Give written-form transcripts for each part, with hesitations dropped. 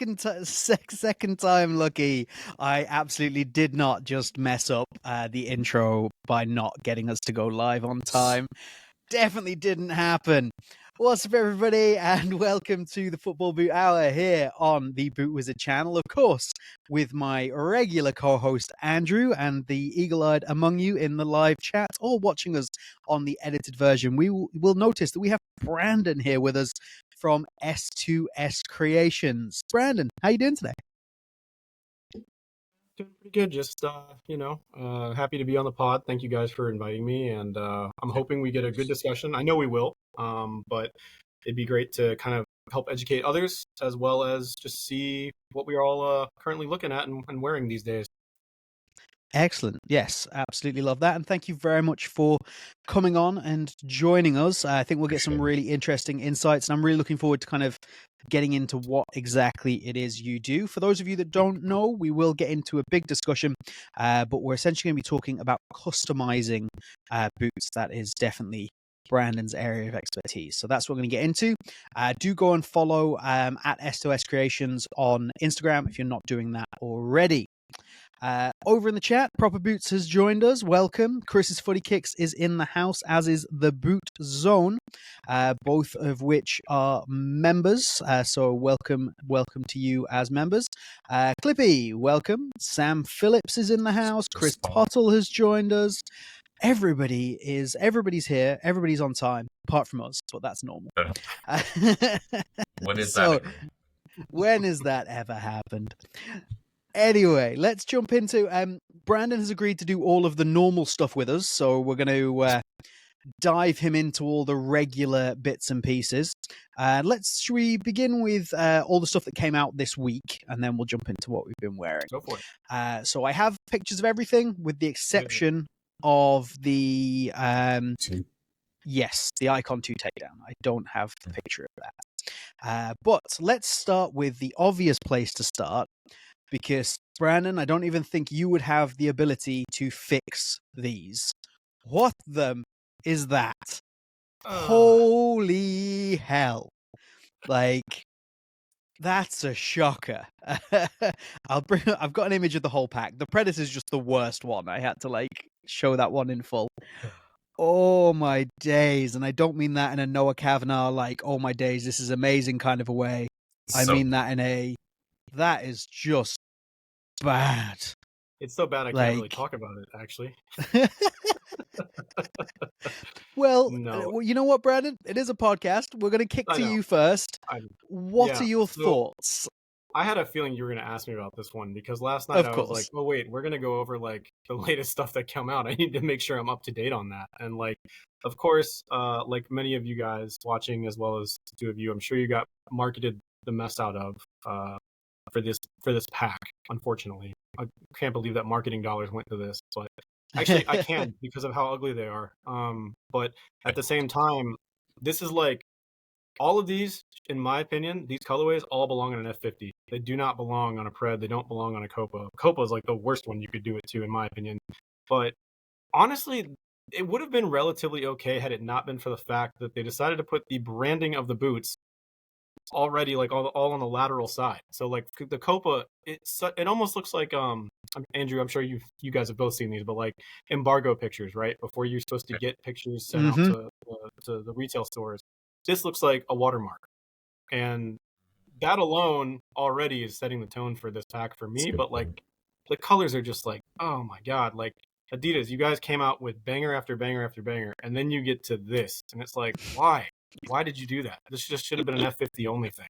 second time lucky. I absolutely did not just mess up the intro by not getting us to go live on time. Definitely didn't happen. What's up, everybody, and welcome to the Football Boot Hour here on the Boot Wizard channel, of course, with my regular co-host Andrew and the eagle-eyed among you in the live chat, or watching us on the edited version. We will notice that we have Brandon here with us from S2S Creations. Brandon, how you doing today? Doing pretty good. Just happy to be on the pod. Thank you guys for inviting me, and I'm hoping we get a good discussion. I know we will, but it'd be great to kind of help educate others as well as just see what we are all currently looking at and wearing these days. Excellent. Yes, absolutely love that. And thank you very much for coming on and joining us. I think we'll get some really interesting insights, and I'm really looking forward to kind of getting into what exactly it is you do. For those of you that don't know, we will get into a big discussion, but we're essentially going to be talking about customizing boots. That is definitely Brandon's area of expertise. So that's what we're going to get into. Do go and follow at S2S Creations on Instagram if you're not doing that already. Over in the chat, Proper Boots has joined us. Welcome. Chris's Footy Kicks is in the house, as is the Boot Zone, both of which are members. So welcome to you as members. Clippy, welcome. Sam Phillips is in the house. Chris Pottle has joined us. Everybody's here. Everybody's on time, apart from us, but that's normal. When is that? When has that ever happened? Anyway, let's jump into Brandon has agreed to do all of the normal stuff with us, so we're going to dive him into all the regular bits and pieces. Should we begin with all the stuff that came out this week, and then we'll jump into what we've been wearing. Go for it. So I have pictures of everything, with the exception of the the Icon 2 takedown. I don't have the picture of that. But let's start with the obvious place to start, because, Brandon, I don't even think you would have the ability to fix these. What the is that? Holy hell. Like, that's a shocker. I've got an image of the whole pack. The Predator's just the worst one. I had to, show that one in full. Oh, my days. And I don't mean that in a Noah Kavanagh, oh, my days, this is amazing kind of a way. I mean that in a... That is just bad. It's so bad I can't really talk about it, actually. Well, you know what, Brandon? It is a podcast. We're going to kick to you first. What are your thoughts? I had a feeling you were going to ask me about this one, because last night I was like, oh, wait, we're going to go over the latest stuff that came out. I need to make sure I'm up to date on that. And of course, like many of you guys watching, as well as the two of you, I'm sure you got marketed the mess out of for this pack. Unfortunately, I can't believe that marketing dollars went to this, but actually I can, because of how ugly they are. But at the same time, this is all of these, in my opinion, these colorways all belong on an F50. They do not belong on a Pred. They don't belong on a Copa. Copa is the worst one you could do it to, in my opinion. But honestly, it would have been relatively okay had it not been for the fact that they decided to put the branding of the boots already all on the lateral side. So the Copa, it almost looks like Andrew, I'm sure you guys have both seen these, but embargo pictures, right? Before you're supposed to get pictures sent out to the retail stores. This looks like a watermark, and that alone already is setting the tone for this pack for me. But the colors are just oh my god, Adidas, you guys came out with banger after banger after banger, and then you get to this, and it's why did you do that? This just should have been an F50 only thing.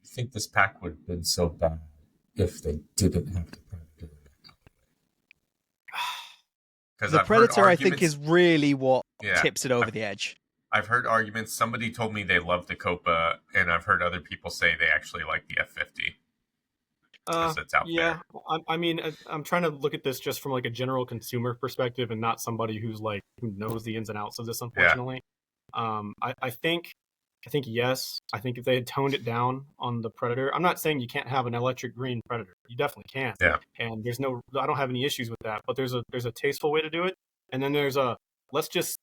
I think this pack would have been so bad if they didn't have the Predator. The Predator, I think, is really what tips it over the edge. I've heard arguments. Somebody told me they love the Copa, and I've heard other people say they actually like the F50. It's out there. I mean, I'm trying to look at this just from a general consumer perspective, and not somebody who's who knows the ins and outs of this, unfortunately. I think yes. I think if they had toned it down on the Predator, I'm not saying you can't have an electric green Predator. You definitely can. Yeah. And I don't have any issues with that. But there's a tasteful way to do it, and then there's a let's just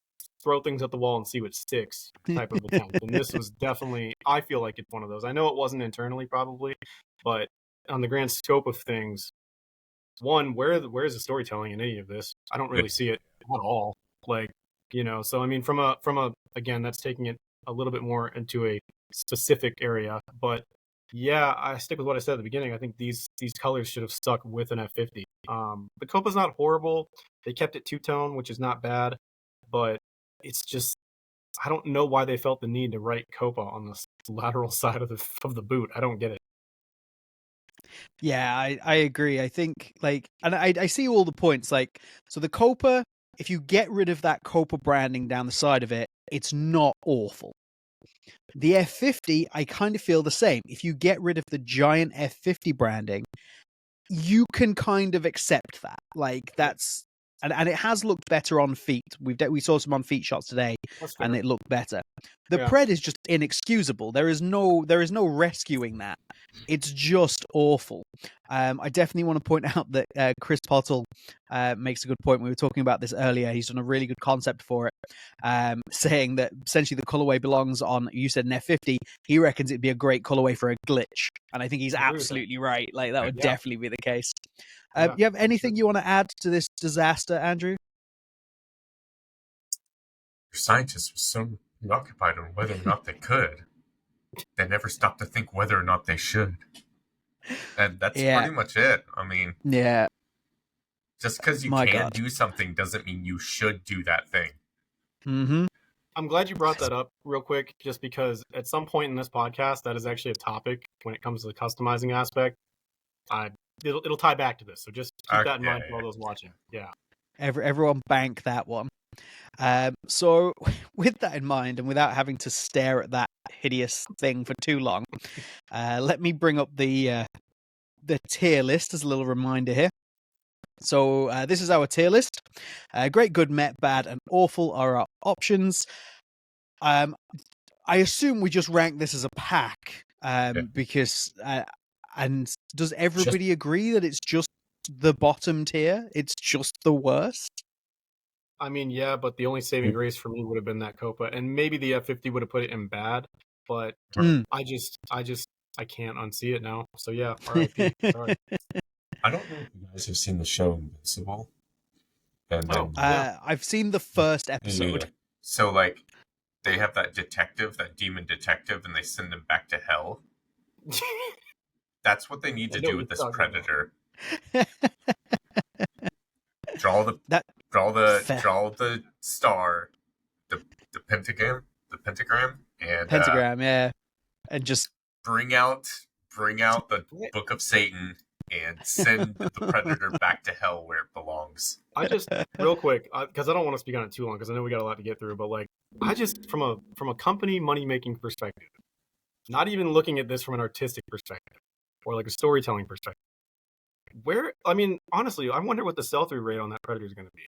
throw things at the wall and see what sticks type of attempt. And this was definitely, I feel like it's one of those. I know it wasn't internally probably, but on the grand scope of things, one, where's the storytelling in any of this? I don't really see it at all. Like, so I mean, from a again, that's taking it a little bit more into a specific area, but yeah, I stick with what I said at the beginning. I think these colors should have stuck with an F50. The Copa's not horrible. They kept it two-tone, which is not bad, but it's just, I don't know why they felt the need to write Copa on the lateral side of the boot. I don't get it. Yeah, I agree. I think and I see all the points. Like, so the Copa, if you get rid of that Copa branding down the side of it, it's not awful. The F50, I kind of feel the same. If you get rid of the giant F50 branding, you can kind of accept that. Like, that's and it has looked better on feet. We saw some on feet shots today, and it looked better. The Pred is just inexcusable. There is no rescuing that. It's just awful. I definitely want to point out that Chris Pottle makes a good point. We were talking about this earlier. He's done a really good concept for it, saying that essentially the colorway belongs on, you said an F50. He reckons it'd be a great colorway for a glitch. And I think he's absolutely right. Like, that would definitely be the case. You have anything you want to add to this disaster, Andrew? Your scientists were so preoccupied on whether or not they could, they never stopped to think whether or not they should. And that's pretty much it. I mean, just because you can do something doesn't mean you should do that thing. Mm-hmm. I'm glad you brought that up real quick, just because at some point in this podcast, that is actually a topic when it comes to the customizing aspect. It'll tie back to this, so just keep that in mind for all those watching. Yeah. Everyone bank that one. So with that in mind, and without having to stare at that hideous thing for too long, let me bring up the tier list as a little reminder here. So this is our tier list. Great, good, met, bad, and awful are our options. I assume we just rank this as a pack, because and does everybody agree that it's just the bottom tier? It's just the worst? I mean, yeah, but the only saving grace for me would have been that Copa, and maybe the F50 would have put it in bad, but I can't unsee it now. So yeah, RIP. Sorry. I don't know if you guys have seen the show Invincible. And I've seen the first episode. Yeah. So, like, they have that demon detective, and they send him back to hell. That's what they need to do with this Predator. Draw the star, the pentagram, and and just bring out the Book of Satan and send the Predator back to hell where it belongs. I just, real quick, because I don't want to speak on it too long, because I know we got a lot to get through, but like, I just, from a company money making perspective, not even looking at this from an artistic perspective or like a storytelling perspective, honestly, I wonder what the sell-through rate on that Predator is going to be.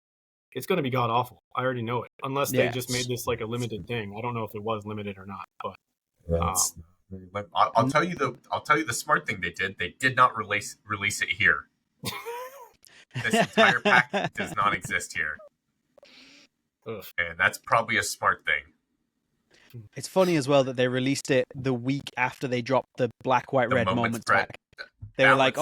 It's going to be god awful. I already know it. Unless they just made this like a limited thing. I don't know if it was limited or not. But I'll tell you the smart thing they did. They did not release it here. This entire pack does not exist here. Ugh. And that's probably a smart thing. It's funny as well that they released it the week after they dropped the black, white, red moments pack. They were like,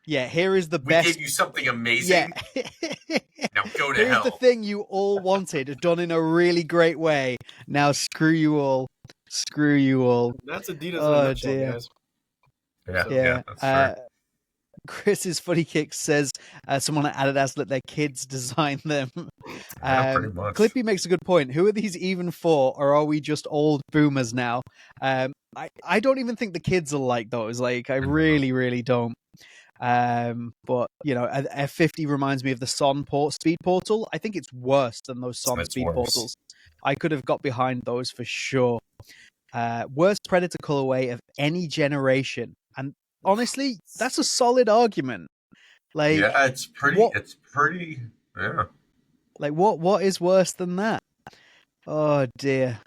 here is the best. We gave you something amazing. Yeah. Now go to hell. Here's the thing you all wanted, done in a really great way. Now screw you all. Screw you all. That's Adidas in a nutshell, guys. Yeah, that's true. Chris's Funny Kick says someone at Adidas let their kids design them. Pretty much. Clippy makes a good point. Who are these even for, or are we just old boomers now? I don't even think the kids are like those. Like, I really, really don't. But you know, F50 reminds me of the Son Speed Portal. I think it's worse than those Son Speed Portals. I could have got behind those for sure. Worst Predator colorway of any generation, and honestly, that's a solid argument. Like, yeah, it's pretty. Yeah. Like, what is worse than that? Oh dear.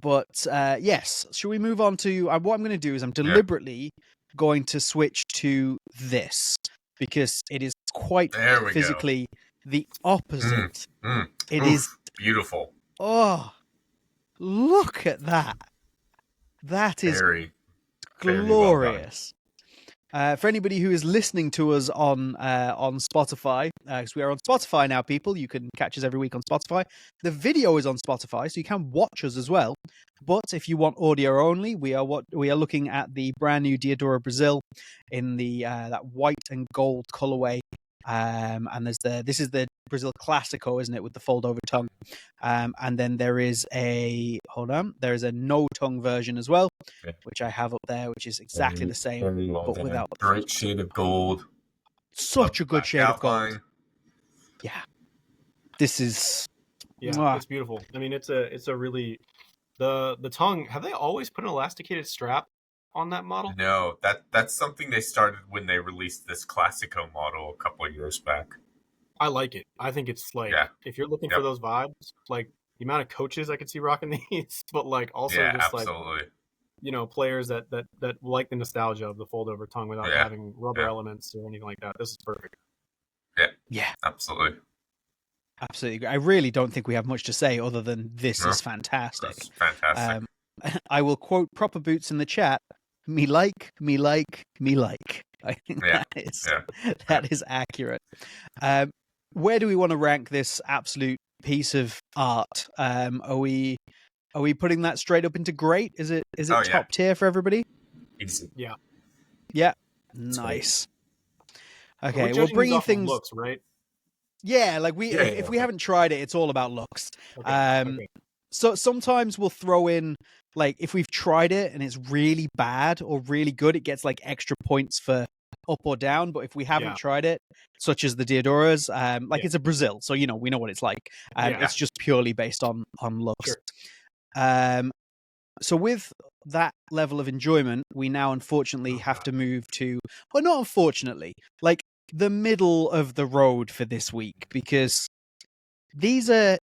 But yes. Shall we move on to what I'm going to do? Is I'm deliberately going to switch to this because it is quite physically the opposite. It Oof, is beautiful. Oh, look at that. That is very glorious. For anybody who is listening to us on Spotify, because we are on Spotify now, people, you can catch us every week on Spotify. The video is on Spotify, so you can watch us as well. But if you want audio only, we are looking at the brand new Diadora Brazil in the that white and gold colorway. And this is the Brazil Classico, isn't it, with the fold over tongue? And then there is a no tongue version as well, which I have up there, which is exactly the same, but without the bright shade of gold. Such a good shade of gold. Yeah, this is it's beautiful. I mean, it's a really the tongue. Have they always put an elasticated strap on that model? No, that's something they started when they released this Classico model a couple of years back. I like it. I think it's like, if you're looking for those vibes, like the amount of coaches I could see rocking these, but like also just absolutely. Like, you know, players that like the nostalgia of the fold over tongue without having rubber elements or anything like that. This is perfect. Yeah, absolutely. Absolutely. I really don't think we have much to say other than this is fantastic. That's fantastic. I will quote Proper Boots in the chat. Me like, me like, me like. I think that is accurate. Where do we want to rank this absolute piece of art? Are we putting that straight up into great? Is it top tier for everybody? Easy. Yeah. Nice. Okay, we're bringing things looks, right? Yeah, like if we haven't tried it, it's all about looks. Okay. So sometimes we'll throw in, like, if we've tried it and it's really bad or really good, it gets like extra points for up or down. But if we haven't tried it, such as the Diadoras, it's a Brazil, so you know we know what it's like. It's just purely based on looks. Sure. So with that level of enjoyment, we now unfortunately have to move to, well, not unfortunately, like the middle of the road for this week, because these are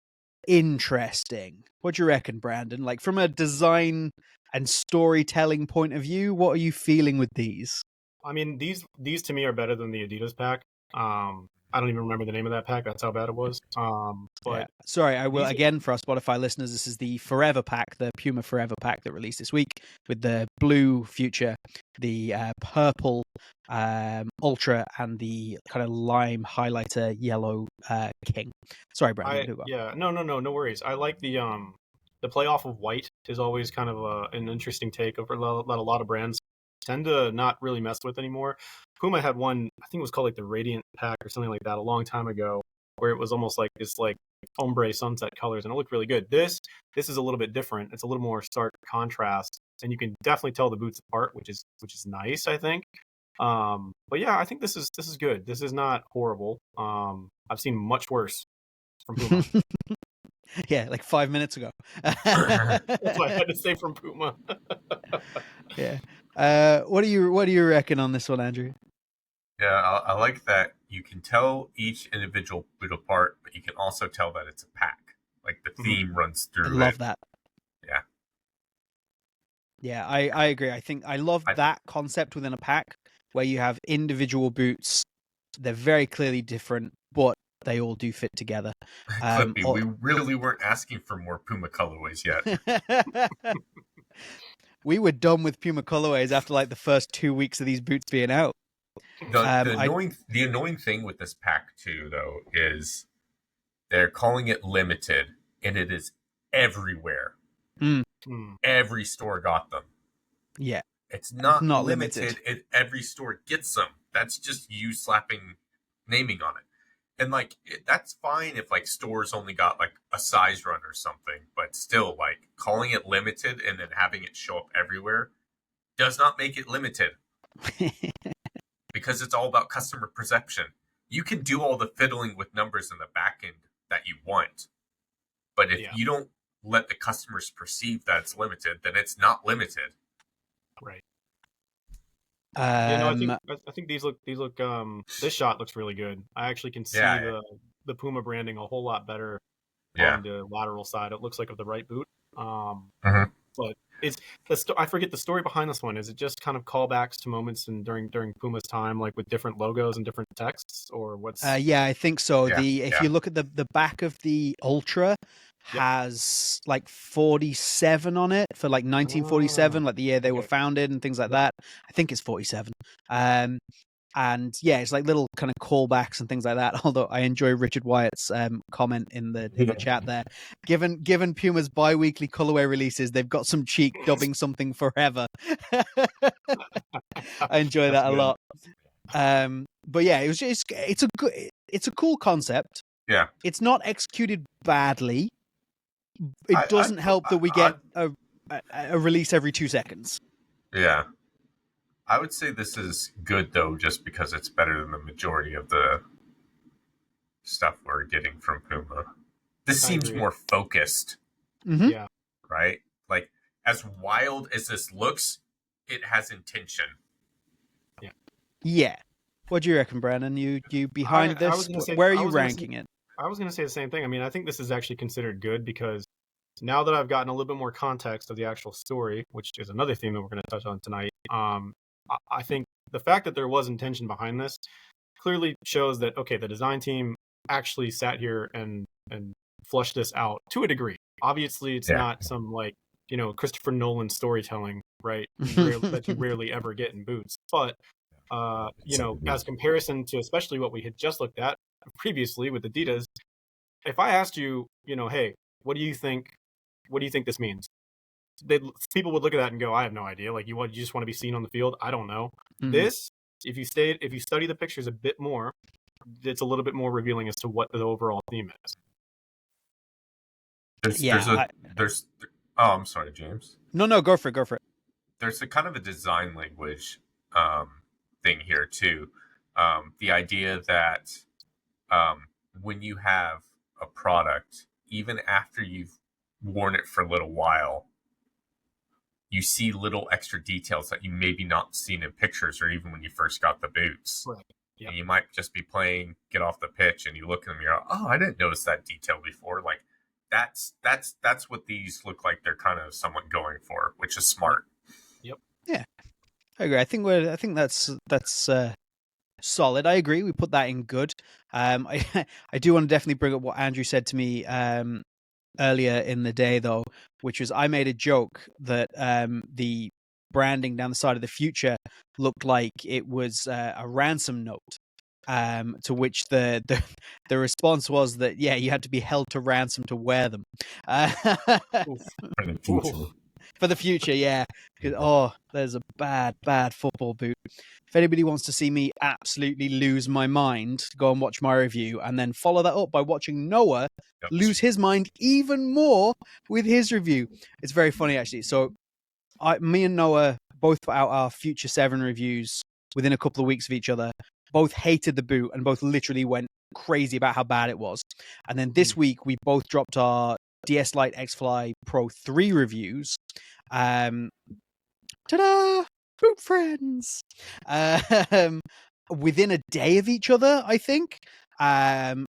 interesting. What do you reckon, Brandon? Like, from a design and storytelling point of view, what are you feeling with these? I mean, these to me are better than the Adidas pack. I don't even remember the name of that pack. That's how bad it was. But sorry, I will again for our Spotify listeners. This is the Forever pack, the Puma Forever pack that released this week with the blue Future, the purple Ultra, and the kind of lime highlighter yellow King. Sorry, Brandon. No worries. I like the play off of white is always kind of an interesting take over that a lot of brands tend to not really mess with anymore. Puma had one, I think it was called like the Radiant pack or something like that a long time ago, where it was almost like this like ombre sunset colors, and it looked really good. This is a little bit different. It's a little more stark contrast, and you can definitely tell the boots apart, which is nice, I think. But yeah, I think this is good. This is not horrible. I've seen much worse from Puma. Yeah, like 5 minutes ago. That's what I had to say from Puma. Yeah. What do you reckon on this one, Andrew? Yeah, I like that you can tell each individual boot apart, but you can also tell that it's a pack. Like the theme runs through. I love that. Yeah. Yeah, I agree. I think I love that concept within a pack where you have individual boots. They're very clearly different, but they all do fit together. Clippy, we really weren't asking for more Puma colorways yet. We were done with Puma colorways after like the first 2 weeks of these boots being out. The annoying thing with this pack too, though, is they're calling it limited, and it is everywhere. Every store got them. Yeah, it's not limited. Every store gets them. That's just you slapping naming on it. And like that's fine if like stores only got like a size run or something, but still like calling it limited and then having it show up everywhere does not make it limited. Because it's all about customer perception. You can do all the fiddling with numbers in the back end that you want, but if you don't let the customers perceive that it's limited, then it's not limited. Right. I think these look. This shot looks really good. I actually can see the Puma branding a whole lot better on the lateral side. It looks like of the right boot. But it's I forget the story behind this one. Is it just kind of callbacks to moments and during Puma's time, like with different logos and different texts, or what's? Yeah, I think so. Yeah, If you look at the back of the Ultra, has like 47 on it for like 1947, like the year they were founded and things like that. I think it's 47. And yeah, it's like little kind of callbacks and things like that. Although I enjoy Richard Wyatt's comment in the chat there. Given Puma's bi-weekly colorway releases, they've got some cheek dubbing something forever. I enjoy that a lot. But yeah, it's a cool concept. Yeah, it's not executed badly. It doesn't help that we get a release every 2 seconds. Yeah. I would say this is good, though, just because it's better than the majority of the stuff we're getting from Puma. This seems more focused. Mm-hmm. Yeah. Right? Like, as wild as this looks, it has intention. Yeah. Yeah. What do you reckon, Brandon? You behind this? Where are you ranking it? I was going to say the same thing. I mean, I think this is actually considered good because now that I've gotten a little bit more context of the actual story, which is another theme that we're going to touch on tonight, I think the fact that there was intention behind this clearly shows that, okay, the design team actually sat here and flushed this out to a degree. Obviously, it's not some like, Christopher Nolan storytelling, right? That you rarely ever get in boots. But, as comparison to especially what we had just looked at previously with Adidas, if I asked you, hey, what do you think this means? People would look at that and go, I have no idea. Like, you just want to be seen on the field? I don't know. Mm-hmm. This, if you study the pictures a bit more, it's a little bit more revealing as to what the overall theme is. I'm sorry, James. No, go for it. There's a kind of a design language thing here too. The idea that when you have a product, even after you've worn it for a little while, you see little extra details that you maybe not seen in pictures or even when you first got the boots. Right. Yep. And you might just be playing, get off the pitch, and you look at them, you're like, oh, I didn't notice that detail before. Like, that's what these look like they're kind of somewhat going for, which is smart. Yep. Yeah, I agree. I think that's solid. I agree. We put that in good. I do want to definitely bring up what Andrew said to me earlier in the day, though, which was I made a joke that the branding down the side of the Future looked like it was a ransom note. To which the response was that you had to be held to ransom to wear them. For the future, yeah. Oh, there's a bad football boot. If anybody wants to see me absolutely lose my mind, go and watch my review and then follow that up by watching Noah lose his mind even more with his review. It's very funny, actually. So me and Noah both put out our Future 7 reviews within a couple of weeks of each other. Both hated the boot and both literally went crazy about how bad it was. And then this week, we both dropped our DS Lite X-Fly Pro 3 reviews. Ta-da! Boot friends! Within a day of each other, I think. And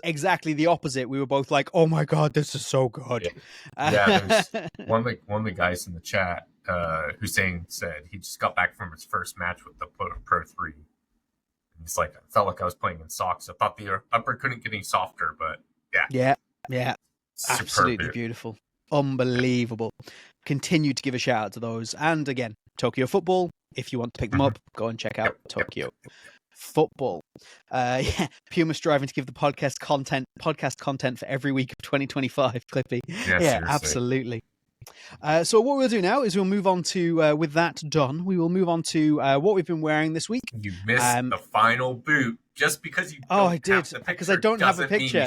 exactly the opposite. We were both like, "Oh my god, this is so good." There's one of the guys in the chat, Hussein, said he just got back from his first match with the Pro 3. He's like, I felt like I was playing in socks. I thought the upper couldn't get any softer, but yeah, absolutely beautiful, unbelievable. Continue to give a shout out to those, and again, Tokyo Football. If you want to pick them up, go and check out Tokyo Football. Puma striving to give the podcast content for every week of 2025. Clippy, absolutely. So what we'll do now is we'll move on to, with that done, we will move on to what we've been wearing this week. You missed the final boot just because you don't I did, because I don't have a picture.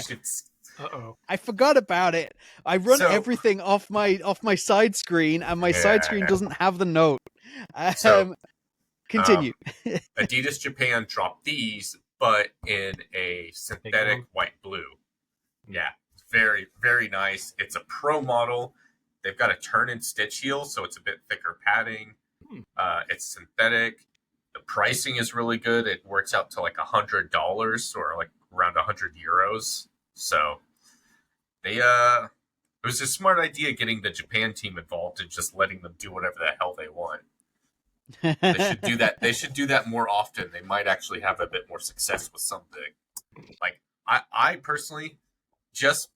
I forgot about it. I run everything off my side screen, and my side screen doesn't have the note. Continue. Adidas Japan dropped these, but in a synthetic white blue. Yeah, very, very nice. It's a pro model. They've got a turn and stitch heel, so it's a bit thicker padding. It's synthetic. The pricing is really good. It works out to like $100 or like around €100. So they It was a smart idea getting the Japan team involved and just letting them do whatever the hell they want. They should do that. They should do that more often. They might actually have a bit more success with something. Like I personally, just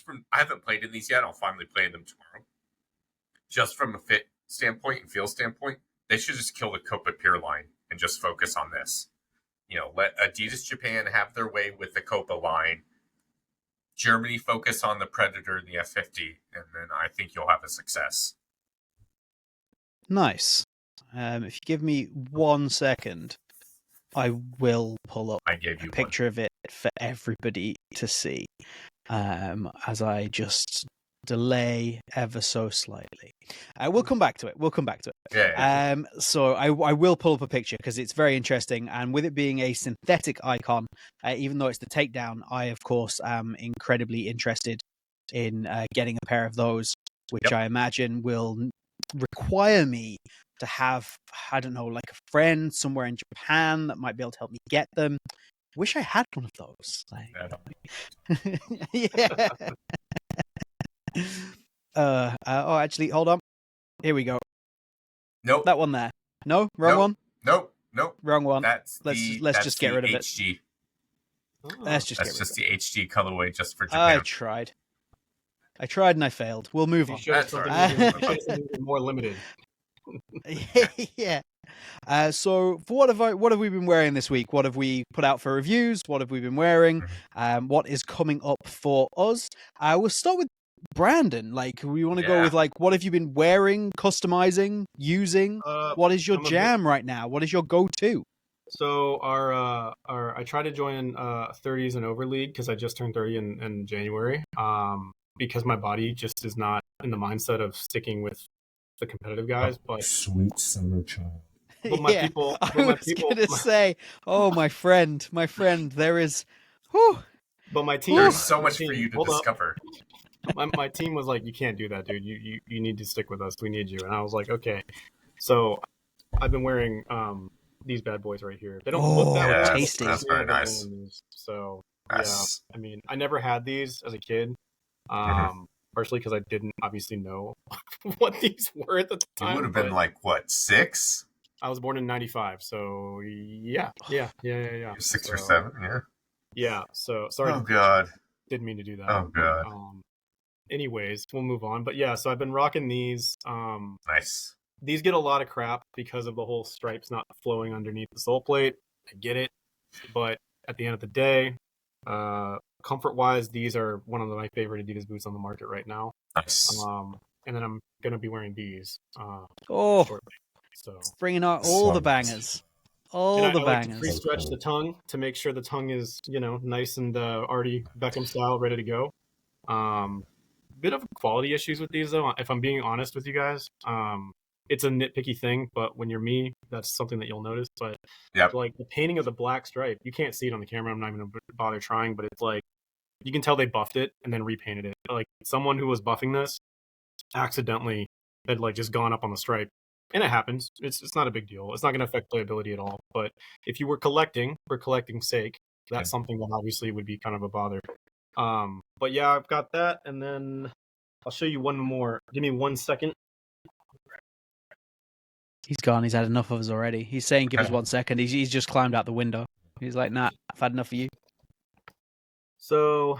from I haven't played in these yet. I'll finally play them tomorrow. Just from a fit standpoint and feel standpoint, they should just kill the Copa Pure line and just focus on this. Let Adidas Japan have their way with the Copa line. Germany focus on the Predator and the F50, and then I think you'll have a success. Nice. If you give me 1 second, I will pull up a picture of it for everybody to see. As I just delay ever so slightly. We'll come back to it. Yeah. So I will pull up a picture because it's very interesting. And with it being a synthetic icon, even though it's the takedown, I, of course, am incredibly interested in getting a pair of those, which I imagine will require me to have, I don't know, like a friend somewhere in Japan that might be able to help me get them. Wish I had one of those. Yeah. Actually, hold on. Here we go. Nope. That one there. No, wrong one. Nope. Wrong one. Let's just get rid of HD. it. That's just the HD colorway just for Japan. I tried and I failed. We'll move on. That's right. More limited. Yeah. So what have we been wearing this week? What have we put out for reviews? What have we been wearing? What is coming up for us? We'll start with Brandon. Like, we want to go with what have you been wearing, customizing, using? What is your jam right now? What is your go-to? So I try to join 30s and over league because I just turned 30 in January. Because my body just is not in the mindset of sticking with the competitive guys. But sweet summer child. But my people, I was gonna say, oh, my friend, there is. Whew. But my team, there's so much for you to discover. My team was like, you can't do that, dude. You need to stick with us. We need you. And I was like, okay. So I've been wearing these bad boys right here. They don't look that tasty. That's very nice. So yeah, I mean, I never had these as a kid. Partially because I didn't obviously know what these were at the time. You would have been like, what, 6? I was born in 95, so yeah. 6 or 7, yeah. Yeah, so sorry. Oh, God. Didn't mean to do that. Oh, God. Anyways, we'll move on. But yeah, so I've been rocking these. Nice. These get a lot of crap because of the whole stripes not flowing underneath the sole plate. I get it. But at the end of the day, comfort-wise, these are one of my favorite Adidas boots on the market right now. Nice. And then I'm going to be wearing these shortly. So bringing out all the bangers. All the bangers. Like to pre-stretch the tongue to make sure the tongue is, nice and already Beckham style, ready to go. Bit of quality issues with these, though, if I'm being honest with you guys. It's a nitpicky thing, but when you're me, that's something that you'll notice. But like the painting of the black stripe, you can't see it on the camera. I'm not even going to bother trying, but it's like, you can tell they buffed it and then repainted it. Like someone who was buffing this accidentally had like just gone up on the stripe. And it happens. It's not a big deal. It's not going to affect playability at all. But if you were collecting for collecting's sake, that's something that obviously would be kind of a bother. But yeah, I've got that. And then I'll show you one more. Give me 1 second. He's gone. He's had enough of us already. He's saying, give us 1 second. He's just climbed out the window. He's like, nah, I've had enough of you. So,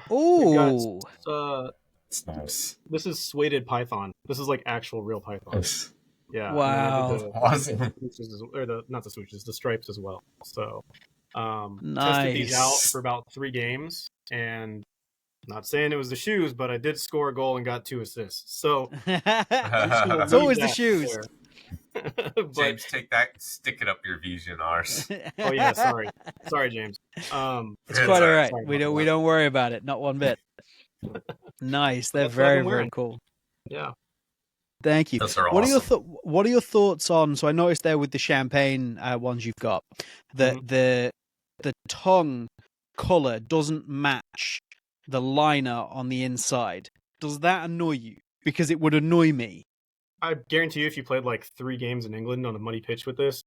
it's nice. This is suede python. This is like actual real python. Nice. Yeah. Wow. Awesome. Not the swooches, the stripes as well. So, nice. Tested these out for about 3 games, and not saying it was the shoes, but I did score a goal and got 2 assists. So it's always the shoes. James, take that, stick it up your vision, ours. Oh yeah, sorry, James. It's quite all right. We don't worry about it, not one bit. Nice, they're very, very cool. Yeah. Thank you. Those are awesome. What are your thoughts on? So I noticed there with the champagne ones you've got, the tongue color doesn't match the liner on the inside. Does that annoy you? Because it would annoy me. I guarantee you, if you played like 3 games in England on a muddy pitch with this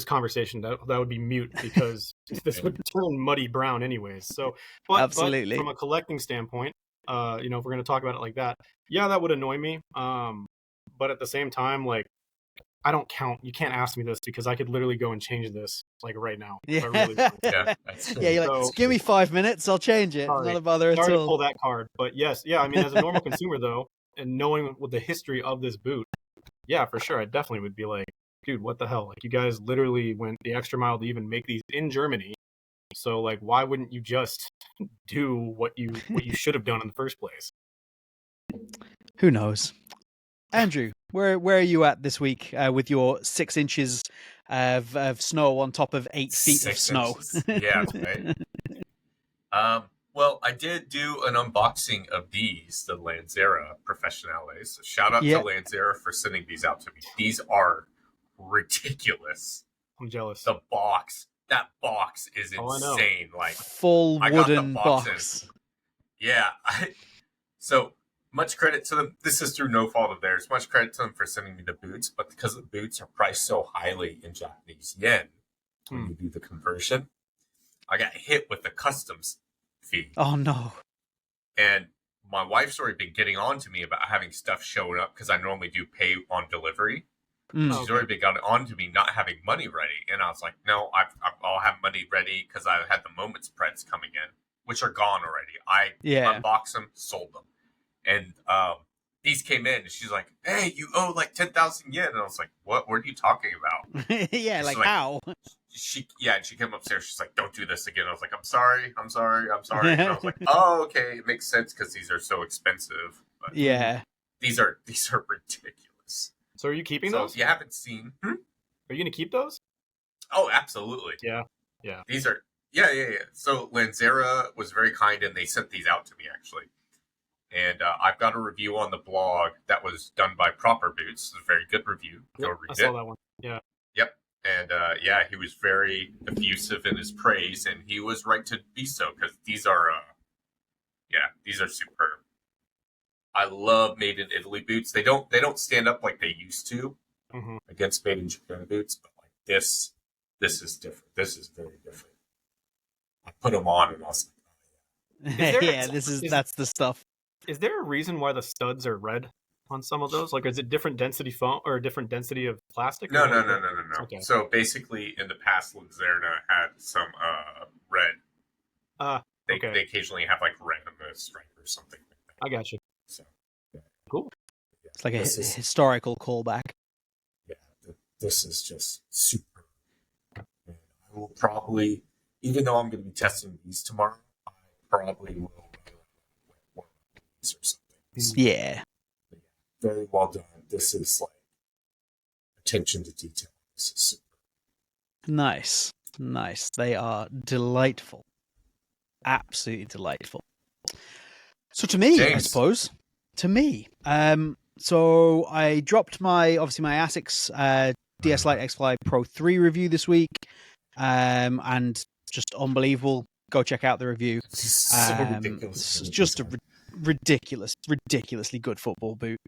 conversation that would be mute because this would turn muddy brown anyways. So, absolutely, but from a collecting standpoint, if we're gonna talk about it like that, yeah, that would annoy me. But at the same time, like, I don't count. You can't ask me this because I could literally go and change this like right now. Yeah, if I really wanted to. Yeah, that's true. Yeah, you're like, give me 5 minutes, I'll change it. Sorry. Not a bother at Sorry to all. pull that card, but yes, yeah. I mean, as a normal consumer though, and knowing what the history of this boot, yeah, for sure, I definitely would be like, dude, what the hell? Like, you guys literally went the extra mile to even make these in Germany. So, like, why wouldn't you just do what you should have done in the first place? Who knows? Andrew, where are you at this week with your 6 inches of snow on top of 8 feet of snow? Yeah, right. Well, I did do an unboxing of these, the Lanzera Professionales. So shout out to Lanzera for sending these out to me. These are ridiculous. I'm jealous. That box is insane. Like, full wooden box. Yeah. So much credit to them. This is through no fault of theirs. Much credit to them for sending me the boots, but because the boots are priced so highly in Japanese yen, when you do the conversion, I got hit with the customs fee. Oh no! And my wife's already been getting on to me about having stuff showing up because I normally do pay on delivery. She's already been gotten on to me not having money ready, and I was like, "No, I'll have money ready because I had the Moments Preds coming in, which are gone already. I unboxed them, sold them, and these came in, and she's like, "Hey, you owe like 10,000 yen," and I was like, "What? What are you talking about?" Yeah, like how? She came upstairs. She's like, "Don't do this again." I was like, I'm sorry. And I was like, "Oh, okay, it makes sense because these are so expensive." But yeah, these are ridiculous. So are you keeping those? If you haven't seen, are you gonna keep those? Oh, absolutely. Yeah. These are yeah. So Lanzera was very kind, and they sent these out to me actually. And I've got a review on the blog that was done by Proper Boots. It's a very good review. Go read it. I saw that one. Yeah. Yep. And he was very effusive in his praise, and he was right to be so because these are superb. I love made in Italy boots. They don't stand up like they used to against made in Japan boots, but like this is different. This is very different. I put them on and I was like, that's the stuff. Is there a reason why the studs are red on some of those? Like, is it different density foam or different density of plastic? No. Okay. So basically, in the past, Lanzera had some red. They occasionally have like red on the stripe or something like that. I got you. So, cool. Yeah, it's like a historical callback. Yeah, this is just super. And I will probably, even though I'm going to be testing these tomorrow, I probably will or something. So, yeah. Very well done. This is like attention to detail. This is super. Nice. They are delightful. Absolutely delightful. So to me, James. I suppose. To me. So I dropped my ASICS DS Lite X-Fly Pro 3 review this week. And just unbelievable. Go check out the review. So ridiculous. It's just a ridiculously good football boot.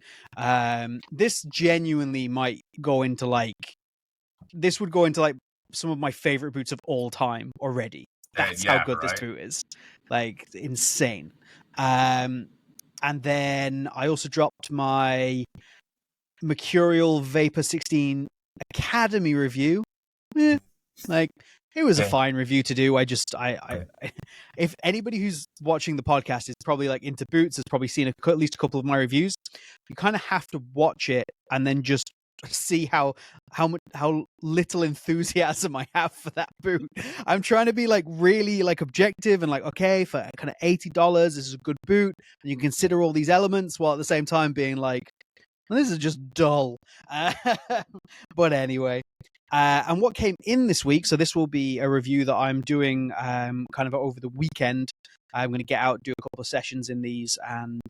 This genuinely might go into would go into some of my favorite boots of all time already. That's how good this boot is. Like, insane. And then I also dropped my Mercurial Vapor 16 Academy review. It was a fine review to do. I if anybody who's watching the podcast is probably into boots, has probably seen at least a couple of my reviews. You kind of have to watch it and then just see how little enthusiasm I have for that boot. I'm trying to be really objective and okay, for kind of $80, this is a good boot, and you consider all these elements while at the same time being this is just dull. But anyway. And what came in this week, so this will be a review that I'm doing kind of over the weekend. I'm going to get out, do a couple of sessions in these, and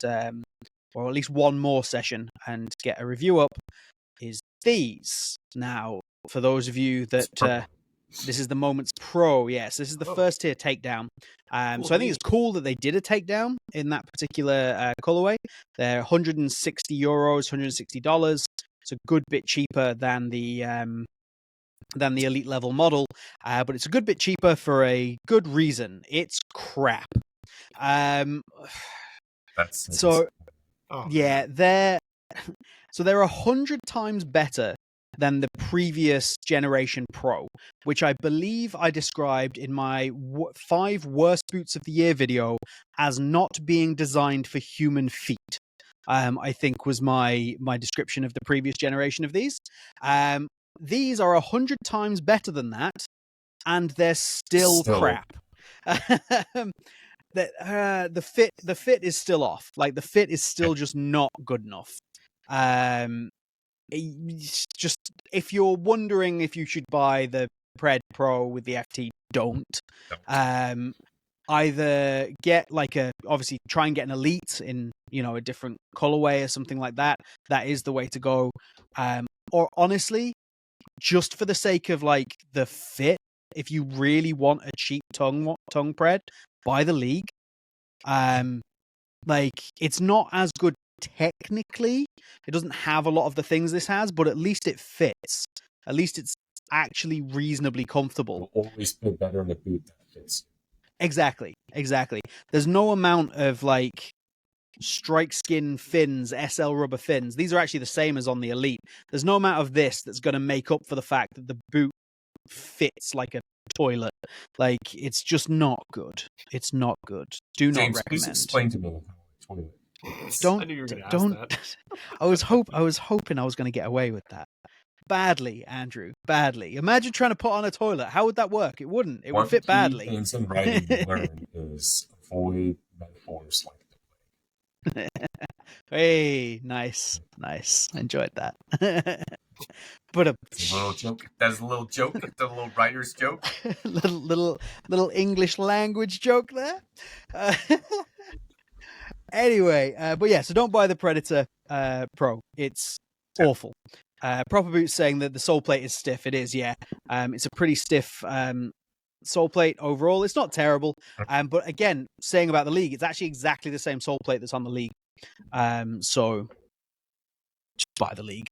or at least one more session, and get a review up, is these. Now, for those of you that this is the Moments Pro, yes, this is the first tier takedown. So I think it's cool that they did a takedown in that particular colorway. They're €160, $160. It's a good bit cheaper than the elite level model, but it's a good bit cheaper for a good reason. It's crap. That's so. Oh, yeah, they're 100 times better than the previous generation Pro, which I believe I described in my 5 worst boots of the year video as not being designed for human feet. I think was my description of the previous generation of these. These are 100 times better than that, and they're still crap. The fit is still off. Like, the fit is still just not good enough. Just, if you're wondering if you should buy the Pred Pro with the FT, don't. Either get obviously try and get an Elite in, a different colorway or something like that. That is the way to go. Or honestly, just for the sake of the fit, if you really want a cheap tongue Pred, buy the League. It's not as good technically. It doesn't have a lot of the things this has, but at least it fits. At least it's actually reasonably comfortable. It'll always feel better in a boot that fits. Exactly. There's no amount of strike skin fins, SL rubber fins. These are actually the same as on the Elite. There's no amount of this that's going to make up for the fact that the boot fits like a toilet. It's just not good. It's not good. Do James, not recommend. Please explain to me how a toilet. Don't. I knew you were going to ask that. I was hoping I was going to get away with that. Badly, Andrew. Badly. Imagine trying to put on a toilet. How would that work? It wouldn't. It would fit badly. One of the things in writing you learn is avoid metaphors like the plague. Hey, nice. Enjoyed that. But it's a little joke. That's a little joke. It's a little writer's joke. little English language joke there. Anyway, but yeah, so don't buy the Predator Pro. It's awful. Proper Boots saying that the sole plate is stiff. It is, yeah. It's a pretty stiff sole plate overall. It's not terrible. But again, saying about the League, it's actually exactly the same sole plate that's on the League. So just buy the League.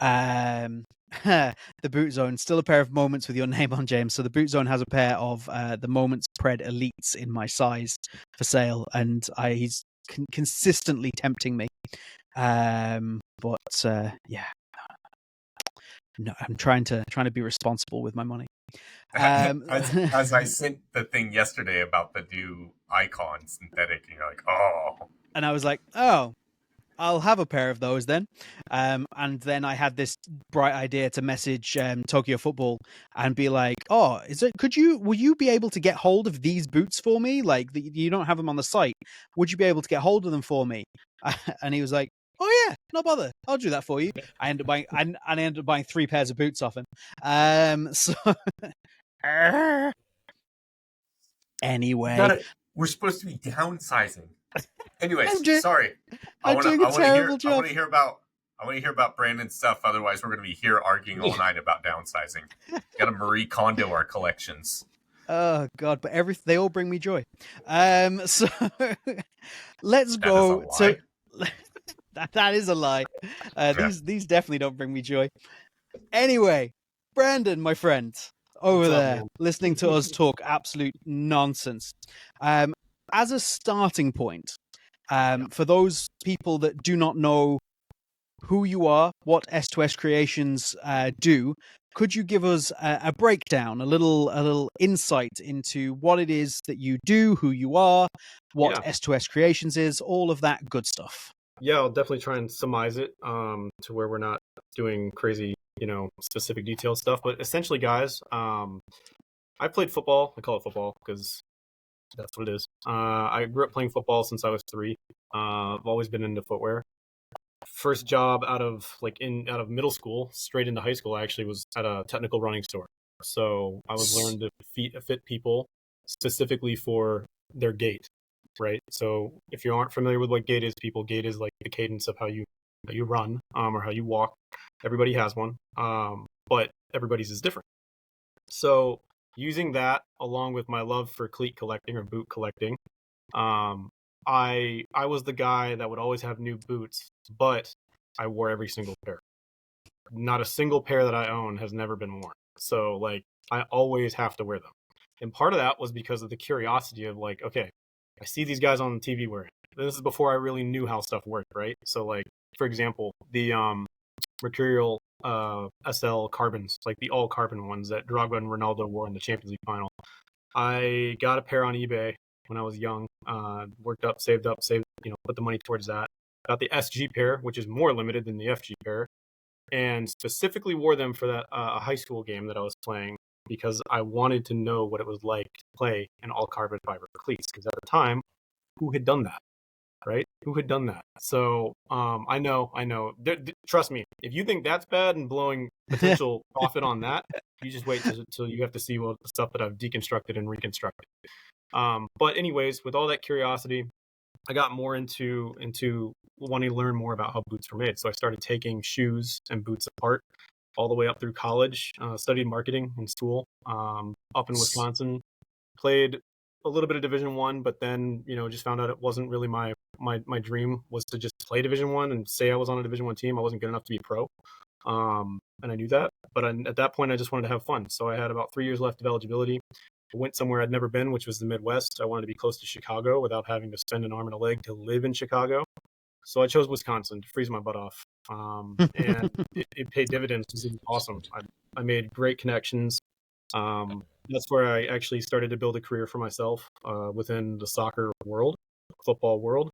The Boot Zone, still a pair of Moments with your name on, James. So the Boot Zone has a pair of the Moments Pred Elites in my size for sale, and he's consistently tempting me. But yeah. No, I'm trying to be responsible with my money. As I sent the thing yesterday about the new icon synthetic, and you're like, oh. And I was like, oh, I'll have a pair of those then. And then I had this bright idea to message Tokyo Football and be like, oh, will you be able to get hold of these boots for me? You don't have them on the site. Would you be able to get hold of them for me? And he was like, oh yeah, no bother. I'll do that for you. I ended up buying 3 pairs of boots off him. So anyway, we're supposed to be downsizing. Anyways, sorry. I want to hear about Brandon's stuff. Otherwise, we're going to be here arguing all night about downsizing. Got to Marie Kondo our collections. Oh God! But they all bring me joy. So let's go. So that is a lie. These definitely don't bring me joy. Anyway, Brandon, my friend, over there, listening to us talk absolute nonsense. As a starting point, for those people that do not know who you are, what S2S Creations do, could you give us a breakdown, a little insight into what it is that you do, who you are, what S2S Creations is, all of that good stuff? Yeah, I'll definitely try and surmise it to where we're not doing crazy, specific detail stuff. But essentially, guys, I played football. I call it football because that's what it is. I grew up playing football since I was 3. I've always been into footwear. First job out of middle school, straight into high school, I actually was at a technical running store. So I was learned to fit people specifically for their gait, right? So if you aren't familiar with what gait is, gait is like the cadence of how you run or how you walk. Everybody has one, but everybody's is different. So using that along with my love for cleat collecting or boot collecting, I was the guy that would always have new boots, but I wore every single pair. Not a single pair that I own has never been worn. So I always have to wear them. And part of that was because of the curiosity of okay, I see these guys on the TV wearing it. this is before I really knew how stuff worked, right? So like, for example, the mercurial SL carbons, like the all carbon ones that Drogba and Ronaldo wore in the Champions League final. I got a pair on eBay when I was young, worked up, saved, put the money towards that. Got the SG pair, which is more limited than the FG pair, and specifically wore them for that high school game that I was playing because I wanted to know what it was like to play in all carbon fiber cleats. Because at the time, who had done that, right? Who had done that? So I know. Trust me, if you think that's bad and blowing potential profit on that, you just wait till you have to see the stuff that I've deconstructed and reconstructed. But anyways, with all that curiosity, I got more into wanting to learn more about how boots were made. So I started taking shoes and boots apart all the way up through college. Studied marketing in school up in Wisconsin. Played a little bit of Division One, but then just found out it wasn't really my dream was to just play Division One and say I was on a Division One team. I wasn't good enough to be pro, and I knew that. But at that point, I just wanted to have fun. So I had about 3 years left of eligibility. Went somewhere I'd never been, which was the Midwest. I wanted to be close to Chicago without having to spend an arm and a leg to live in Chicago. So I chose Wisconsin to freeze my butt off. And it paid dividends. It was awesome. I made great connections. That's where I actually started to build a career for myself within the soccer world, football world.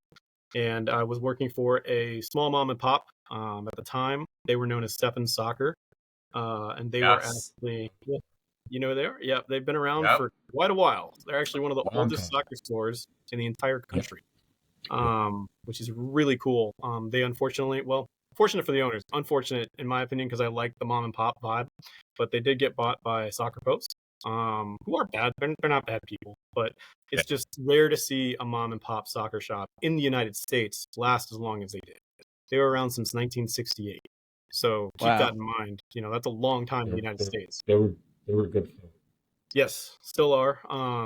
And I was working for a small mom and pop. At the time, they were known as Steffen's Soccer. And they were actually... Yeah, they've been around for quite a while. They're actually one of the oldest soccer stores in the entire country, which is really cool. They unfortunately, fortunate for the owners, unfortunate in my opinion, because I like the mom and pop vibe, but they did get bought by Soccer Post, who are bad. They're not bad people, but it's just rare to see a mom and pop soccer shop in the United States last as long as they did. They were around since 1968. So keep that in mind. That's a long time in the United States. They were good. Yes, still are.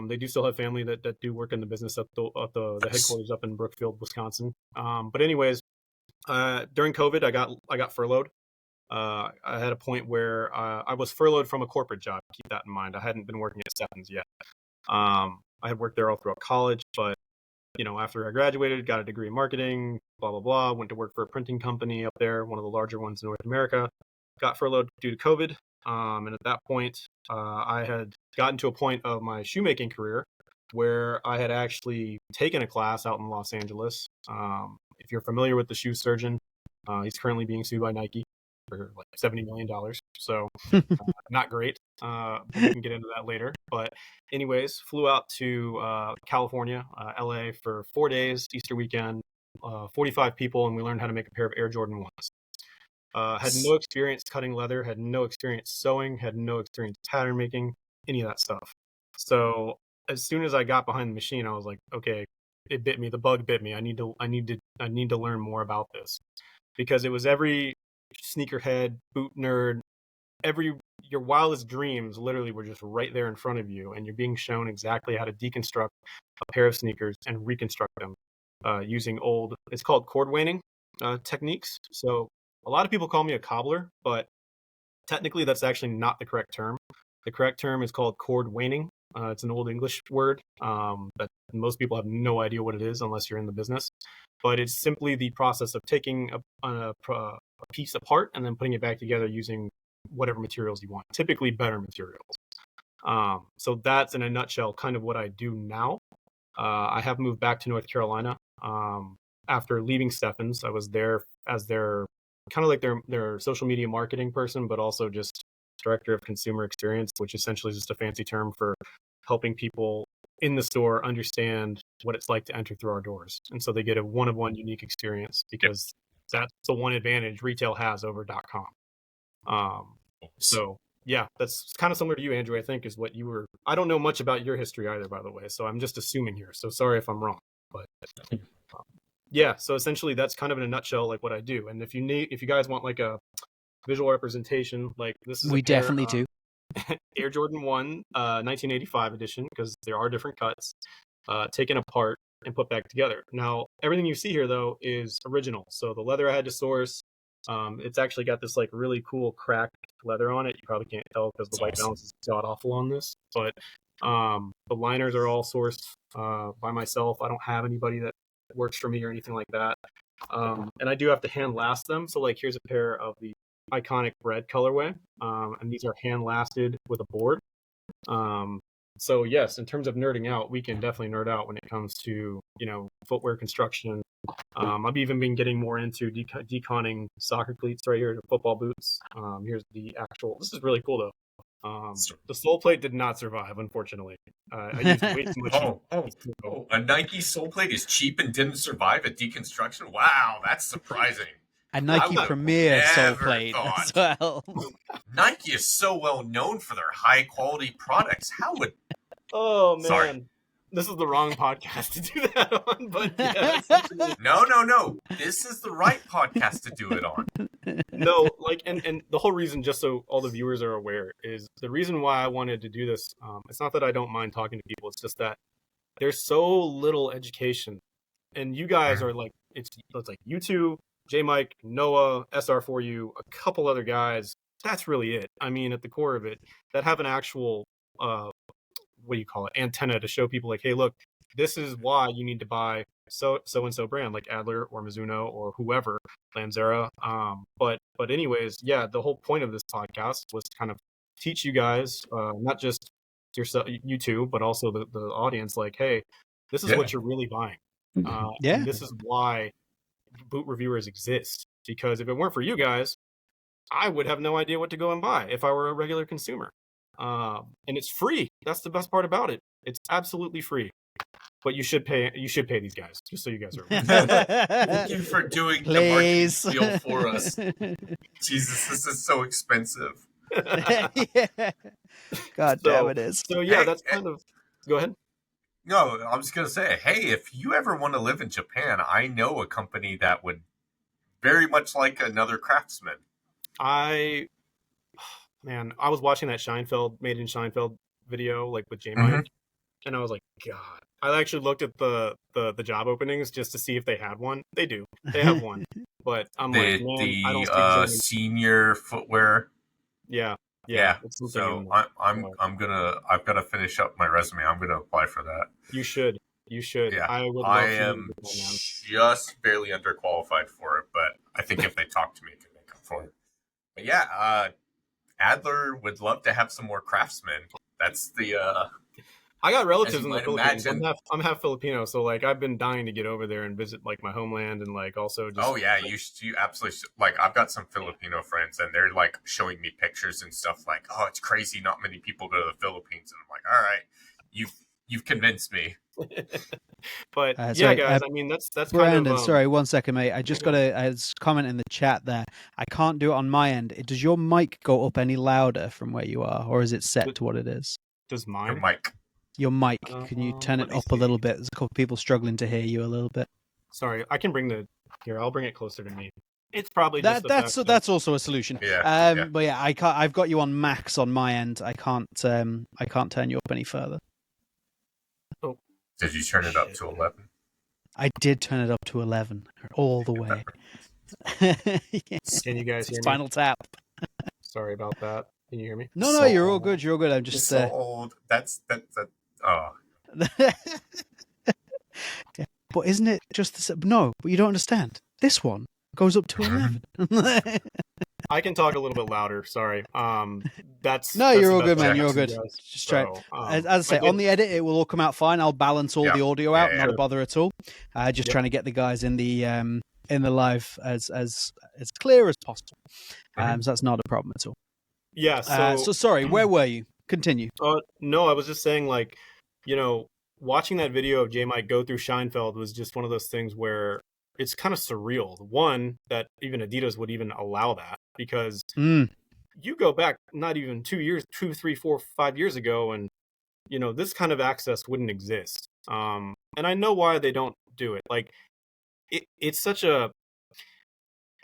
They do still have family that do work in the business at the headquarters up in Brookfield, Wisconsin. But anyways, during COVID, I got furloughed. I had a point where I was furloughed from a corporate job. Keep that in mind. I hadn't been working at Steffen's yet. I had worked there all throughout college, but after I graduated, got a degree in marketing, blah blah blah. Went to work for a printing company up there, one of the larger ones in North America. Got furloughed due to COVID. And at that point, I had gotten to a point of my shoemaking career where I had actually taken a class out in Los Angeles. If you're familiar with the shoe surgeon, he's currently being sued by Nike for like $70 million. So not great. But we can get into that later. But anyways, flew out to California, LA for 4 days, Easter weekend, 45 people, and we learned how to make a pair of Air Jordan 1s. Had no experience cutting leather, had no experience sewing, had no experience pattern making, any of that stuff. So as soon as I got behind the machine, I was like, okay, it bit me. The bug bit me. I need to learn more about this, because it was every sneakerhead, boot nerd, your wildest dreams literally were just right there in front of you, and you're being shown exactly how to deconstruct a pair of sneakers and reconstruct them using it's called cord waning techniques. So a lot of people call me a cobbler, but technically that's actually not the correct term. The correct term is called cord waning. It's an old English word that most people have no idea what it is unless you're in the business. But it's simply the process of taking a piece apart and then putting it back together using whatever materials you want, typically better materials. So that's in a nutshell kind of what I do now. I have moved back to North Carolina. After leaving Steffen's, I was there as their kind of like their social media marketing person, but also just director of consumer experience, which essentially is just a fancy term for helping people in the store understand what it's like to enter through our doors. And so they get a one-of-one unique experience, because that's the one advantage retail has over .com. So yeah, that's kind of similar to you, Andrew, I think, is what you were. I don't know much about your history either, by the way, so I'm just assuming here. So sorry if I'm wrong, but yeah, so essentially that's kind of in a nutshell like what I do. And if you guys want like a visual representation, like this is we definitely do. Air Jordan 1 1985 edition, because there are different cuts taken apart and put back together. Now everything you see here though is original. So the leather I had to source, it's actually got this like really cool cracked leather on it. You probably can't tell because the white balance is god awful on this, but the liners are all sourced by myself. I don't have anybody that works for me or anything like that. And I do have to hand last them. So like, here's a pair of the iconic red colorway, and these are hand lasted with a board. So yes, in terms of nerding out, we can definitely nerd out when it comes to, footwear construction. I've even been getting more into deconning soccer cleats right here, football boots. Here's the actual. This is really cool though. The sole plate did not survive, unfortunately. I used way too much. A Nike sole plate is cheap and didn't survive at deconstruction? Wow, that's surprising. A Nike Premier sole plate as well. Nike is so well known for their high quality products. How would... Oh, man. Sorry. This is the wrong podcast to do that on, but yeah. No. This is the right podcast to do it on. No, like, and the whole reason, just so all the viewers are aware, is the reason why I wanted to do this. It's not that I don't mind talking to people. It's just that there's so little education, and you guys are like, it's like you two, J Mike, Noah, SR4U, a couple other guys. That's really it. I mean, at the core of it, that have an actual, what do you call it, antenna to show people like, hey, look, this is why you need to buy so and so brand like Adler or Mizuno or whoever, Lanzera. But anyways, yeah, the whole point of this podcast was to kind of teach you guys, not just yourself, you two, but also the audience, like, hey, this is what you're really buying. And this is why boot reviewers exist. Because if it weren't for you guys, I would have no idea what to go and buy if I were a regular consumer. And it's free. That's the best part about it. It's absolutely free. But you should pay these guys, just so you guys are aware. Thank you for doing the marketing deal for us. Jesus, this is so expensive. Yeah. God damn it is. So yeah, that's kind of... Go ahead. No, I was going to say, hey, if you ever want to live in Japan, I know a company that would very much like another Craftsman. I was watching that Made in Scheinfeld video, like with J Mike, and I was like, God. I actually looked at the job openings just to see if they had one. They do. They have one. But I'm like, man, I don't speak senior footwear. Yeah. So I've got to finish up my resume. I'm gonna apply for that. You should. Yeah. I am just barely underqualified for it, but I think if they talk to me, I can make up for it. But yeah, Adler would love to have some more Craftsmen. That's the I got relatives in the Philippines. I'm half Filipino, so like I've been dying to get over there and visit like my homeland and like also just. Oh yeah, you absolutely should. Like I've got some Filipino friends and they're like showing me pictures and stuff like, oh, it's crazy. Not many people go to the Philippines, and I'm like, all right, you've convinced me. But yeah, guys, I mean that's Brandon, kind of. Sorry, 1 second, mate. I just got a comment in the chat there. I can't do it on my end. Does your mic go up any louder from where you are, or is it set to what it is? Does mine? Your mic. Can you turn it up a little bit? There's a couple of people struggling to hear you a little bit. Sorry, I can I'll bring it closer to me. It's probably that's also a solution. Yeah. But yeah, I've got you on max on my end. I can't turn you up any further. Oh. Did you turn it up to 11? I did turn it up to 11 all the way. Can you guys hear me? Final tap. Sorry about that. Can you hear me? No, you're all good. You're all good. I'm just so old. That's. Oh. Yeah. But isn't it just no? But you don't understand. This one goes up to 11. I can talk a little bit louder. Sorry. You're all good, man. You're all good. Just try. As I say, on the edit, it will all come out fine. I'll balance all the audio out. Not a bother at all. Just trying to get the guys in the live as clear as possible. So that's not a problem at all. Yeah. So sorry. Where were you? Continue. No, I was just saying, like, watching that video of J Mike go through Scheinfeld was just one of those things where it's kind of surreal. One, that even Adidas would even allow that, because you go back not even 2 3, 4, 5 years ago, and this kind of access wouldn't exist. And I know why they don't do it. Like it's such a,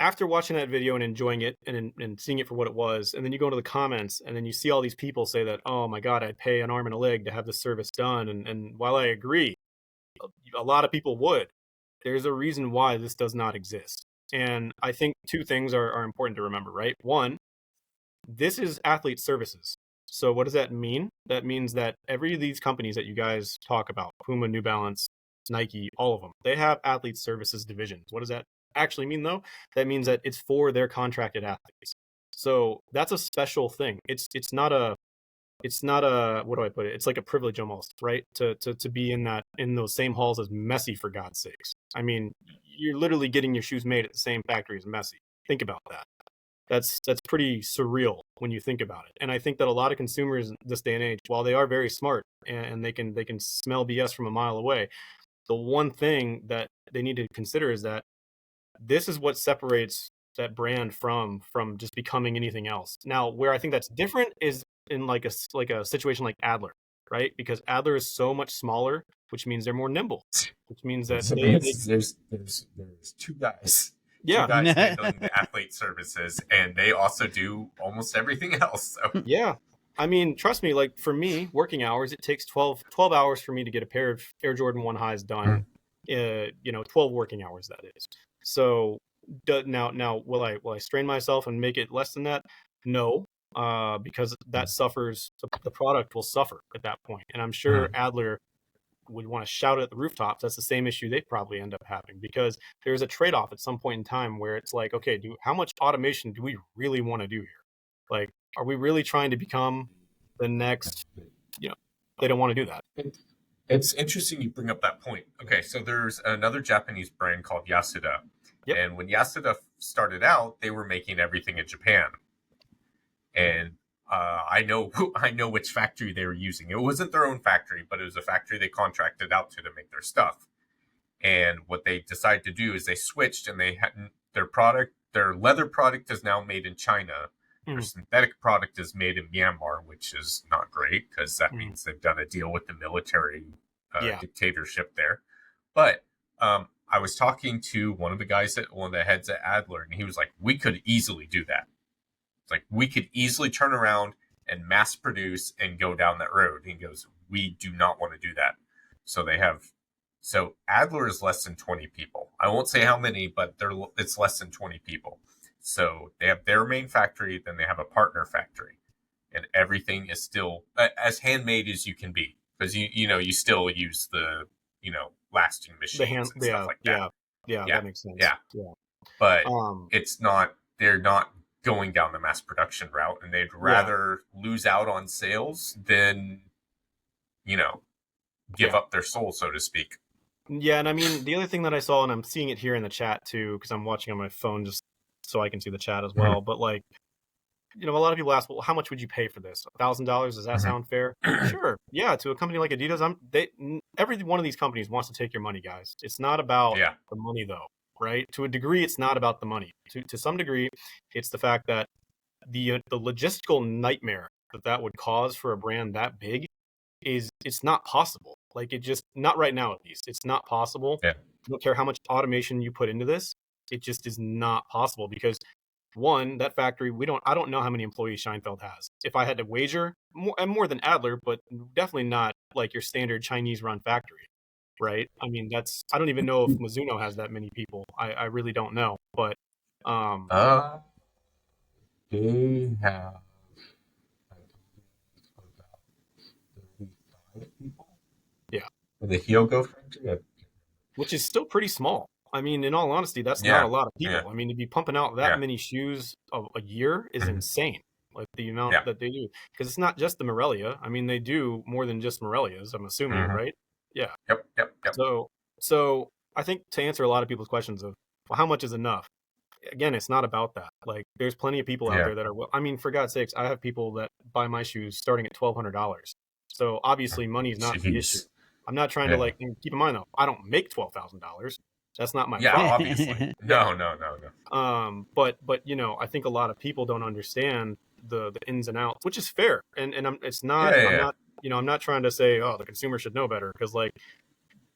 after watching that video and enjoying it and seeing it for what it was, and then you go to the comments and then you see all these people say that, oh my God, I'd pay an arm and a leg to have this service done. And while I agree, a lot of people would, there's a reason why this does not exist. And I think two things are important to remember, right? One, this is athlete services. So what does that mean? That means that every of these companies that you guys talk about, Puma, New Balance, Nike, all of them. They have athlete services divisions. What does that actually mean, though? That means that it's for their contracted athletes. So that's a special thing. It's not a what do I put it? It's like a privilege almost, right? To be in those same halls as Messi, for God's sakes. I mean, you're literally getting your shoes made at the same factory as Messi. Think about that. That's pretty surreal when you think about it. And I think that a lot of consumers this day and age, while they are very smart and they can smell BS from a mile away, the one thing that they need to consider is that this is what separates that brand from just becoming anything else. Now, where I think that's different is in like a situation like Adler, right? Because Adler is so much smaller, which means they're more nimble, which means that there's two guys. Yeah. Two guys handling the athlete services, and they also do almost everything else. So. Yeah. I mean, trust me, like for me, working hours, it takes 12 hours for me to get a pair of Air Jordan 1 highs done. 12 working hours, that is. So now will I strain myself and make it less than that? No, because that suffers, the product will suffer at that point. And I'm sure Adler would want to shout at the rooftops. That's the same issue they probably end up having, because there's a trade-off at some point in time where it's like, okay, how much automation do we really want to do here? Like, are we really trying to become the next, they don't want to do that. It's interesting you bring up that point. Okay, so there's another Japanese brand called Yasuda. Yep. And when Yasuda started out, they were making everything in Japan. And I know which factory they were using. It wasn't their own factory, but it was a factory they contracted out to make their stuff. And what they decided to do is they switched, and they had their leather product is now made in China. Their synthetic product is made in Myanmar, which is not great because that means they've done a deal with the military dictatorship there. But I was talking to one of the heads at Adler, and he was like, we could easily do that. It's like, we could easily turn around and mass produce and go down that road. And he goes, we do not want to do that. So Adler is less than 20 people. I won't say how many, but it's less than 20 people. So they have their main factory, then they have a partner factory, and everything is still as handmade as you can be, because you still use the lasting machines and stuff like that. Yeah, that makes sense. Yeah. But it's not. They're not going down the mass production route, and they'd rather lose out on sales than give up their soul, so to speak. Yeah, and I mean, the other thing that I saw, and I'm seeing it here in the chat too, because I'm watching on my phone just so I can see the chat as well. But like, a lot of people ask, well, how much would you pay for this? $1,000? Does that sound fair? Sure. Yeah. To a company like Adidas, every one of these companies wants to take your money, guys. It's not about the money, though, right? To a degree, it's not about the money. To some degree, it's the fact that the logistical nightmare that would cause for a brand that big it's not possible. Like, it just, not right now, at least. It's not possible. Yeah. I don't care how much automation you put into this. It just is not possible, because one, that factory, I don't know how many employees Scheinfeld has. If I had to wager, more than Adler, but definitely not like your standard Chinese run factory, right? I mean, I don't even know if Mizuno has that many people. I really don't know, but they have about 35 people. Yeah. In the Hyogo factory, which is still pretty small. I mean, in all honesty, that's not a lot of people. I mean, to be pumping out that many shoes a year is insane. Like, the amount that they do, because it's not just the Morelia. I mean, they do more than just Morelias, I'm assuming, right? Yeah. Yep. So I think to answer a lot of people's questions of, well, how much is enough? Again, it's not about that. Like, there's plenty of people out there that are, I mean, for God's sakes, I have people that buy my shoes starting at $1,200. So obviously money is not the issue. I'm not trying to keep in mind though, I don't make $12,000. That's not my problem. Obviously. No. But I think a lot of people don't understand the ins and outs, which is fair. And it's not. I'm not trying to say, oh, the consumer should know better, because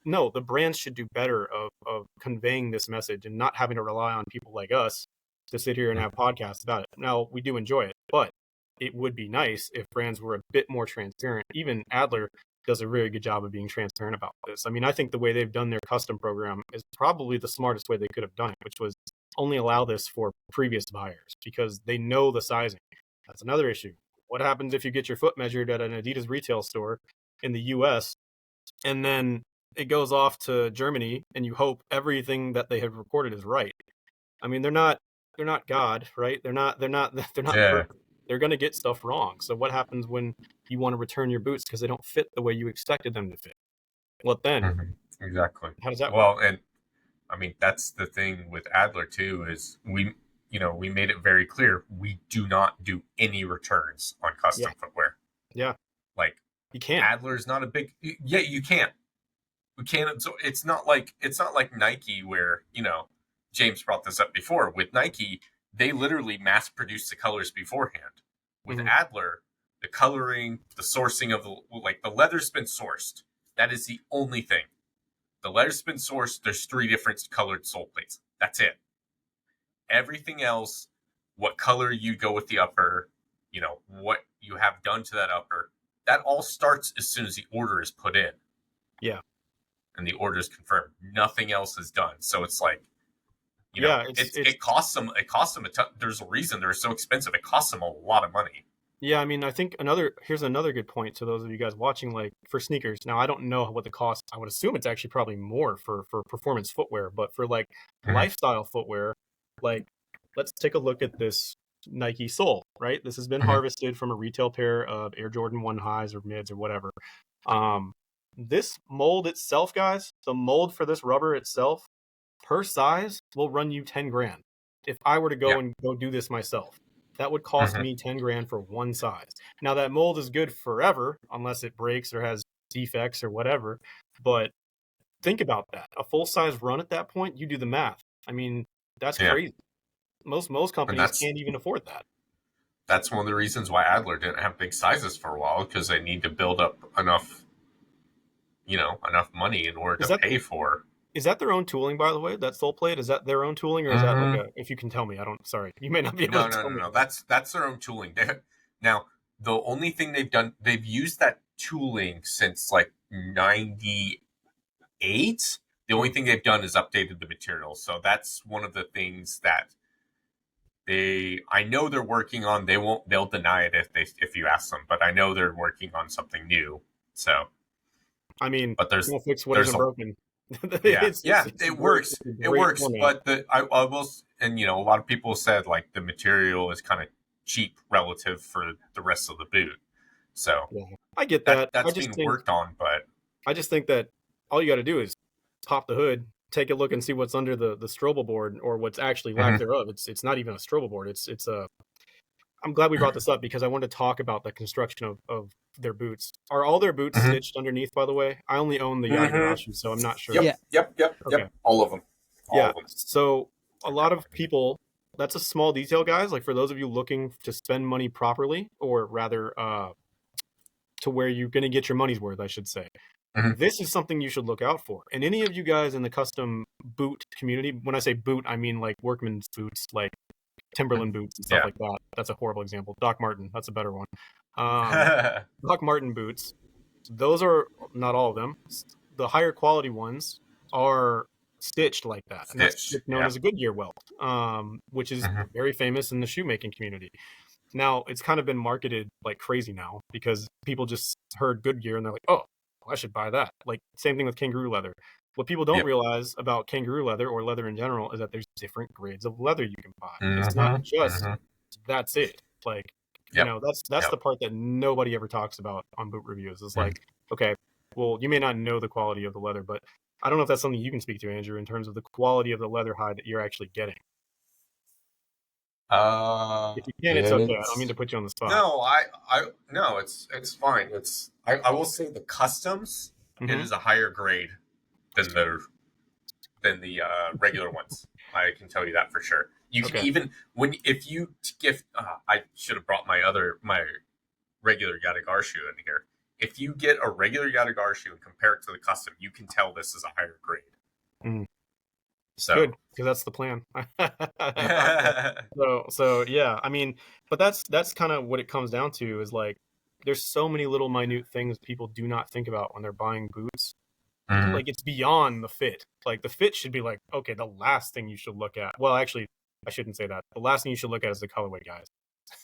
no, the brands should do better of conveying this message and not having to rely on people like us to sit here and have podcasts about it. Now, we do enjoy it, but it would be nice if brands were a bit more transparent. Even Adler does a really good job of being transparent about this. I mean, I think the way they've done their custom program is probably the smartest way they could have done it, which was only allow this for previous buyers, because they know the sizing. That's another issue. What happens if you get your foot measured at an Adidas retail store in the US, and then it goes off to Germany, and you hope everything that they have recorded is right. I mean, they're not God, right? They're not perfect. They're going to get stuff wrong. So what happens when you want to return your boots because they don't fit the way you expected them to fit? Well, then exactly. How does that work? Well, and I mean, that's the thing with Adler too, is we made it very clear we do not do any returns on custom footwear. Yeah. Like, you can't. Adler's not a big, you can't. We can't. So it's not like Nike, where, James brought this up before. With Nike, they literally mass produce the colors beforehand. With Adler, the coloring, the sourcing of the leather's been sourced. That is the only thing. The leather's been sourced. There's 3 different colored sole plates. That's it. Everything else, what color you go with the upper, what you have done to that upper, that all starts as soon as the order is put in. Yeah. And the order is confirmed. Nothing else is done. So it's like, it costs them. It costs them a ton. There's a reason they're so expensive. It costs them a lot of money. Yeah, I mean, I think here's another good point to those of you guys watching, like for sneakers. Now, I don't know what the cost. I would assume it's actually probably more for performance footwear, but for like lifestyle footwear, like let's take a look at this Nike sole, right? This has been harvested from a retail pair of Air Jordan 1 highs or mids or whatever. This mold itself, guys, the mold for this rubber itself per size will run you 10 grand. If I were to go and go do this myself, that would cost me 10 grand for one size. Now that mold is good forever unless it breaks or has defects or whatever. But think about that. A full size run at that point, you do the math. I mean, that's crazy. Most companies can't even afford that. That's one of the reasons why Adler didn't have big sizes for a while, because they need to build up enough money in order to pay for. Is that their own tooling, by the way? That sole plate, is that their own tooling, or is that like if you can tell me? Sorry, you may not be able to tell me. No. That's their own tooling. Now, the only thing they've used that tooling since like 98. The only thing they've done is updated the material. So that's one of the things that I know they're working on. They'll deny it if you ask them, but I know they're working on something new. So, I mean, but there's fix what isn't broken. It works. It works, format. But I will, and a lot of people said like the material is kind of cheap relative for the rest of the boot. So I get that. That's being worked on, but I just think that all you got to do is pop the hood, take a look, and see what's under the strobo board, or what's actually lack thereof. It's not even a strobo board. It's a. I'm glad we brought this up because I want to talk about the construction of their boots. Are all their boots stitched underneath, by the way? I only own the Yagarashi, so I'm not sure. Yep. All of them. All of them. So a lot of people, that's a small detail, guys. Like for those of you looking to spend money properly, or rather to where you're going to get your money's worth, I should say. This is something you should look out for. And any of you guys in the custom boot community, when I say boot, I mean like workman's boots, like Timberland boots and stuff like that. That's a horrible example. Doc Marten, that's a better one. Doc Marten boots, those are not all of them. The higher quality ones are stitched like that. And that's known as a Goodyear welt, which is very famous in the shoemaking community. Now, it's kind of been marketed like crazy now because people just heard Goodyear and they're like, oh, I should buy that. Like, same thing with kangaroo leather. What people don't realize about kangaroo leather or leather in general is that there's different grades of leather you can buy. It's not just that's it. Like, that's the part that nobody ever talks about on boot reviews. It's like, okay, well, you may not know the quality of the leather, but I don't know if that's something you can speak to, Andrew, in terms of the quality of the leather hide that you're actually getting. If you can, it's okay. I don't mean to put you on the spot. No, it's fine. I will say the customs, it is a higher grade than the regular ones. I can tell you that for sure. You can even if you gift. I should have brought my regular Yadigar shoe in here. If you get a regular Yadigar shoe and compare it to the custom, you can tell this is a higher grade. So good, because that's the plan. so yeah, I mean, but that's kind of what it comes down to is like there's so many little minute things people do not think about when they're buying boots. Like it's beyond the fit. Like the fit should be like, okay, the last thing you should look at. Well, actually, I shouldn't say that. The last thing you should look at is the colorway, guys.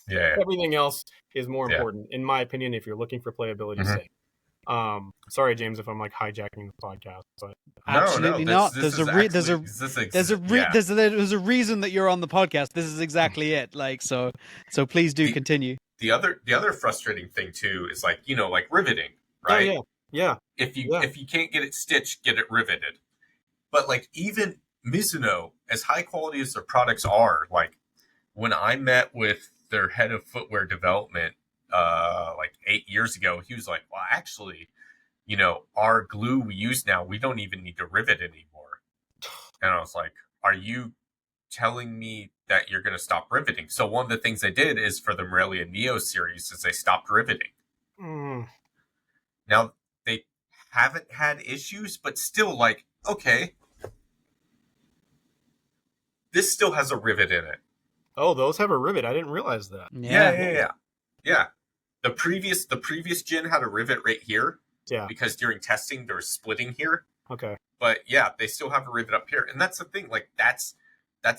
Yeah. Everything else is more important, in my opinion, if you're looking for playability's sake. Sorry, James, if I'm like hijacking the podcast, but absolutely not. There's a reason that you're on the podcast. This is exactly it. Like, so please do continue. The other frustrating thing too is like, like riveting, right? Oh, yeah. If you can't get it stitched, get it riveted. But like even Mizuno, as high quality as their products are, like when I met with their head of footwear development like 8 years ago, he was like, well, actually, our glue we use now, we don't even need to rivet anymore. And I was like, are you telling me that you're going to stop riveting? So one of the things they did is for the Morelia Neo series is they stopped riveting. Now they haven't had issues, but still, like, okay, this still has a rivet in it. Oh, those have a rivet. I didn't realize that. Yeah. The previous gen had a rivet right here. Yeah. Because during testing there was splitting here. Okay. But yeah, they still have a rivet up here, and that's the thing. Like that's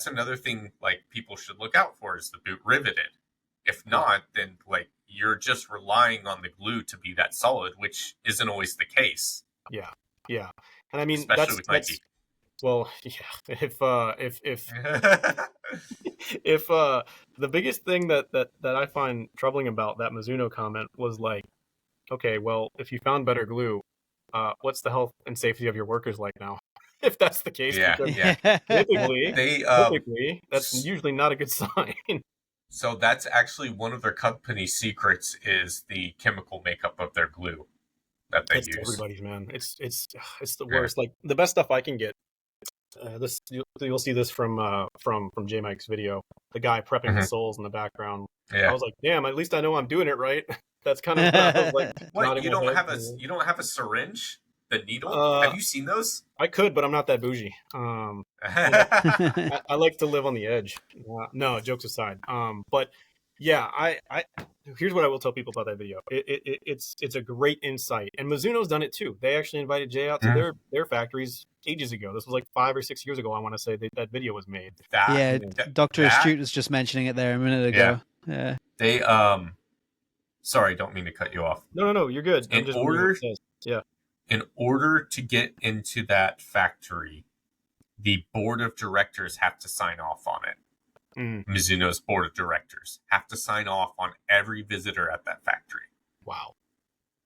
another thing. Like people should look out for is the boot riveted. If not, then like you're just relying on the glue to be that solid, which isn't always the case. Yeah. And I mean, especially with Nike. Well, yeah. If the biggest thing that I find troubling about that Mizuno comment was like, okay, well, if you found better glue, what's the health and safety of your workers like now? If that's the case, typically, that's usually not a good sign. So that's actually one of their company secrets is the chemical makeup of their glue that they use. Everybody's, man. It's the worst. Like the best stuff I can get. This you'll see this from J Mike's video. The guy prepping the soles in the background. Yeah. I was like, damn, at least I know I'm doing it right. That's kind of what I was like. What, you don't have a syringe? The needle? Have you seen those? I could, but I'm not that bougie. I like to live on the edge. No, jokes aside. But yeah, I here's what I will tell people about that video. It's a great insight, and Mizuno's done it too. They actually invited Jay out to their factories ages ago. This was like 5 or 6 years ago. I want to say that video was made. Dr. Astute was just mentioning it there a minute ago. Yeah. They sorry, don't mean to cut you off. No, you're good. In order to get into that factory, the board of directors have to sign off on it. Mizuno's board of directors have to sign off on every visitor at that factory. Wow.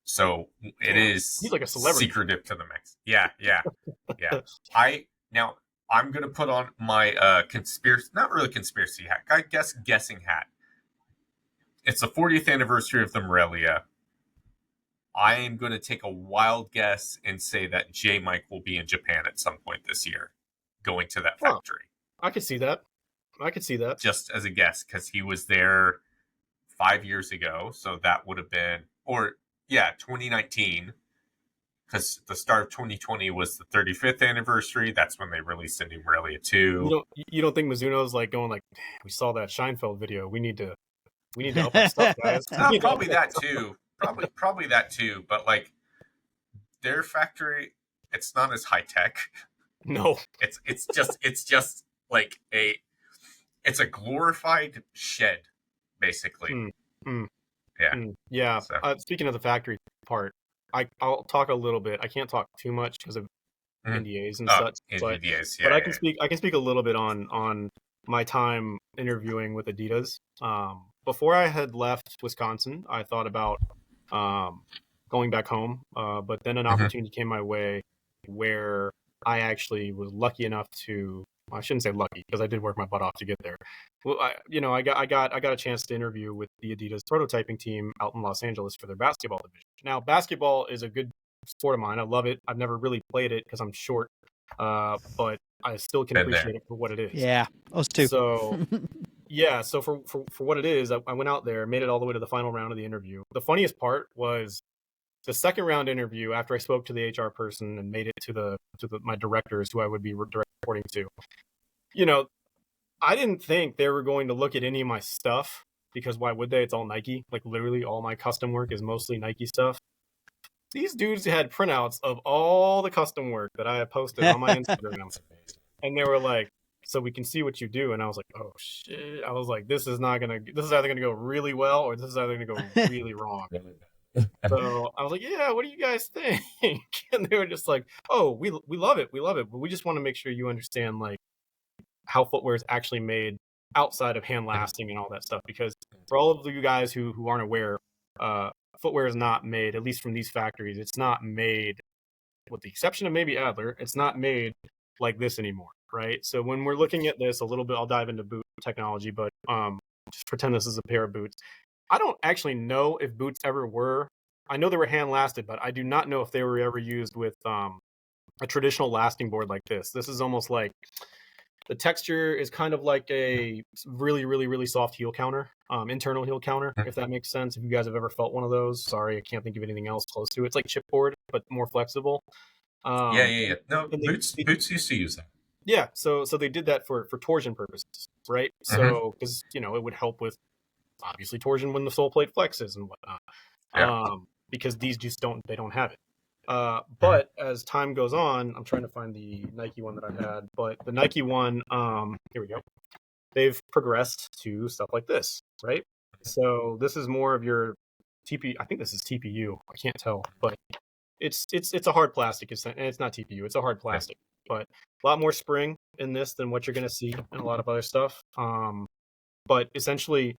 So it is he's like a celebrity. Secretive to the mix. Yeah. I'm going to put on my not really conspiracy hat, I guess guessing hat. It's the 40th anniversary of the Morelia. I am going to take a wild guess and say that J Mike will be in Japan at some point this year, going to that factory. I could see that. Just as a guess, because he was there 5 years ago, so that would have been, 2019, because the start of 2020 was the 35th anniversary. That's when they released a new Morelia 2. You don't think Mizuno's like going like, we saw that Scheinfeld video, we need to help our stuff, guys. Probably that too. Probably that too. But like their factory, it's not as high tech. No, it's just like it's a glorified shed, basically. Yeah. So. Speaking of the factory part, I'll talk a little bit. I can't talk too much because of NDAs and such. But I can speak. I can speak a little bit on my time interviewing with Adidas. Before I had left Wisconsin, I thought about going back home, but then an opportunity came my way where I actually was lucky enough to. Well, I shouldn't say lucky because I did work my butt off to get there. Well, I got a chance to interview with the Adidas prototyping team out in Los Angeles for their basketball division. Now, basketball is a good sport of mine. I love it. I've never really played it because I'm short, but I still can appreciate it for what it is. Yeah, us too. So, yeah. So for what it is, I went out there, made it all the way to the final round of the interview. The funniest part was the second round interview after I spoke to the HR person and made it to my directors who I would be reporting to. I didn't think they were going to look at any of my stuff because why would they? It's all Nike. Like literally all my custom work is mostly Nike stuff. These dudes had printouts of all the custom work that I had posted on my Instagram. And they were like, so we can see what you do. And I was like, oh shit. I was like, this is either going to go really well or this is either going to go really wrong. So I was like, yeah, what do you guys think? And they were just like, oh, we love it. We love it. But we just want to make sure you understand like how footwear is actually made outside of hand lasting and all that stuff. Because for all of you guys who aren't aware, footwear is not made, at least from these factories, it's not made, with the exception of maybe Adler, it's not made like this anymore, right? So when we're looking at this a little bit, I'll dive into boot technology, but just pretend this is a pair of boots. I don't actually know if boots ever were. I know they were hand lasted, but I do not know if they were ever used with a traditional lasting board like this. This is almost like the texture is kind of like a really, really, really soft heel counter, internal heel counter, if that makes sense. If you guys have ever felt one of those, sorry, I can't think of anything else close to it. It's like chipboard, but more flexible. Yeah. No, boots used to use that. Yeah, so they did that for torsion purposes, right? So because it would help with obviously torsion when the sole plate flexes and whatnot. Yeah. Because these just don't have it. But as time goes on, I'm trying to find the Nike one that I had, but the Nike one, here we go. They've progressed to stuff like this, right? So this is more of your TP. I think this is TPU. I can't tell, but it's a hard plastic. And it's not TPU. It's a hard plastic, but a lot more spring in this than what you're going to see in a lot of other stuff. But essentially,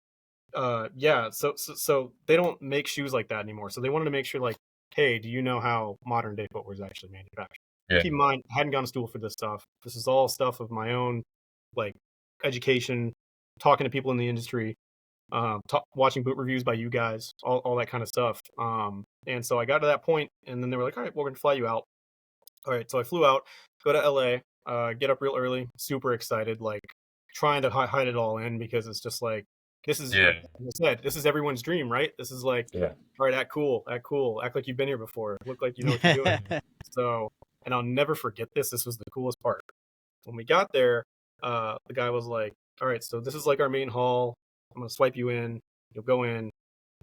yeah. So they don't make shoes like that anymore. So they wanted to make sure, like, hey, do you know how modern day footwear is actually manufactured? Yeah. Keep in mind, I hadn't gone to school for this stuff. This is all stuff of my own, like, education, talking to people in the industry, watching boot reviews by you guys, all that kind of stuff. And so I got to that point, and then they were like, all right, we're going to fly you out. All right, so I flew out, go to LA, get up real early, super excited, like trying to hide it all in because it's just like, this is, like I said, this is everyone's dream, right? This is like, all right, act cool, act like you've been here before, look like you know what you're doing. So, and I'll never forget this. This was the coolest part. When we got there, the guy was like, all right, so this is like our main hall. I'm going to swipe you in. You'll go in.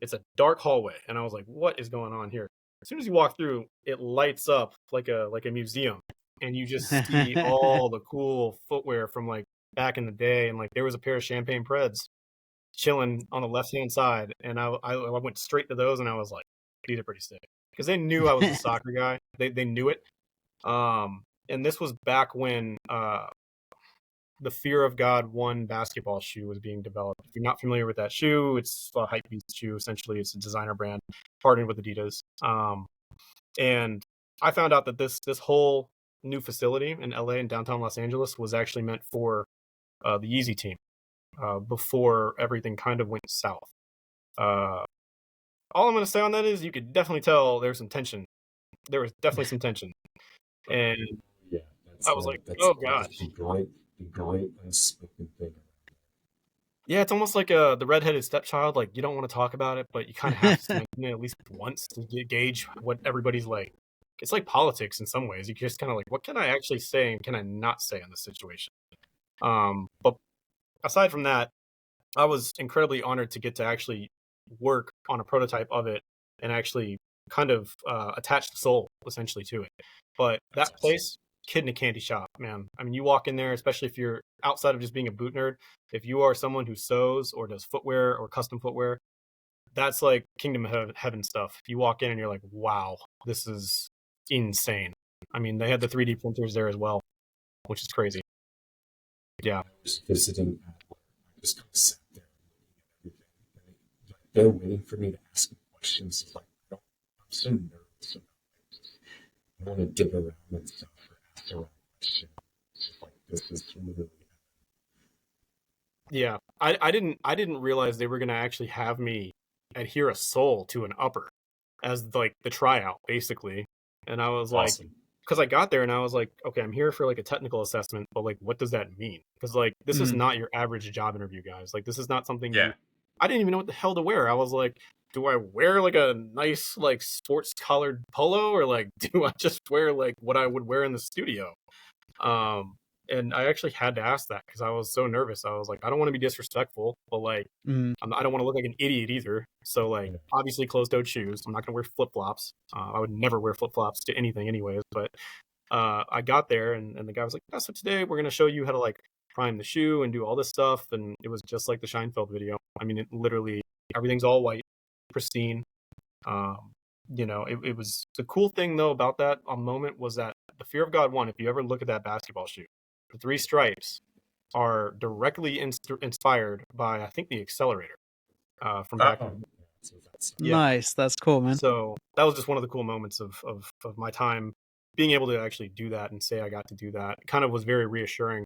It's a dark hallway. And I was like, what is going on here? As soon as you walk through, it lights up like a museum. And you just see all the cool footwear from like back in the day. And like there was a pair of Champagne Preds chilling on the left-hand side. And I went straight to those and I was like, these are pretty sick. Because they knew I was a soccer guy. They knew it. And this was back when the Fear of God 1 basketball shoe was being developed. If you're not familiar with that shoe, it's a hypebeast shoe. Essentially, it's a designer brand partnered with Adidas. And I found out that this whole new facility in LA and downtown Los Angeles was actually meant for the Yeezy team before everything kind of went south. All I'm going to say on that is you could definitely tell there's some tension. There was definitely some tension. And I was like, oh, God. The great unspoken thing. Yeah, it's almost like the redheaded stepchild. Like, you don't want to talk about it, but you kind of have to mention it at least once to gauge what everybody's like. It's like politics in some ways. You just kind of like, what can I actually say and can I not say in this situation? But aside from that, I was incredibly honored to get to actually work on a prototype of it and actually kind of attach the soul essentially to it. But that place, kid in a candy shop, man. I mean, you walk in there, especially if you're outside of just being a boot nerd, if you are someone who sews or does footwear or custom footwear, that's like kingdom of heaven stuff. If you walk in and you're like, wow, this is insane. I mean, they had the 3D printers there as well, which is crazy. Yeah. I was visiting, I just kind of sat there and looking at everything. They're waiting for me to ask them questions. It's like, I'm so nervous about it. I want to dig around and stuff. This is really... Yeah, I didn't realize they were gonna actually have me adhere a sole to an upper as like the tryout basically, and I was like, because I got there and I was like, okay, I'm here for like a technical assessment, but like, what does that mean? Because like this is not your average job interview, guys. Like this is not something. I didn't even know what the hell to wear. I was like, do I wear like a nice like sports collared polo or like do I just wear like what I would wear in the studio? And I actually had to ask that because I was so nervous. I was like, I don't want to be disrespectful, but like, I don't want to look like an idiot either. So like, obviously closed-toed shoes. I'm not going to wear flip-flops. I would never wear flip-flops to anything anyways. But I got there and the guy was like, yeah, so today we're going to show you how to like prime the shoe and do all this stuff. And it was just like the Scheinfeld video. I mean, it literally, everything's all white, pristine. It was the cool thing though about that moment was that the Fear of God one, if you ever look at that basketball shoe, the 3 stripes are directly inspired by, I think, the accelerator from back. Nice. That's cool, man. So that was just one of the cool moments of my time being able to actually do that and say I got to do that. It kind of was very reassuring.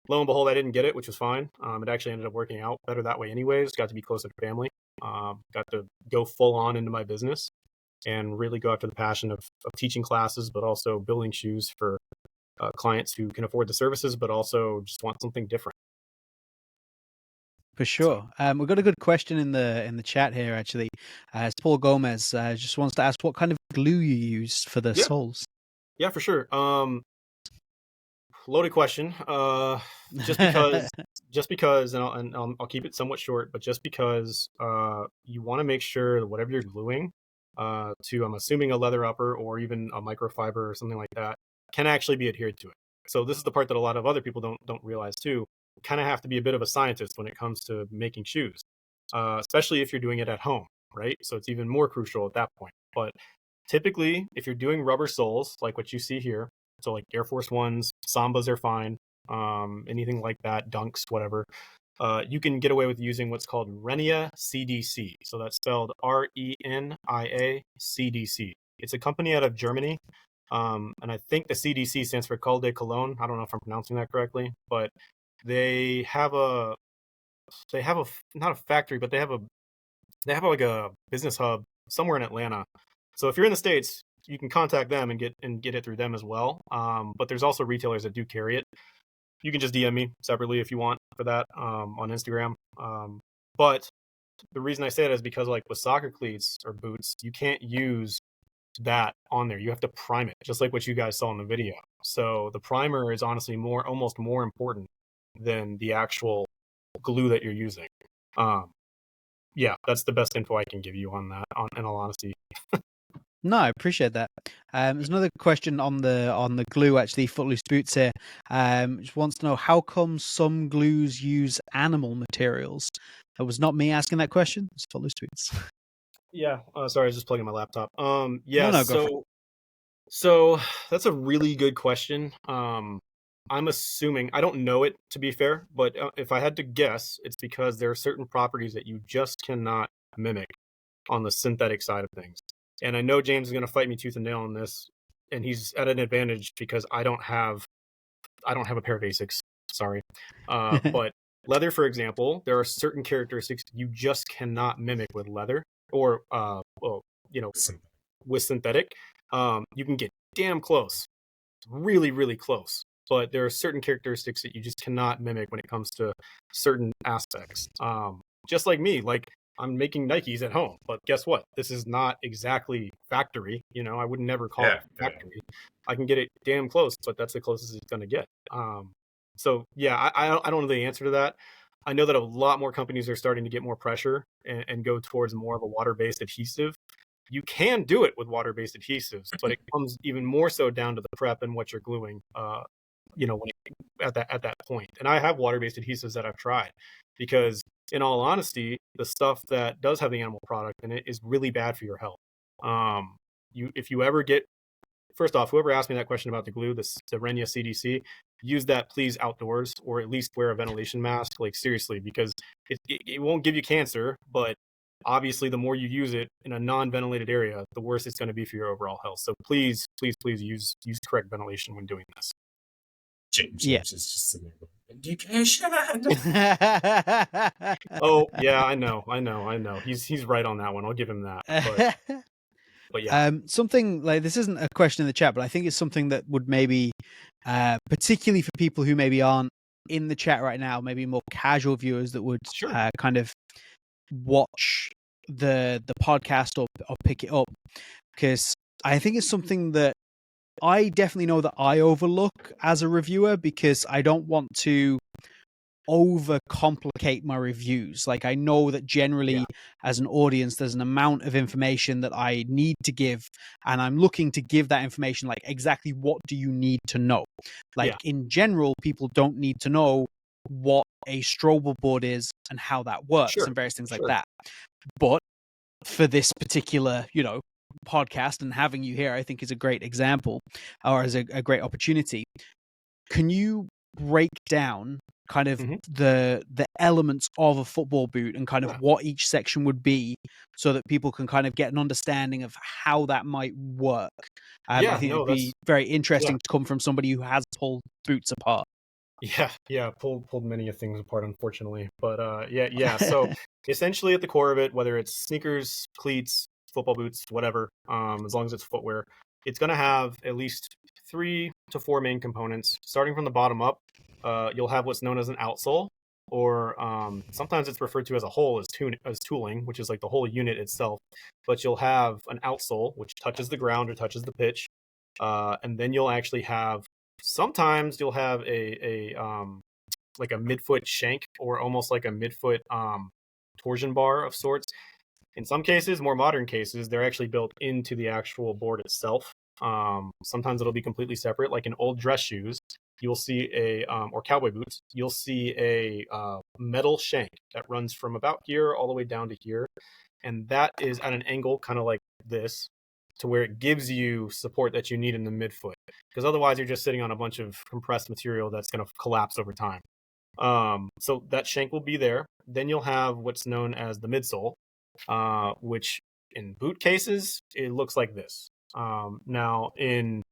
Lo and behold, I didn't get it, which was fine. It actually ended up working out better that way anyways. Got to be closer to family. Got to go full on into my business and really go after the passion of teaching classes, but also building shoes for clients who can afford the services, but also just want something different. For sure. We've got a good question in the chat here, actually. It's Paul Gomez just wants to ask what kind of glue you use for the soles. Yeah, for sure. Loaded question. Just because, and I'll keep it somewhat short, but just because you want to make sure that whatever you're gluing to, I'm assuming, a leather upper or even a microfiber or something like that, can actually be adhered to it. So this is the part that a lot of other people don't realize too. You kind of have to be a bit of a scientist when it comes to making shoes, especially if you're doing it at home, right? So it's even more crucial at that point. But typically, if you're doing rubber soles, like what you see here, so like Air Force Ones, Sambas are fine, anything like that, Dunks, whatever, you can get away with using what's called Renia CDC. So that's spelled RENIA CDC. It's a company out of Germany. And I think the CDC stands for Col de Cologne. I don't know if I'm pronouncing that correctly, but they have not a factory, but they have like a business hub somewhere in Atlanta. So if you're in the States, you can contact them and get it through them as well. But there's also retailers that do carry it. You can just DM me separately if you want for that on Instagram. But the reason I say that is because, like with soccer cleats or boots, you can't use that on there. You have to prime it, just like what you guys saw in the video. So the primer is honestly almost more important than the actual glue that you're using. Yeah, that's the best info I can give you on that, in all honesty. No, I appreciate that. There's another question on the glue, actually. Footloose Boots here just wants to know, how come some glues use animal materials? That was not me asking that question. It's Footloose Boots. Yeah, sorry, I was just plugging my laptop. Yeah, no, so that's a really good question. I'm assuming, I don't know it to be fair, but if I had to guess, it's because there are certain properties that you just cannot mimic on the synthetic side of things. And I know James is going to fight me tooth and nail on this, and he's at an advantage because I don't have a pair of Asics. Sorry, but leather, for example, there are certain characteristics you just cannot mimic with leather or with synthetic. You can get damn close, really, really close. But there are certain characteristics that you just cannot mimic when it comes to certain aspects. Just like me, like I'm making Nikes at home, but guess what? This is not exactly factory. I would never call it factory. I can get it damn close, but that's the closest it's going to get. So yeah, I don't know the answer to that. I know that a lot more companies are starting to get more pressure and go towards more of a water-based adhesive. You can do it with water-based adhesives, but it comes even more so down to the prep and what you're gluing. At that point. And I have water-based adhesives that I've tried because, in all honesty, the stuff that does have the animal product in it is really bad for your health. If you ever get, first off, whoever asked me that question about the glue, the Renia CDC, use that please outdoors, or at least wear a ventilation mask. Like seriously, because it won't give you cancer, but obviously the more you use it in a non-ventilated area, the worse it's going to be for your overall health. So please use correct ventilation when doing this. James is just sitting there going, education. Oh yeah, I know. He's right on that one. I'll give him that. But yeah. Something like this isn't a question in the chat, but I think it's something that would maybe, particularly for people who maybe aren't in the chat right now, maybe more casual viewers that would kind of watch the podcast or pick it up, because I think it's something that I definitely know that I overlook as a reviewer, because I don't want to overcomplicate my reviews. Like I know that generally as an audience, there's an amount of information that I need to give, and I'm looking to give that information, like exactly what do you need to know? Like in general, people don't need to know what a Strobel board is and how that works and various things like that. But for this particular, podcast, and having you here, I think, is a great example, or is a great opportunity. Can you break down kind of the elements of a football boot and kind of what each section would be, so that people can kind of get an understanding of how that might work? I think it'd be very interesting to come from somebody who has pulled boots apart. Yeah, pulled many things apart, unfortunately. But So essentially, at the core of it, whether it's sneakers, cleats, football boots, whatever, as long as it's footwear, it's going to have at least 3 to 4 main components. Starting from the bottom up, you'll have what's known as an outsole, or sometimes it's referred to as a whole, as tooling, which is like the whole unit itself. But you'll have an outsole, which touches the ground or touches the pitch, and then you'll actually have, sometimes you'll have a like a midfoot shank, or almost like a midfoot torsion bar of sorts. In some cases, more modern cases, they're actually built into the actual board itself. Sometimes it'll be completely separate, like in old dress shoes, you'll see or cowboy boots, you'll see a metal shank that runs from about here all the way down to here. And that is at an angle kind of like this, to where it gives you support that you need in the midfoot. Because otherwise you're just sitting on a bunch of compressed material that's going to collapse over time. So that shank will be there. Then you'll have what's known as the midsole, which in boot cases, it looks like this. Now in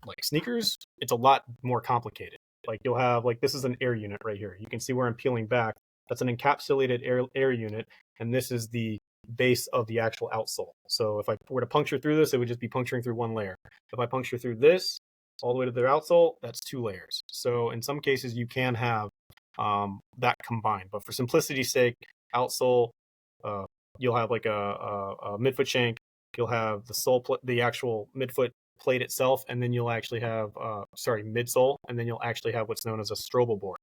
like sneakers, it's a lot more complicated. Like you'll have, like, this is an air unit right here. You can see where I'm peeling back. That's an encapsulated air unit. And this is the base of the actual outsole. So if I were to puncture through this, it would just be puncturing through one layer. If I puncture through this all the way to the outsole, that's 2 layers. So in some cases you can have that combined, but for simplicity's sake, outsole, you'll have like a midfoot shank, you'll have the actual midfoot plate itself, and then you'll actually have midsole, and then you'll actually have what's known as a strobel board.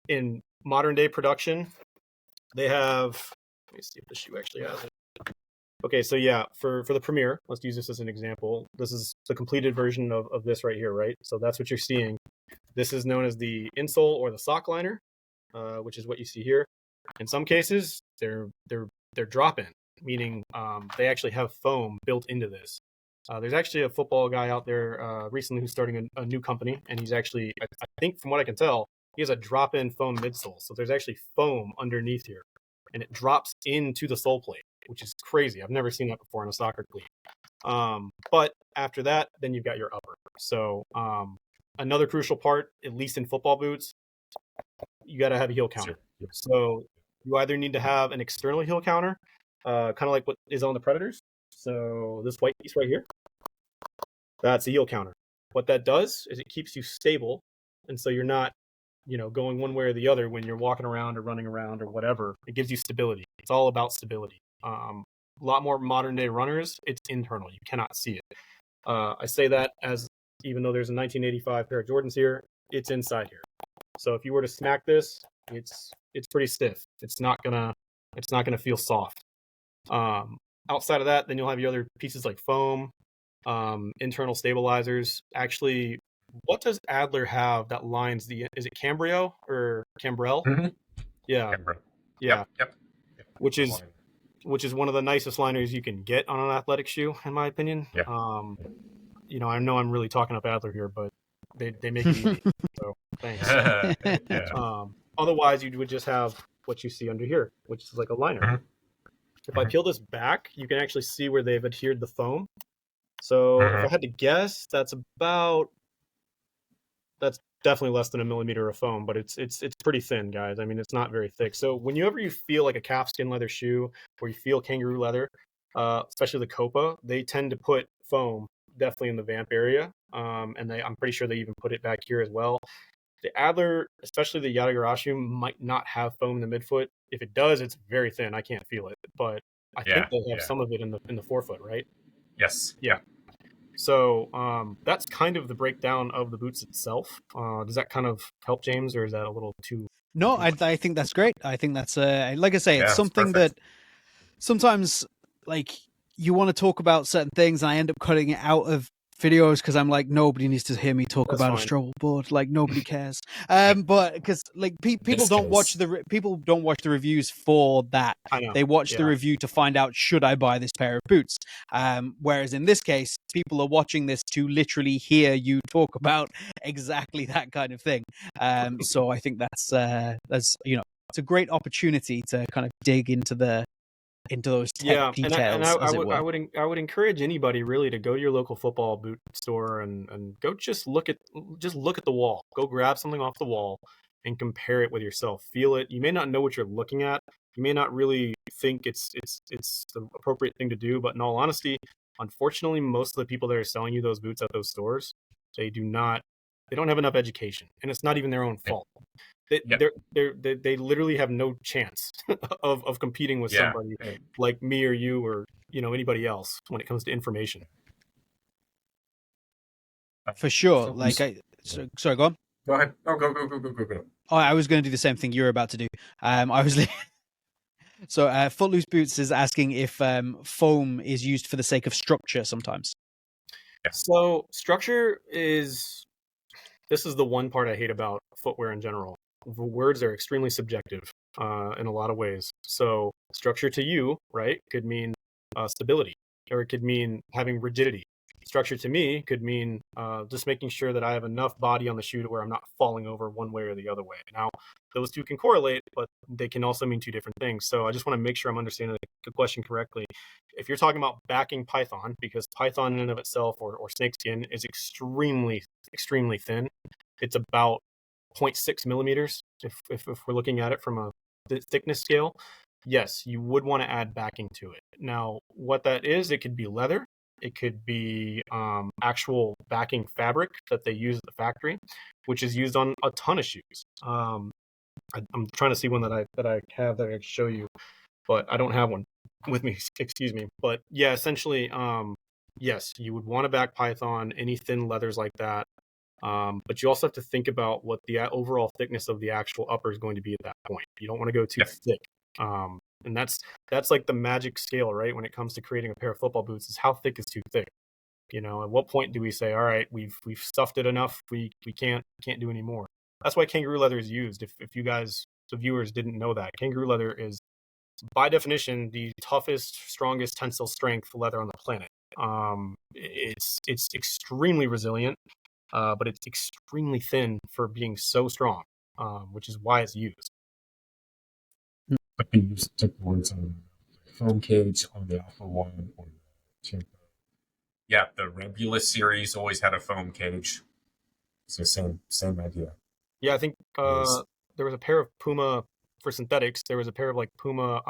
In modern day production, they have, let me see if the shoe actually has it. Okay, so yeah, for the Premier, let's use this as an example. This is the completed version of this right here, right? So that's what you're seeing. This is known as the insole or the sock liner, which is what you see here. In some cases, they're drop-in, meaning they actually have foam built into this. There's actually a football guy out there recently who's starting a new company, and he's actually, I think from what I can tell, he has a drop-in foam midsole. So there's actually foam underneath here, and it drops into the sole plate, which is crazy. I've never seen that before in a soccer cleat. But after that, then you've got your upper. So another crucial part, at least in football boots, you got to have a heel counter. Sure. So you either need to have an external heel counter, kind of like what is on the Predators. So this white piece right here, that's a heel counter. What that does is it keeps you stable, and so you're not, going one way or the other when you're walking around or running around or whatever. It gives you stability. It's all about stability. A lot more modern day runners, it's internal. You cannot see it. I say that as, even though there's a 1985 pair of Jordans here, it's inside here. So if you were to smack this, it's pretty stiff. It's not gonna feel soft. Outside of that, then you'll have your other pieces like foam, internal stabilizers. Actually, what does Adler have that lines is it Cambrio or Cambrel? Mm-hmm. Yeah. Cambro. Yeah. Yep. Which is one of the nicest liners you can get on an athletic shoe, in my opinion. Yeah. I know I'm really talking up Adler here, but they make it easy. So thanks. Yeah. Otherwise, you would just have what you see under here, which is like a liner. Mm-hmm. If I peel this back, you can actually see where they've adhered the foam. So if I had to guess, that's definitely less than a millimeter of foam, but it's pretty thin, guys. I mean, it's not very thick. So whenever you feel like a calfskin leather shoe, or you feel kangaroo leather, especially the Copa, they tend to put foam definitely in the vamp area, and I'm pretty sure they even put it back here as well. The Adler, especially the Yadagarasu, might not have foam in the midfoot. If it does, it's very thin. I can't feel it, but I think they have some of it in the forefoot, right? Yes. Yeah. So that's kind of the breakdown of the boots itself. Does that kind of help, James, or is that a little too? No, I think that's great. I think that's like I say, it's something that sometimes, like, you want to talk about certain things, and I end up cutting it out of videos because I'm like, nobody needs to hear me talk That's about fine. a stroll board. Like nobody cares. But because like people don't watch the reviews for that. I know. They watch the review to find out, should I buy this pair of boots? Whereas in this case, people are watching this to literally hear you talk about exactly that kind of thing. So I think that's it's a great opportunity to kind of dig into those tech details, as it were. I would encourage anybody really to go to your local football boot store and go just look at the wall. Go grab something off the wall and compare it with yourself. Feel it. You may not know what you're looking at. You may not really think it's the appropriate thing to do, but in all honesty, unfortunately, most of the people that are selling you those boots at those stores, they don't have enough education, and it's not even their own fault. They literally have no chance of competing with somebody like me or you or anybody else when it comes to information. For sure. Sorry, go on. Go ahead. Oh, go. Oh, I was going to do the same thing you were about to do. So Footloose Boots is asking if foam is used for the sake of structure sometimes. Yeah. So structure this is the one part I hate about footwear in general. The words are extremely subjective in a lot of ways. So structure to you, right, could mean stability, or it could mean having rigidity. Structure to me could mean just making sure that I have enough body on the shoe to where I'm not falling over one way or the other way. Now, those two can correlate, but they can also mean two different things. So I just want to make sure I'm understanding the question correctly. If you're talking about backing Python, because Python in and of itself or snakeskin is extremely, extremely thin. It's about 0.6 millimeters if we're looking at it from a thickness scale. Yes, you would want to add backing to it. Now, what that is, it could be leather. It could be actual backing fabric that they use at the factory, which is used on a ton of shoes. I'm trying to see one that I have that I can show you, but I don't have one with me. Excuse me. But yeah, essentially, yes, you would want to back Python, any thin leathers like that. But you also have to think about what the overall thickness of the actual upper is going to be at that point. You don't want to go too thick. And that's like the magic scale, right? When it comes to creating a pair of football boots, is how thick is too thick. At what point do we say, all right, we've stuffed it enough, we can't do any more? That's why kangaroo leather is used. If you guys, the viewers, didn't know that, kangaroo leather is by definition the toughest, strongest tensile strength leather on the planet. It's extremely resilient, but it's extremely thin for being so strong, which is why it's used. I think you took words on foam cage on the Alpha 1 or the Timpo. Yeah, the Rebulus series always had a foam cage. It's the same idea. Yeah, I think there was a pair of Puma for synthetics. There was a pair of like Puma.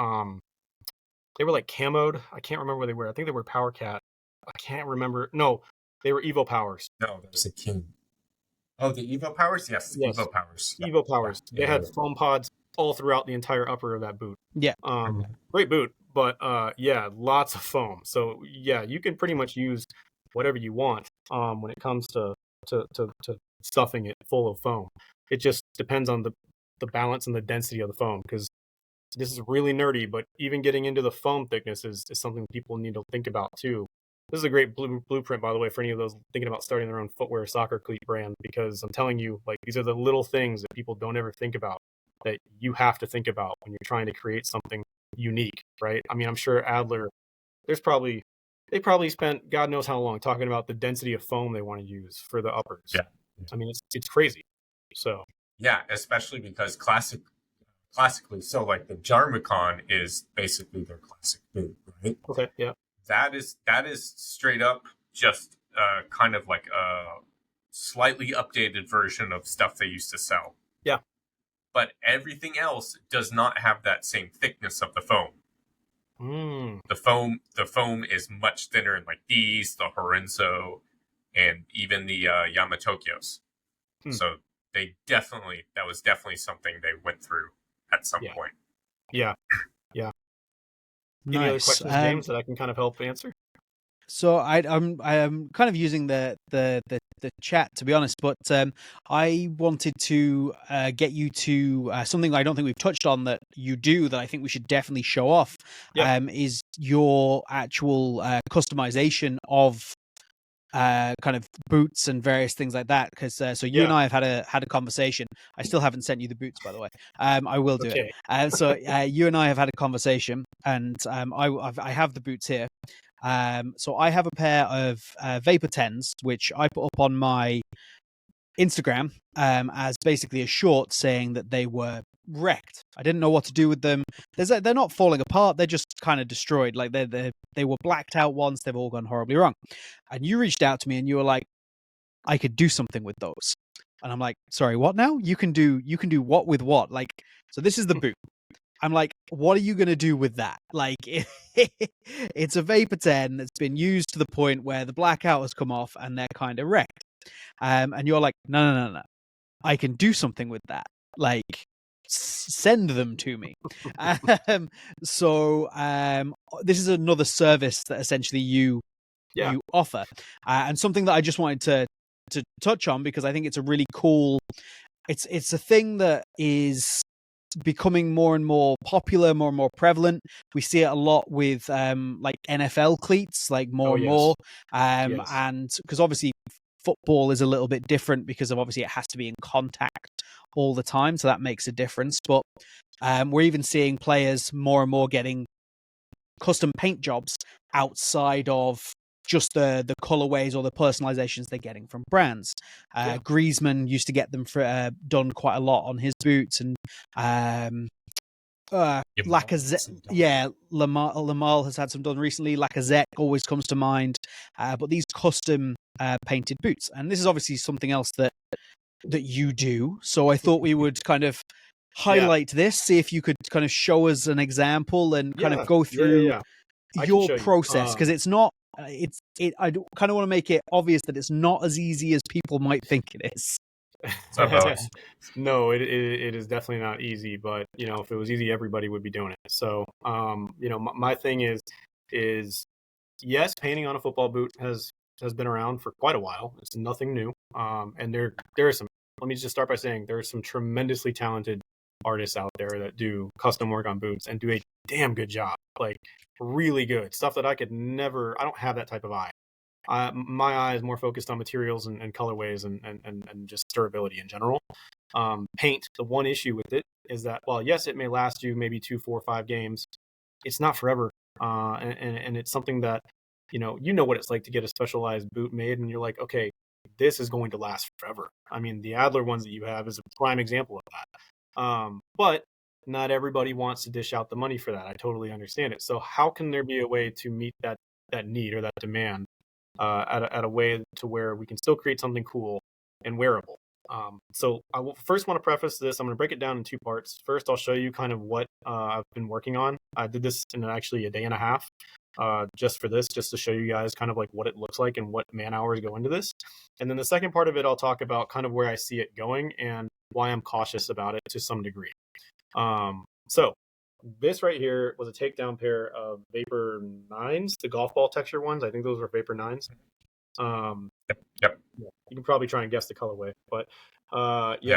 They were like camoed. I can't remember what they were. I think they were Power Cat. I can't remember. No, they were Evo Powers. No, there's a King. Oh, the Evo Powers? Yes. Evo Powers. Evo Powers. Yeah. They had foam pods all throughout the entire upper of that boot. Yeah. Great boot, but lots of foam. So yeah, you can pretty much use whatever you want when it comes to stuffing it full of foam. It just depends on the balance and the density of the foam, because this is really nerdy, but even getting into the foam thickness is something people need to think about too. This is a great blueprint, by the way, for any of those thinking about starting their own footwear soccer cleat brand, because I'm telling you, like, these are the little things that people don't ever think about, that you have to think about when you're trying to create something unique, right? I mean, I'm sure Adler, they probably spent God knows how long talking about the density of foam they want to use for the uppers. Yeah. I mean, it's crazy. So yeah, especially because classically, so like the Jarmicon is basically their classic boot, right? Okay, yeah. That is straight up just kind of like a slightly updated version of stuff they used to sell. Yeah. But everything else does not have that same thickness of the foam. The foam is much thinner in like these, the Horenzo, and even the Yamatokyos. So that was definitely something they went through at some point. Yeah. Any other questions, James, that I can kind of help answer? So I'm kind of using the chat, to be honest, but I wanted to get you to something I don't think we've touched on that you do that I think we should definitely show off. Is your actual customization of kind of boots and various things like that. Because so you and I have had a conversation. I still haven't sent you the boots, by the way. I will do it. So you and I have had a conversation, and I have the boots here. So I have a pair of Vapor 10s, which I put up on my Instagram as basically a short saying that they were wrecked. I didn't know what to do with them. They're not falling apart. They're just kind of destroyed. Like they were blacked out once. They've all gone horribly wrong. And you reached out to me and you were like, I could do something with those. And I'm like, sorry, what now? You can do what with what? Like, so this is the boot. I'm like, what are you going to do with that? Like, it's a Vapor 10 that's been used to the point where the blackout has come off and they're kind of wrecked. And you're like, no. I can do something with that. Like, send them to me. So this is another service that essentially you offer. And something that I just wanted to touch on, because I think it's a really cool, it's a thing that is becoming more and more popular, more and more prevalent. We see it a lot with like NFL cleats, like more and more. And because obviously football is a little bit different because of obviously it has to be in contact all the time, so that makes a difference. But we're even seeing players more and more getting custom paint jobs outside of just the colorways or the personalizations they're getting from brands. Griezmann used to get them for done quite a lot on his boots, and Lacazette, Lamar has had some done recently. Lacazette always comes to mind, but these custom painted boots, and this is obviously something else that you do. So I thought we would kind of highlight this, see if you could kind of show us an example and kind of go through your process, because it's not. I kind of want to make it obvious that it's not as easy as people might think it is. No, it is definitely not easy, but if it was easy, everybody would be doing it. So my thing is yes, painting on a football boot has been around for quite a while. It's nothing new. And there are some, let me just start by saying there are some tremendously talented artists out there that do custom work on boots and do a damn good job, like really good stuff that I don't have that type of eye. My eye is more focused on materials and colorways and just durability in general. Paint, the one issue with it is that, well, yes, it may last you maybe 2, 4, 5 games. It's not forever. And it's something that, you know what it's like to get a specialized boot made and you're like, okay, this is going to last forever. I mean, the Adler ones that you have is a prime example of that. But not everybody wants to dish out the money for that. I totally understand it. So how can there be a way to meet that need or that demand at a way to where we can still create something cool and wearable? So I will first want to preface this. I'm going to break it down in 2 parts. First, I'll show you kind of what I've been working on. I did this in actually a day and a half just to show you guys kind of like what it looks like and what man hours go into this. And then the second part of it, I'll talk about kind of where I see it going and why I'm cautious about it to some degree. So this right here was a takedown pair of Vapor 9s, the golf ball texture ones. I think those were Vapor 9s. Yep. You can probably try and guess the colorway, but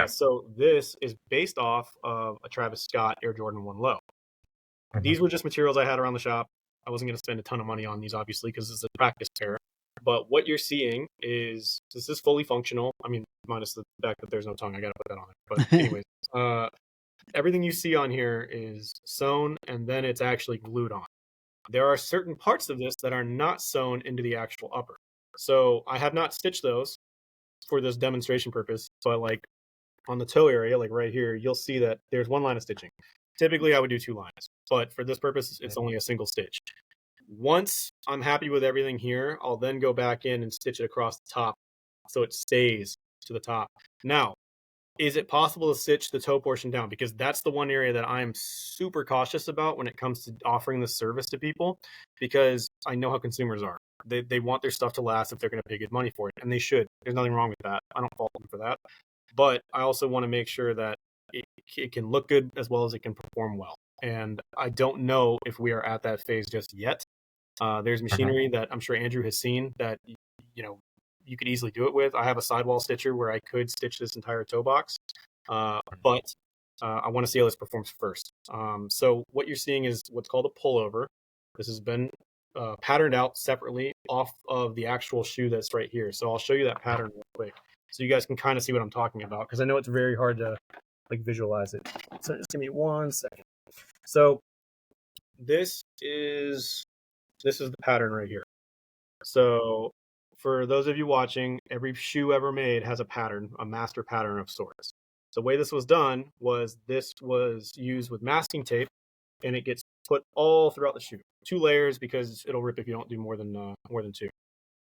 so this is based off of a Travis Scott Air Jordan 1 Low. Mm-hmm. These were just materials I had around the shop. I wasn't going to spend a ton of money on these, obviously, because it's a practice pair. But what you're seeing is this is fully functional. I mean, minus the fact that there's no tongue. I got to put that on it. But anyways, everything you see on here is sewn, and then it's actually glued on. There are certain parts of this that are not sewn into the actual upper. So I have not stitched those for this demonstration purpose, but like on the toe area, like right here, you'll see that there's 1 line of stitching. Typically I would do 2 lines, but for this purpose, it's only a single stitch. Once I'm happy with everything here, I'll then go back in and stitch it across the top so it stays to the top. Now, is it possible to stitch the toe portion down? Because that's the one area that I'm super cautious about when it comes to offering this service to people, because I know how consumers are. They want their stuff to last if they're going to pay good money for it, and they should. There's nothing wrong with that. I don't fault them for that. But I also want to make sure that it can look good as well as it can perform well. And I don't know if we are at that phase just yet. There's machinery that I'm sure Andrew has seen that you could easily do it with. I have a sidewall stitcher where I could stitch this entire toe box, but I want to see how this performs first. So what you're seeing is what's called a pullover. This has been patterned out separately off of the actual shoe that's right here. So I'll show you that pattern real quick so you guys can kind of see what I'm talking about, because I know it's very hard to like visualize it. So just give me 1 second. So this is the pattern right here. So for those of you watching, every shoe ever made has a pattern, a master pattern of sorts. The way this was done was this was used with masking tape, and it gets put all throughout the shoe. 2 layers, because it'll rip if you don't do more than 2.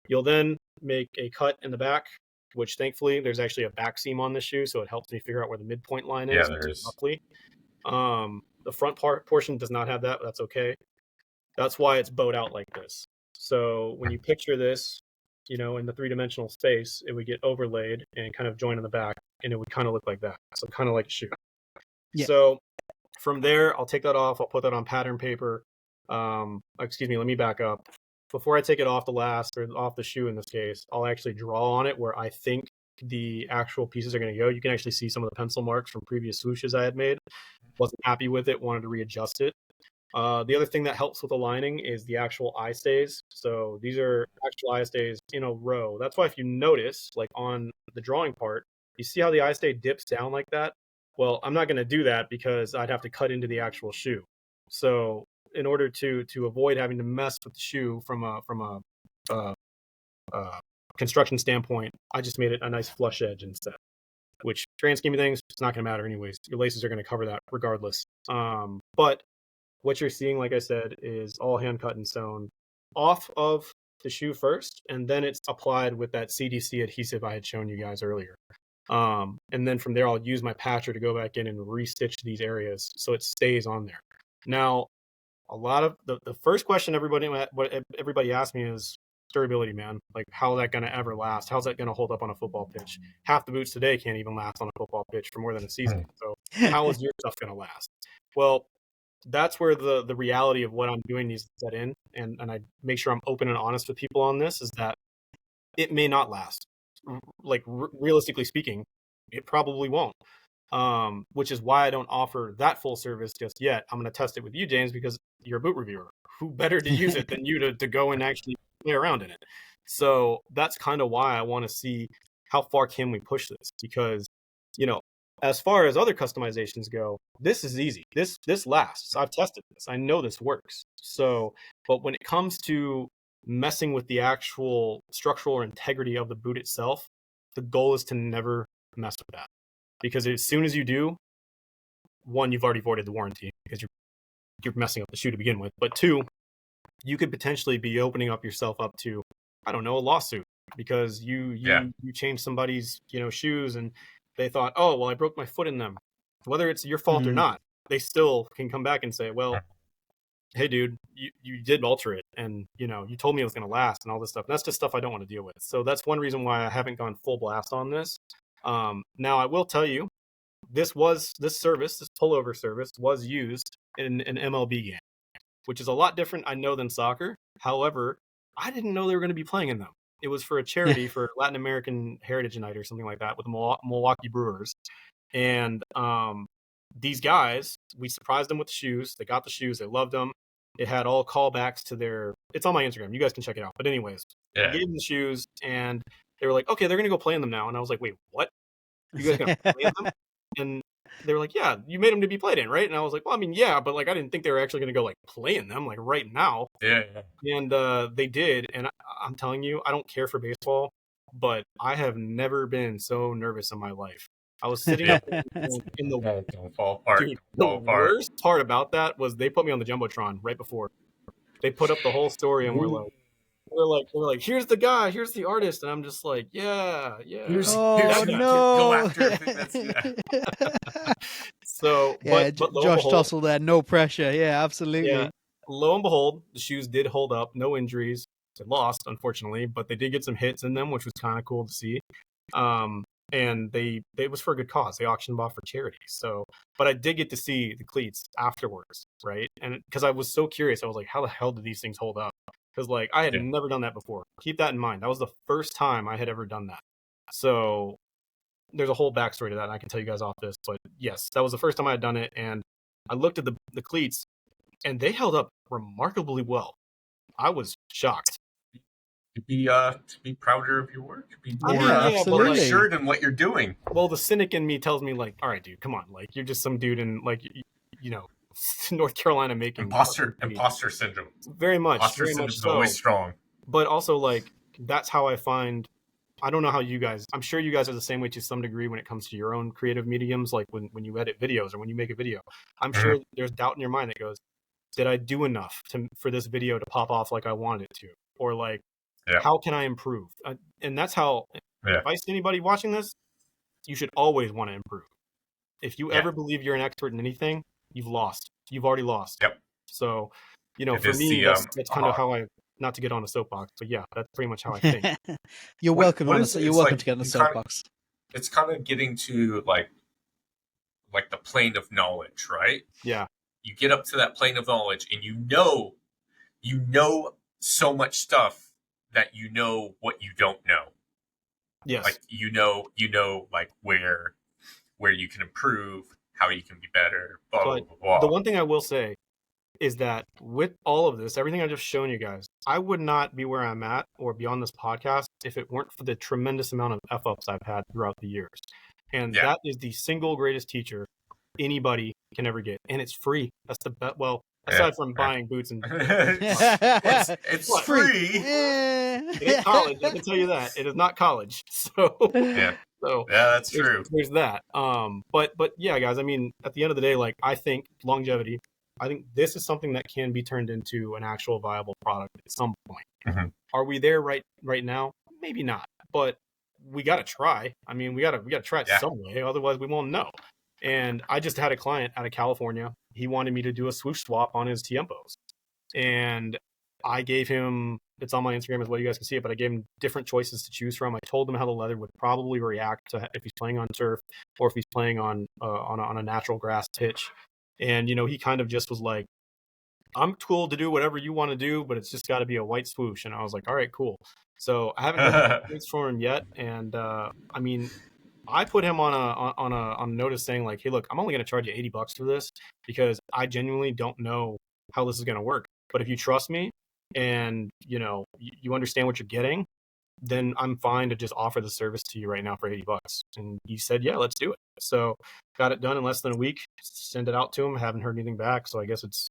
You'll then make a cut in the back, which thankfully there's actually a back seam on this shoe, so it helps me figure out where the midpoint line is. Yeah, there is. Roughly. The front portion does not have that, but that's okay. That's why it's bowed out like this. So when you picture this, in the 3-dimensional space, it would get overlaid and kind of join in the back, and it would kind of look like that. So kind of like a shoe. Yeah. So from there, I'll take that off. I'll put that on pattern paper. Excuse me, let me back up. Before I take it off the last, or off the shoe in this case, I'll actually draw on it where I think the actual pieces are going to go. You can actually see some of the pencil marks from previous swooshes I had made. Wasn't happy with it, wanted to readjust it. The other thing that helps with aligning is the actual eye stays. So these are actual eye stays in a row. That's why if you notice, like on the drawing part, you see how the eye stay dips down like that? Well, I'm not going to do that because I'd have to cut into the actual shoe. So in order to avoid having to mess with the shoe from a construction standpoint, I just made it a nice flush edge instead. Which, grand scheme of things, it's not going to matter anyways. Your laces are going to cover that regardless. But what you're seeing, like I said, is all hand cut and sewn off of the shoe first, and then it's applied with that CDC adhesive I had shown you guys earlier. And then from there, I'll use my patcher to go back in and restitch these areas so it stays on there. Now, a lot of the first question everybody asked me is durability, man. Like, how is that going to ever last? How's that going to hold up on a football pitch? Half the boots today can't even last on a football pitch for more than a season. So how is your stuff going to last? Well, that's where the reality of what I'm doing needs to set in, and I make sure I'm open and honest with people on this, is that it may not last. Like, realistically speaking, it probably won't. Which is why I don't offer that full service just yet. I'm going to test it with you, James, because you're a boot reviewer. Who better to use it than you to go and actually play around in it? So that's kind of why I want to see how far can we push this, because, as far as other customizations go, this is easy. This lasts. I've tested this. I know this works. So, but when it comes to messing with the actual structural integrity of the boot itself, the goal is to never mess with that. Because as soon as you do, 1, you've already voided the warranty because you're messing up the shoe to begin with. But 2, you could potentially be opening up yourself up to, I don't know, a lawsuit because you changed somebody's shoes and they thought, oh, well, I broke my foot in them. Whether it's your fault or not, they still can come back and say, well, hey, dude, you did alter it, and you told me it was going to last and all this stuff. And that's just stuff I don't want to deal with. So that's one reason why I haven't gone full blast on this. Now I will tell you, this pullover service was used in an MLB game, which is a lot different, I know, than soccer. However, I didn't know they were going to be playing in them. It was for a charity for Latin American Heritage Night or something like that with the Milwaukee Brewers. And these guys, we surprised them with the shoes. They got the shoes. They loved them. It had all callbacks to it's on my Instagram. You guys can check it out. But anyways, I gave them the shoes and they were like, okay, they're going to go play in them now. And I was like, wait, what? You guys going to play in them? And they were like, yeah, you made them to be played in, right? And I was like, well, I mean, yeah, but like, I didn't think they were actually going to go like play in them like right now. Yeah. And they did. And I'm telling you, I don't care for baseball, but I have never been so nervous in my life. I was sitting up in the don't fall apart. Dude, the worst part about that was they put me on the Jumbotron right before. They put up the whole story and we're like, here's the guy, here's the artist, and I'm just like, yeah. Here's no. Go after. So, yeah, but Josh Tossell there, no pressure. Yeah, absolutely. Yeah. Lo and behold, the shoes did hold up, no injuries. They lost, unfortunately, but they did get some hits in them, which was kind of cool to see. And it was for a good cause. They auctioned them off for charity. So, but I did get to see the cleats afterwards, right? And because I was so curious, I was like, how the hell did these things hold up? Because like I had never done that before. Keep that in mind. That was the first time I had ever done that. So there's a whole backstory to that, and I can tell you guys off this. But yes, that was the first time I had done it, and I looked at the cleats, and they held up remarkably well. I was shocked. To be prouder of your work. Be absolutely. more assured in what you're doing. Well, the cynic in me tells me like, all right, dude, come on, like you're just some dude in like you know North Carolina making imposter syndrome. Very much, imposter very syndrome much is so. always strong. But also like that's how I find. I don't know how you guys. I'm sure you guys are the same way to some degree when it comes to your own creative mediums, like when you edit videos or when you make a video. I'm sure there's doubt in your mind that goes, did I do enough for this video to pop off like I wanted it to, or like how can I improve? And that's how. Advice to anybody watching this: you should always want to improve. If you ever believe you're an expert in anything, you've lost. You've already lost. Yep. So, for me, that's kind of how I. Not to get on a soapbox, but yeah, that's pretty much how I think. You're welcome to get on the soapbox. It's kind of getting to like the plane of knowledge, right? Yeah. You get up to that plane of knowledge, and you know so much stuff that you know what you don't know. Yes. Like you know like where you can improve, how you can be better, blah blah blah. The one thing I will say is that with all of this, everything I've just shown you guys, I would not be where I'm at or be on this podcast if it weren't for the tremendous amount of F-ups I've had throughout the years. And that is the single greatest teacher anybody can ever get. And it's free. That's the best. Well, aside from buying boots and... it's free. It ain't college, I can tell you that. It is not college. So... So that's true. There's that. But yeah, guys, I mean, at the end of the day, like, I think longevity... I think this is something that can be turned into an actual viable product at some point. Mm-hmm. Are we there right now? Maybe not, but we got to try. I mean, we got to try it some way. Otherwise, we won't know. And I just had a client out of California. He wanted me to do a swoosh swap on his Tiempos, and I gave him. It's on my Instagram as well. You guys can see it, but I gave him different choices to choose from. I told him how the leather would probably react to if he's playing on turf or if he's playing on a natural grass pitch. And, he kind of just was like, I'm cool to do whatever you want to do, but it's just got to be a white swoosh. And I was like, all right, cool. So I haven't heard things from him yet. And I mean, I put him on a notice saying like, hey, look, I'm only going to charge you $80 for this because I genuinely don't know how this is going to work. But if you trust me and, you understand what you're getting, then I'm fine to just offer the service to you right now for $80. And he said, yeah, let's do it. So got it done in less than a week, send it out to him. Haven't heard anything back. So I guess it's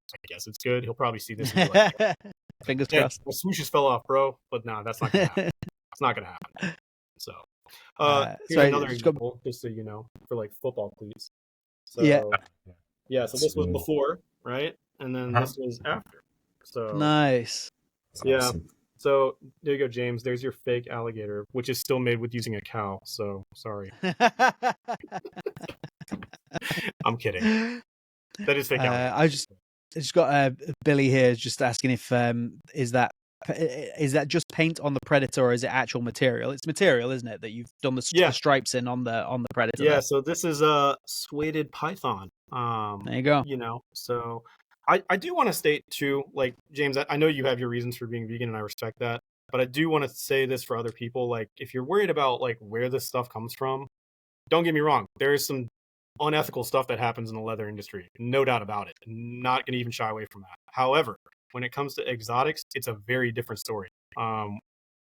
good. He'll probably see this. And be like, fingers crossed. My swooshes fell off, bro. But no, that's not going to happen. It's not going to happen. So here's another example, just so you know, for like football cleats. So so this was before, right? And then this was after. So nice. Yeah. Awesome. So there you go, James. There's your fake alligator, which is still made with using a cow. So sorry. I'm kidding. That is fake alligator. I just got Billy here just asking if is that just paint on the Predator or is it actual material? It's material, isn't it? That you've done the stripes in on the Predator. Yeah. There. So this is a suede python. There you go. So. I do want to state too, like James, I know you have your reasons for being vegan and I respect that, but I do want to say this for other people. Like if you're worried about like where this stuff comes from, don't get me wrong. There is some unethical stuff that happens in the leather industry. No doubt about it. Not going to even shy away from that. However, when it comes to exotics, it's a very different story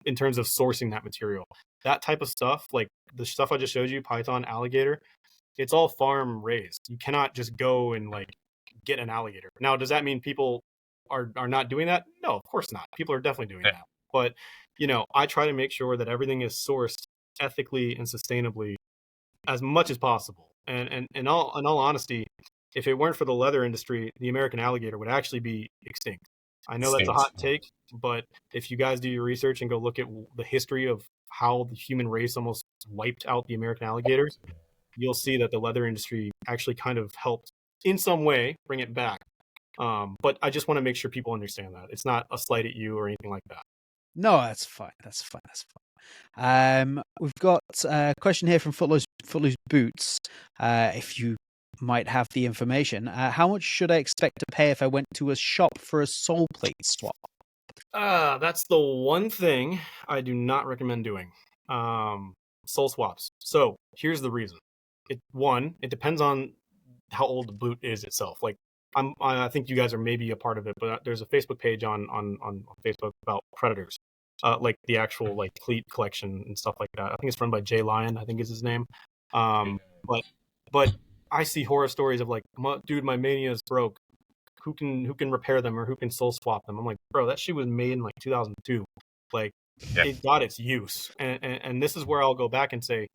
in terms of sourcing that material. That type of stuff, like the stuff I just showed you, python, alligator, it's all farm raised. You cannot just go and like get an alligator. Now, does that mean people are not doing that? No, of course not. People are definitely doing that. But, I try to make sure that everything is sourced ethically and sustainably as much as possible. And in all honesty, if it weren't for the leather industry, the American alligator would actually be extinct. I know that's a hot take, but if you guys do your research and go look at the history of how the human race almost wiped out the American alligators, you'll see that the leather industry actually kind of helped in some way bring it back. But I just want to make sure people understand that. It's not a slight at you or anything like that. No, that's fine. We've got a question here from Footloose Boots. If you might have the information, how much should I expect to pay if I went to a shop for a sole plate swap? That's the one thing I do not recommend doing. Sole swaps. So here's the reason. It depends on how old the boot is itself. Like I think you guys are maybe a part of it, but there's a Facebook page on Facebook about Predators, like the actual like cleat collection and stuff like that. I think it's run by Jay Lyon, I think is his name. But I see horror stories of like, dude, my Mania is broke. Who can repair them or who can soul swap them? I'm like, bro, that shit was made in like 2002. Like, it got its use, and this is where I'll go back and say,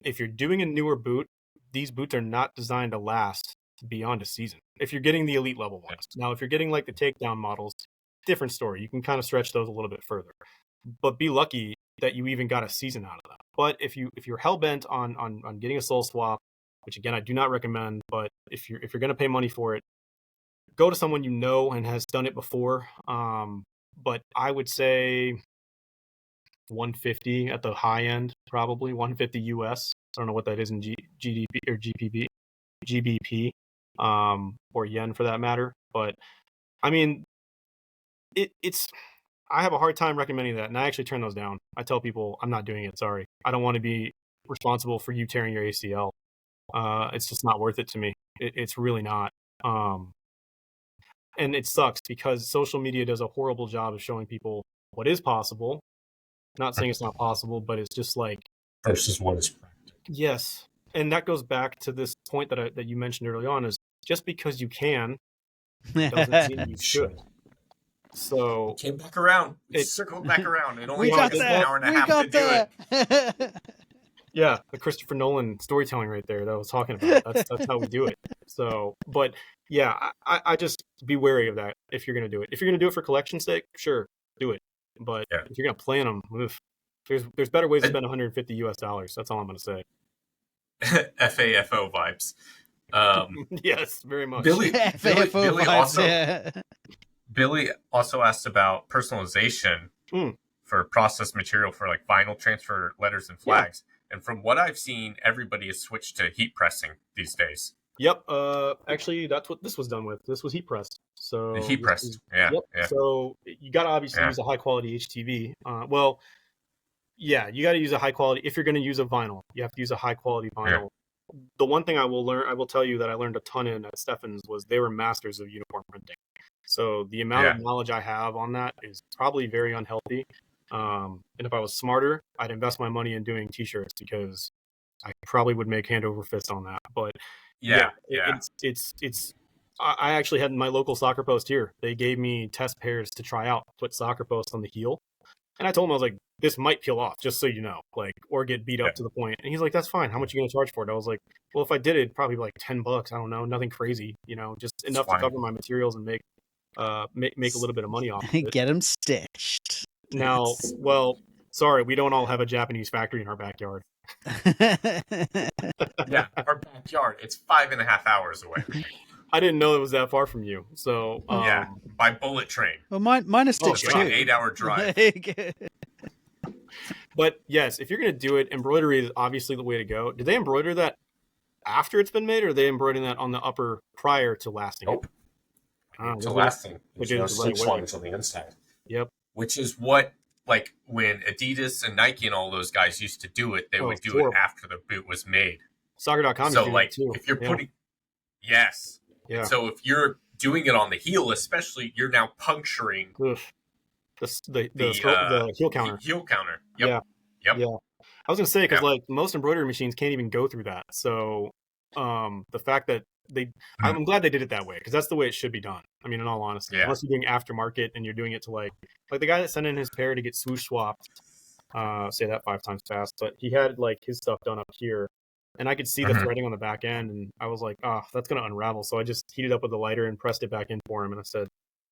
if you're doing a newer boot, these boots are not designed to last beyond a season. If you're getting the elite level ones, now if you're getting like the takedown models, different story. You can kind of stretch those a little bit further, but be lucky that you even got a season out of them. But if you're hell bent on getting a soul swap, which again I do not recommend, but if you're going to pay money for it, go to someone you know and has done it before. But I would say 150 at the high end, probably 150 US. I don't know what that is in GDP or GBP, or yen for that matter. But I mean, it's. I have a hard time recommending that, and I actually turn those down. I tell people I'm not doing it. Sorry, I don't want to be responsible for you tearing your ACL. It's just not worth it to me. It's really not. And it sucks because social media does a horrible job of showing people what is possible. Not saying it's not possible, but it's just like versus what is practical. Yes, and that goes back to this point that you mentioned early on: is just because you can doesn't mean you should. So it came back around. It circled back around. It only took us an hour and a half to do it. Yeah, the Christopher Nolan storytelling right there that I was talking about. That's how we do it. So, but yeah, I just be wary of that if you're gonna do it. If you're gonna do it for collection's sake, sure, do it. But if you're gonna plan them, there's better ways to spend $150 US. That's all I'm gonna say. FAFO vibes. Yes, very much. Billy vibes, Billy also asked about personalization for processed material for like vinyl transfer letters and flags. Yeah. And from what I've seen, everybody has switched to heat pressing these days. Yep. Actually, that's what this was done with. This was heat pressed. So heat pressed. Yeah. Yep. Yeah. So you got to obviously use a high quality HTV. You got to use a high quality. If you're going to use a vinyl, you have to use a high quality vinyl. Yeah. The one thing I will tell you that I learned a ton in at Steffens was they were masters of uniform printing. So the amount of knowledge I have on that is probably very unhealthy. And if I was smarter, I'd invest my money in doing t-shirts because I probably would make hand over fist on that. But it's I actually had my local soccer post here. They gave me test pairs to try out, put soccer post on the heel. And I told him, I was like, this might peel off, just so you know, like, or get beat up to the point. And he's like, that's fine. How much are you going to charge for it? I was like, well, if I did it, probably like $10. I don't know. Nothing crazy, just enough to cover my materials and make a little bit of money off of it. Get them stitched. Now, well, sorry, we don't all have a Japanese factory in our backyard. Yeah, our backyard. It's 5.5 hours away. I didn't know it was that far from you. So by bullet train. Well, mine is stitched too. Like an 8-hour drive. But yes, if you're going to do it, embroidery is obviously the way to go. Do they embroider that after it's been made, or are they embroidering that on the upper prior to lasting? Nope. To lasting. Which is stitch lines on the inside. Yep. Which is what, like, when Adidas and Nike and all those guys used to do it, they would do it after the boot was made. Soccer.com. So, like, if you're putting... Yes. Yeah. So if you're doing it on the heel, especially, you're now puncturing the heel counter. Heel counter. Yep. Yeah. I was gonna say because like most embroidery machines can't even go through that. So the fact that I'm glad they did it that way because that's the way it should be done. I mean, in all honesty, unless you're doing aftermarket and you're doing it to like the guy that sent in his pair to get swoosh swapped. Say that 5 times fast, but he had like his stuff done up here. And I could see the threading on the back end, and I was like, that's going to unravel. So I just heated up with the lighter and pressed it back in for him. And I said,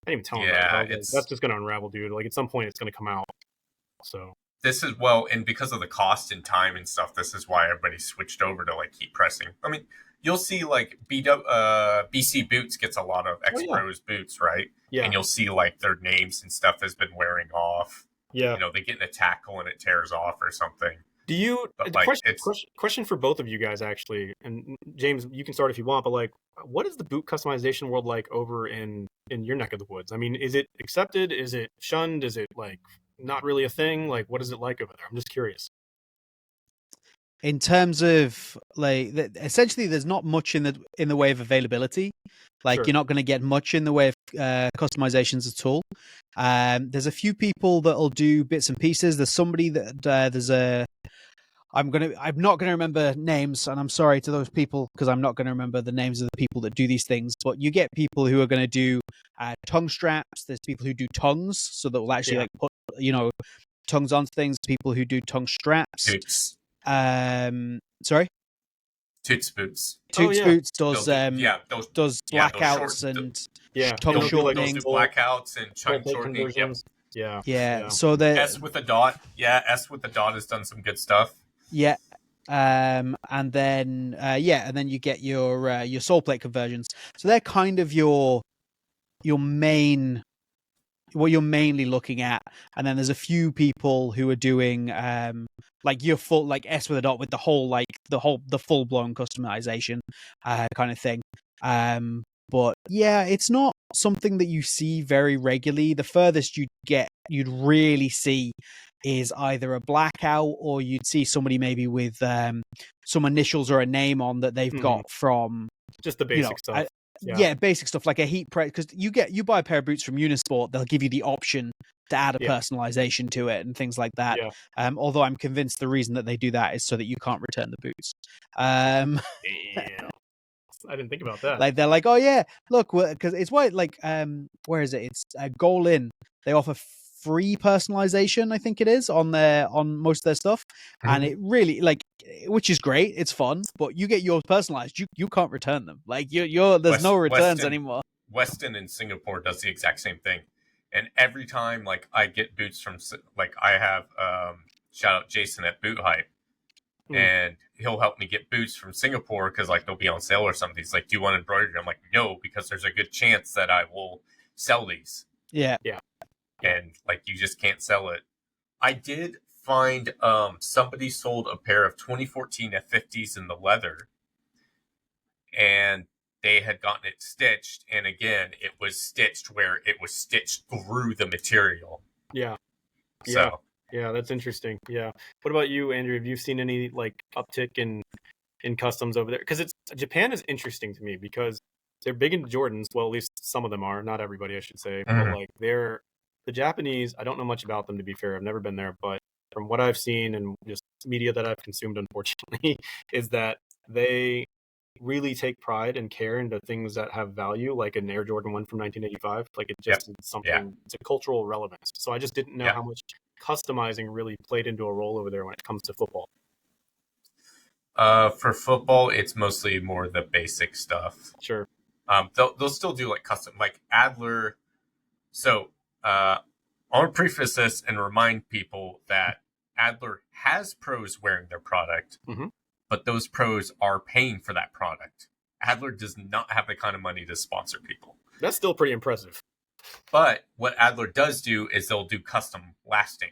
I didn't even tell him that. Like, that's just going to unravel, dude. Like, at some point, it's going to come out. So this is, and because of the cost and time and stuff, this is why everybody switched over to, like, heat pressing. I mean, you'll see, like, BC Boots gets a lot of X-Pros boots, right? Yeah. And you'll see, like, their names and stuff has been wearing off. Yeah. They get in a tackle and it tears off or something. Do you question for both of you guys actually, and James, you can start if you want, but like, what is the boot customization world like over in your neck of the woods? I mean, is it accepted? Is it shunned? Is it like not really a thing? Like, what is it like over there? I'm just curious. in terms of like essentially there's not much in the way of availability. Like You're not going to get much in the way of customizations at all. There's a few people that'll do bits and pieces. There's somebody that I'm not gonna remember names, and I'm sorry to those people because I'm not gonna remember the names of the people that do these things. But you get people who are gonna do tongue straps. There's people who do tongues, so that will actually like put tongues onto things. People who do tongue straps. Toots. Sorry. Toots boots. Toots boots does those blackouts and tongue shortening. Those blackouts and tongue shortening. Yep. Yeah. So the S with a dot. Yeah, S with the dot has done some good stuff. Yeah. And then you get your soul plate conversions. So they're kind of your main, what you're mainly looking at. And then there's a few people who are doing like your full, like S with a dot with the full blown customization kind of thing. But yeah, it's not something that you see very regularly. The furthest you'd really see is either a blackout, or you'd see somebody maybe with some initials or a name on that they've got from just the basic stuff. Basic stuff like a heat press, because you buy a pair of boots from Unisport, they'll give you the option to add a personalization to it and things like that. Although I'm convinced the reason that they do that is so that you can't return the boots. Damn. I didn't think about that. Like they're like, oh yeah, look, because it's why like where is it? It's Goal In. They offer free personalization, I think it is, on most of their stuff, and it really which is great. It's fun, but you get yours personalized. You can't return them. Like there's no returns anymore. Weston in Singapore does the exact same thing, and every time like I get boots from I have shout out Jason at Boot Hype. And he'll help me get boots from Singapore because like they'll be on sale or something. He's like, "Do you want embroidery?" I'm like, "No," because there's a good chance that I will sell these. Yeah. And like you just can't sell it. I did find somebody sold a pair of 2014 F50s in the leather, and they had gotten it stitched. And again, it was stitched where it was stitched through the material. Yeah. So. Yeah, that's interesting. Yeah. What about you, Andrew? Have you seen any like uptick in customs over there? Because Japan is interesting to me because they're big into Jordans. Well, at least some of them are. Not everybody, I should say. But like the Japanese. I don't know much about them, to be fair. I've never been there, but from what I've seen and just media that I've consumed, unfortunately, is that they really take pride and care into things that have value, like an Air Jordan 1 from 1985. Like it just is something. It's a cultural relevance. So I just didn't know how much customizing really played into a role over there when it comes to football. For football, it's mostly more the basic stuff. Sure. They'll still do like custom, like Adler. So I want to preface this and remind people that Adler has pros wearing their product, but those pros are paying for that product. Adler does not have the kind of money to sponsor people. That's still pretty impressive. But what Adler does do is they'll do custom lasting.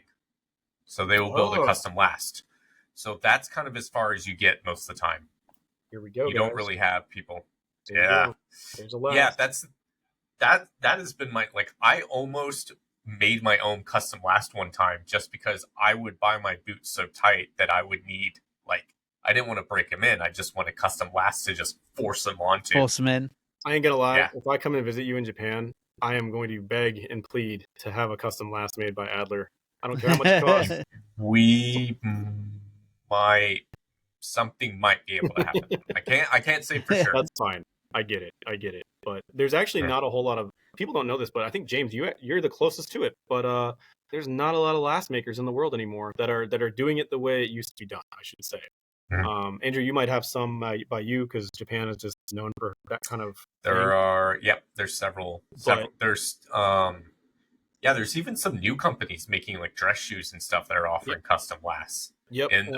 So they will build a custom last. So that's kind of as far as you get most of the time. Here we go. You don't really have people. There's a last. Yeah, that has been my, like, I almost made my own custom last one time just because I would buy my boots so tight that I would need, like, I didn't want to break them in. I just want a custom last to just force them onto. Force them in. I ain't gonna lie. Yeah. If I come and visit you in Japan, I am going to beg and plead to have a custom last made by Adler. I don't care how much it costs. Something might be able to happen. I can't say for sure. That's fine. I get it. But there's actually not a whole lot of people don't know this, but I think James, you're the closest to it. But there's not a lot of last makers in the world anymore that are doing it the way it used to be done, I should say. Andrew, you might have some by you because Japan is just known for that kind of there's several. There's there's even some new companies making like dress shoes and stuff that are offering custom lasts. And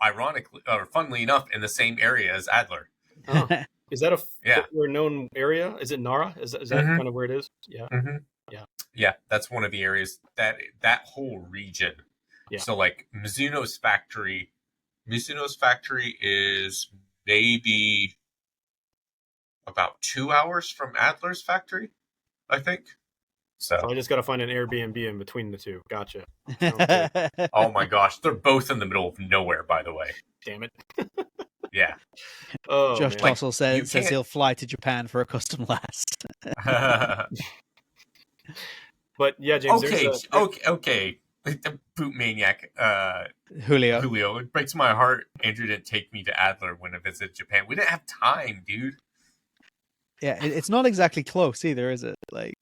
ironically, or funnily enough, in the same area as Adler. Oh. Is that a footwear known area? Is it Nara? Is that kind of where it is? Yeah. Yeah, that's one of the areas that whole region. Yeah. So like Mizuno's factory is maybe about 2 hours from Adler's factory, I think. So I just got to find an Airbnb in between the two. Gotcha. Oh my gosh, they're both in the middle of nowhere, by the way. Damn it. Yeah. Oh, Josh man. Tossell says he'll fly to Japan for a custom last. But yeah, James. Okay. The boot maniac, Julio. It breaks my heart Andrew didn't take me to Adler when I visited Japan. We didn't have time, dude. Yeah, it's not exactly close either, is it? Like,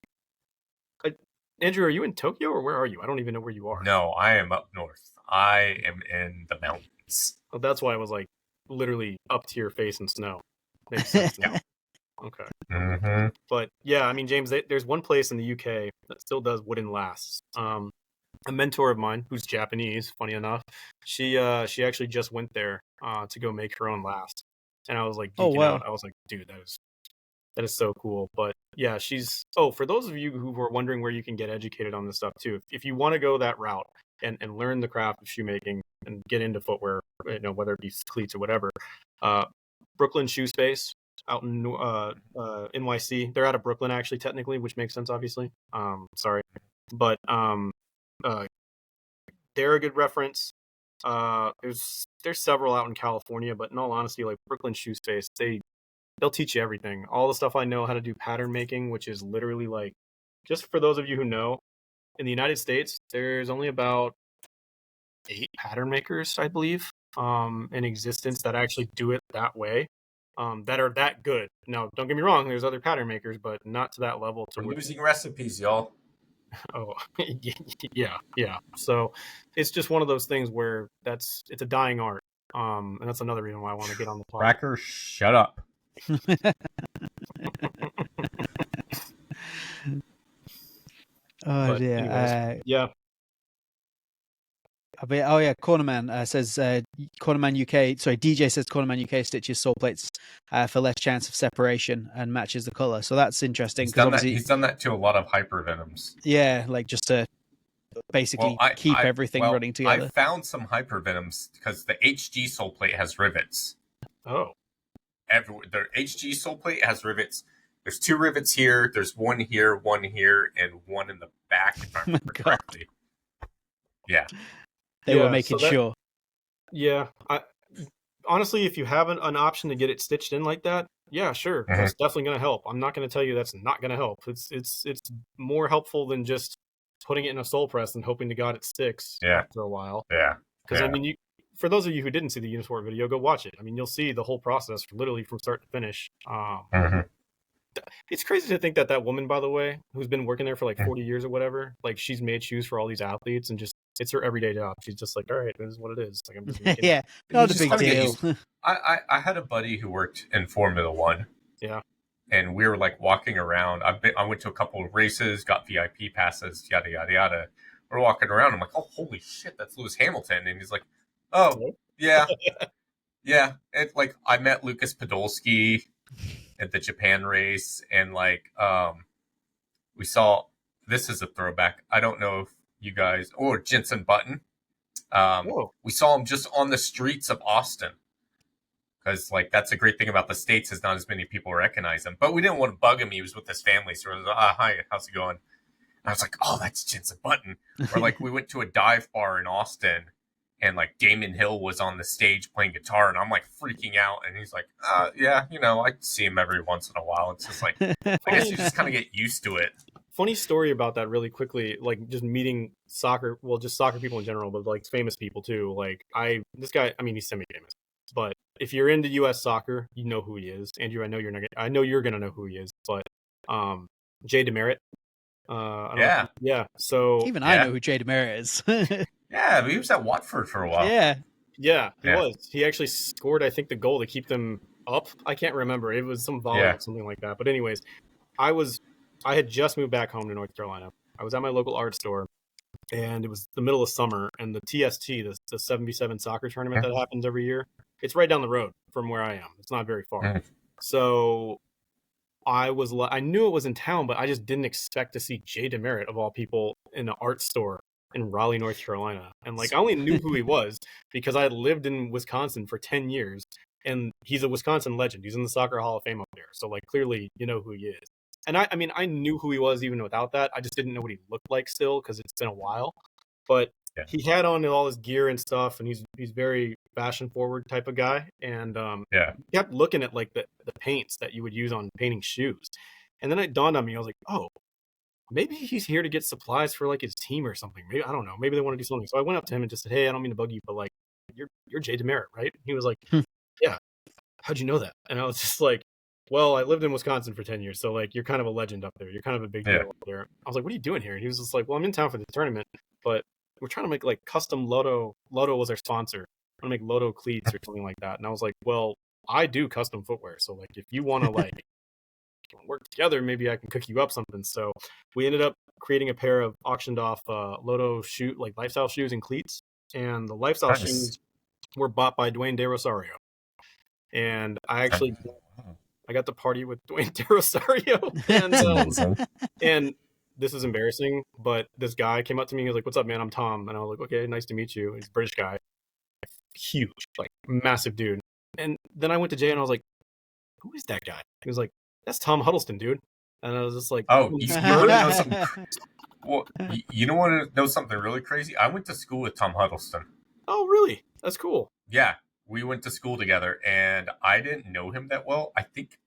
Andrew, are you in Tokyo or where are you? I don't even know where you are. No, I am up north. I am in the mountains. Well, that's why I was like literally up to your face in snow. Makes sense now. Okay. Mm-hmm. But yeah, I mean, James, there's one place in the UK that still does wooden lasts. A mentor of mine who's Japanese, funny enough, she actually just went there to go make her own last, and I was like geeking out. I was like, dude, that is so cool. But yeah, for those of you who were wondering where you can get educated on this stuff too, if you want to go that route and learn the craft of shoemaking and get into footwear, whether it be cleats or whatever, Brooklyn Shoe Space out in NYC. They're out of Brooklyn actually, technically, which makes sense, obviously. Sorry, but they're a good reference. There's several out in California, but in all honesty, like Brooklyn Shoe Space, they'll teach you everything. All the stuff I know how to do pattern making, which is literally like, just for those of you who know, in the United States, there's only about 8 pattern makers, I believe, in existence that actually do it that way, that are that good. Now, don't get me wrong, there's other pattern makers, but not to that level. We're losing recipes, y'all. Oh, yeah. So it's just one of those things where it's a dying art. And that's another reason why I want to get on the podcast. Cracker, shut up. Oh dear. Anyways, yeah. Cornerman says Cornerman UK. Sorry, DJ says Cornerman UK stitches sole plates for less chance of separation and matches the color. So that's interesting. He's done that to a lot of hypervenoms. Yeah, like just to basically keep everything running together. I found some hypervenoms because the HG sole plate has rivets. Oh. The HG sole plate has rivets. There's 2 rivets here. There's one here, and one in the back, if I remember correctly. Yeah. They were making sure. Yeah. Honestly, if you have an option to get it stitched in like that, yeah, sure. Mm-hmm. That's definitely going to help. I'm not going to tell you that's not going to help. It's more helpful than just putting it in a sole press and hoping to God it sticks after a while. Yeah. Because, I mean, for those of you who didn't see the Unisport video, go watch it. I mean, you'll see the whole process literally from start to finish. It's crazy to think that woman, by the way, who's been working there for like 40 years or whatever, like she's made shoes for all these athletes and just it's her everyday job. She's just like, all right, this is what it is. Like, I'm just making yeah, not a big deal. I had a buddy who worked in Formula One. Yeah. And we were like walking around. I went to a couple of races, got VIP passes, yada, yada, yada. We're walking around. I'm like, oh, holy shit, that's Lewis Hamilton. And he's like, oh, yeah. Yeah. And like, I met Lucas Podolsky at the Japan race. And like, we saw, this is a throwback. I don't know if you guys, Jensen Button. We saw him just on the streets of Austin. Because, like, that's a great thing about the States is not as many people recognize him. But we didn't want to bug him. He was with his family. So we was like, hi, how's it going? And I was like, oh, that's Jensen Button. Or, like, we went to a dive bar in Austin. And, like, Damon Hill was on the stage playing guitar. And I'm, like, freaking out. And he's like, yeah, I see him every once in a while. It's just like, I guess you just kind of get used to it. Funny story about that really quickly. Like, just meeting just soccer people in general. But, like, famous people, too. Like, this guy, I mean, he's semi-famous. But if you're into U.S. soccer, you know who he is. Andrew, I know you're not. I know you're gonna know who he is. But Jay Demerit. Yeah. So even I know who Jay Demerit is. Yeah, he was at Watford for a while. Yeah, he was. He actually scored, I think, the goal to keep them up. I can't remember. It was some volley or something like that. But anyways, I had just moved back home to North Carolina. I was at my local art store. And it was the middle of summer, and the TST, the 7v7 soccer tournament that happens every year, it's right down the road from where I am. It's not very far. So I knew it was in town, but I just didn't expect to see Jay Demerit, of all people, in an art store in Raleigh, North Carolina. And like, I only knew who he was because I had lived in Wisconsin for 10 years, and he's a Wisconsin legend. He's in the Soccer Hall of Fame up there. So like, clearly, you know who he is. And I mean, I knew who he was even without that. I just didn't know what he looked like still because it's been a while. But he had on all his gear and stuff, and he's very fashion forward type of guy. And he kept looking at like the paints that you would use on painting shoes. And then it dawned on me, I was like, oh, maybe he's here to get supplies for like his team or something. Maybe, I don't know. Maybe they want to do something. So I went up to him and just said, hey, I don't mean to bug you, but like, you're Jay Demerit, right? He was like, yeah. How'd you know that? And I was just like, well, I lived in Wisconsin for 10 years. So like, you're kind of a legend up there. You're kind of a big deal up there. I was like, what are you doing here? And he was just like, well, I'm in town for the tournament, but we're trying to make like custom Lotto. Lotto was our sponsor. I'm gonna make Lotto cleats or something like that. And I was like, well, I do custom footwear. So like, if you want to like work together, maybe I can cook you up something. So we ended up creating a pair of auctioned off Lotto like lifestyle shoes and cleats. And the lifestyle shoes were bought by Dwayne De Rosario. And I actually I got to party with Dwayne De Rosario. And this is embarrassing, but this guy came up to me. He was like, what's up, man? I'm Tom. And I was like, okay, nice to meet you. He's a British guy. Huge, like massive dude. And then I went to Jay and I was like, who is that guy? He was like, that's Tom Huddleston, dude. And I was just like, oh, you want to know something? Well, you don't want to know something really crazy? I went to school with Tom Huddleston. Oh, really? That's cool. Yeah, we went to school together, and I didn't know him that well, I think.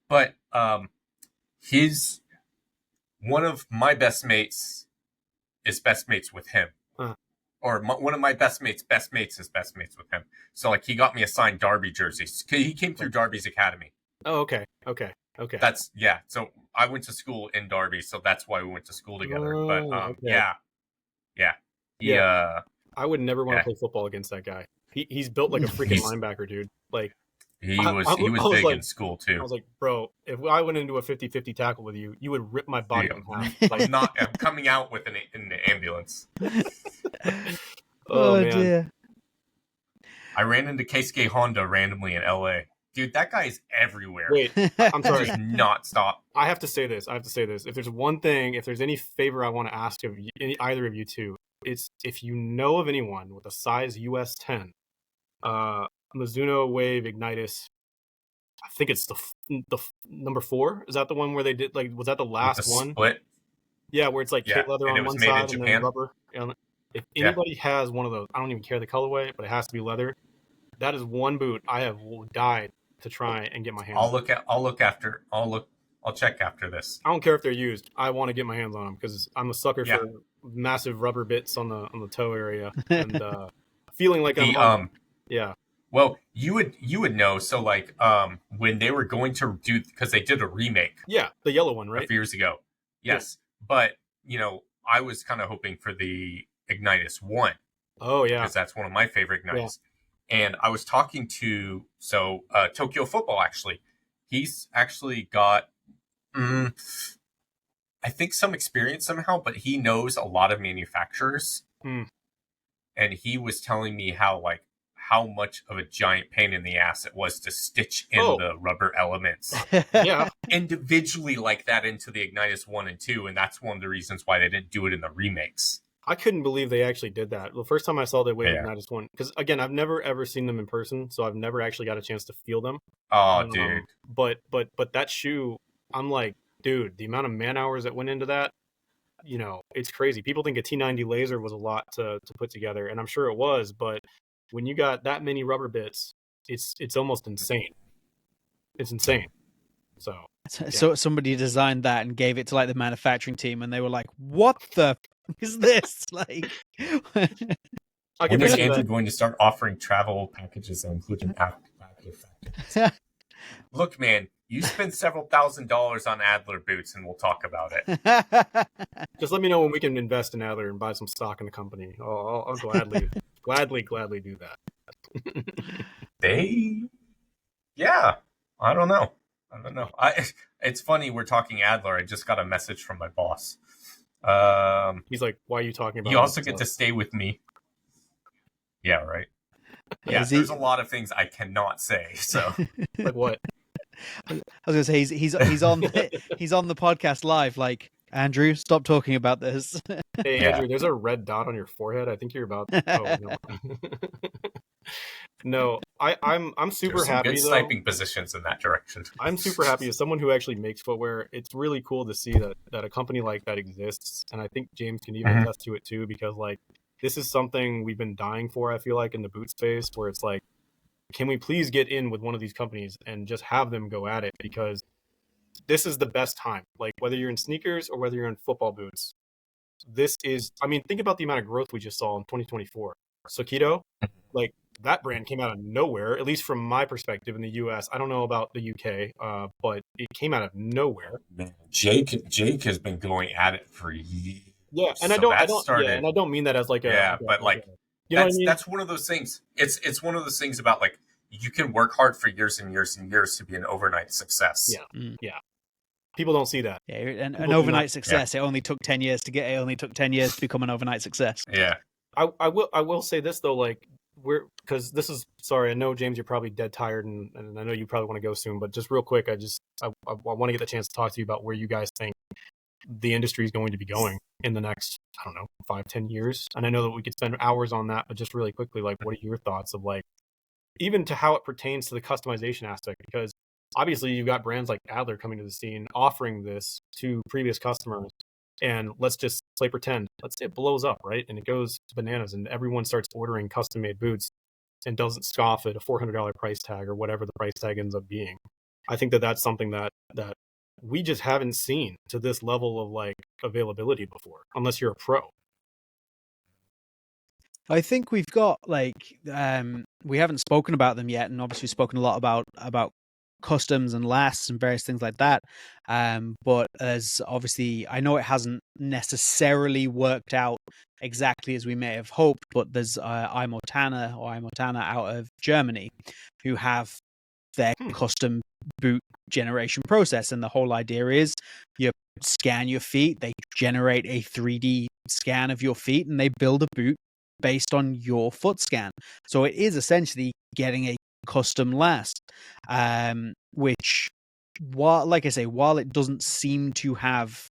But one of my best mates is best mates with him. Huh. Or one of my best mates is best mates with him. So, like, he got me a signed Derby jersey. He came through Derby's academy. Oh, okay. That's, so I went to school in Derby, so that's why we went to school together. But, okay. Yeah. I would never want to play football against that guy. He's built like a freaking linebacker, dude. Like, he was big like, in school, too. I was like, bro, if I went into a 50-50 tackle with you, you would rip my body in half. Like, I'm coming out with in the ambulance. Oh, man. Dear. I ran into Keisuke Honda randomly in LA. Dude, that guy is everywhere. Wait, I'm sorry. Does not stop. I have to say this. If there's any favor I want to ask of either of you two, it's if you know of anyone with a size US 10, Mizuno Wave Ignitus, I think it's the number 4. Is that the one where they did, like, was that the last one? Split? Yeah, where it's like kit leather on one side and then rubber. If anybody has one of those, I don't even care the colorway, but it has to be leather. That is one boot I have died to try and get my hands on. I'll check after this. I don't care if they're used. I want to get my hands on them because I'm a sucker for massive rubber bits on the toe area and feeling like yeah. Well, you would know. So like when they were going to do, because they did a remake. Yeah, the yellow one, right? A few years ago. Yes, but I was kind of hoping for the Ignitus 1. Oh yeah, because that's one of my favorite Ignitus. Yeah. And I was talking to Tokyo Football. Actually, he's actually got I think some experience somehow, but he knows a lot of manufacturers. And he was telling me how much of a giant pain in the ass it was to stitch in the rubber elements individually like that into the Ignitus 1 and 2. And that's one of the reasons why they didn't do it in the remakes. I couldn't believe they actually did that. The first time I saw the Wave Ignitus 1, because again, I've never ever seen them in person, so I've never actually got a chance to feel them. Oh, dude. But that shoe, I'm like, dude, the amount of man hours that went into that, it's crazy. People think a T90 laser was a lot to put together, and I'm sure it was, but when you got that many rubber bits, it's almost insane. It's insane. So somebody designed that and gave it to like the manufacturing team, and they were like, "What the is this?" Like, when is Andrew going to start offering travel packages that include an Adler factor? Look, man, you spend several $1,000s on Adler boots, and we'll talk about it. Just let me know when we can invest in Adler and buy some stock in the company. I'll gladly do that. I don't know. It's funny we're talking Adler. I just got a message from my boss. He's like, "Why are you talking about?" You also get to stay with me. Yeah, right. Yeah, there's a lot of things I cannot say. So, like what? I was gonna say he's on the podcast live. Like, Andrew, stop talking about this. Hey, Andrew, there's a red dot on your forehead. I think you're about. Oh, no. No, I'm super happy, good sniping positions in that direction. I'm super happy as someone who actually makes footwear. It's really cool to see that a company like that exists, and I think James can even attest to it too, because like this is something we've been dying for. I feel like in the boot space, where it's like, can we please get in with one of these companies and just have them go at it, because this is the best time. Like whether you're in sneakers or whether you're in football boots, this is. I mean, think about the amount of growth we just saw in 2024. Sakito, like that brand came out of nowhere, at least from my perspective in the US. I don't know about the UK, but it came out of nowhere. Man, Jake has been going at it for years. Yeah, and so I don't mean that as like a but like you know what I mean? That's one of those things. It's one of those things about like you can work hard for years and years and years to be an overnight success. Yeah. People don't see that. Yeah, and an overnight success. Yeah. It only took 10 years to get. It only took 10 years to become an overnight success. Yeah. I will say this though, like because this is, sorry, I know James, you're probably dead tired, and I know you probably want to go soon, but just real quick, I want to get the chance to talk to you about where you guys think the industry is going to be going in the next, I don't know, 5-10 years. And I know that we could spend hours on that, but just really quickly, like, what are your thoughts of like, even to how it pertains to the customization aspect? Because obviously you've got brands like Adler coming to the scene, offering this to previous customers. And let's just play pretend. Let's say it blows up, right? And it goes bananas, and everyone starts ordering custom-made boots and doesn't scoff at a $400 price tag or whatever the price tag ends up being. I think that that's something that we just haven't seen to this level of like availability before, unless you're a pro. I think we've got like we haven't spoken about them yet, and obviously spoken a lot about customs and lasts and various things like that. But as obviously, I know it hasn't necessarily worked out exactly as we may have hoped, but there's Imotana out of Germany who have their custom boot generation process. And the whole idea is you scan your feet, they generate a 3D scan of your feet, and they build a boot based on your foot scan. So it is essentially getting a custom last, which, while it doesn't seem to have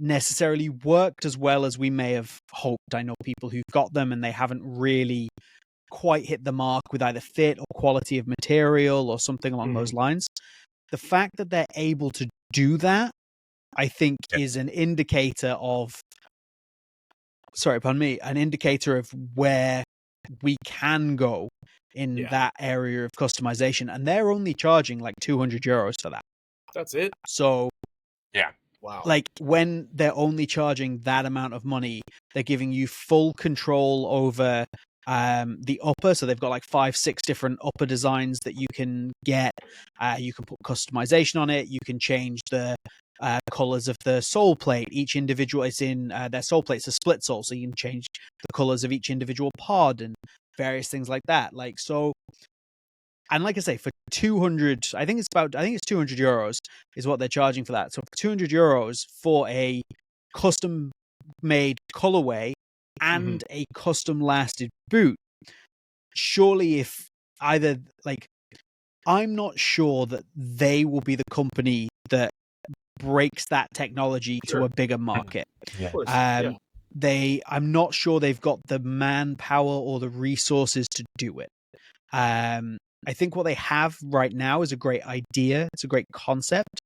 necessarily worked as well as we may have hoped, I know people who've got them and they haven't really quite hit the mark with either fit or quality of material or something along those lines. The fact that they're able to do that, I think, is an indicator of where we can go in that area of customization. And they're only charging like €200 for that. That's it. So wow. Like when they're only charging that amount of money, they're giving you full control over the upper. So they've got like 5-6 different upper designs that you can get. You can put customization on it. You can change the colors of the sole plate. Each individual is in their sole plate's a split sole, so you can change the colors of each individual pod and various things like that. Like, so, and like I say, for 200, I think it's €200 is what they're charging for that. So for €200 for a custom made colorway and a custom lasted boot, surely if either, like, I'm not sure that they will be the company that breaks that technology to a bigger market. I'm not sure they've got the manpower or the resources to do it. I think what they have right now is a great idea. It's a great concept,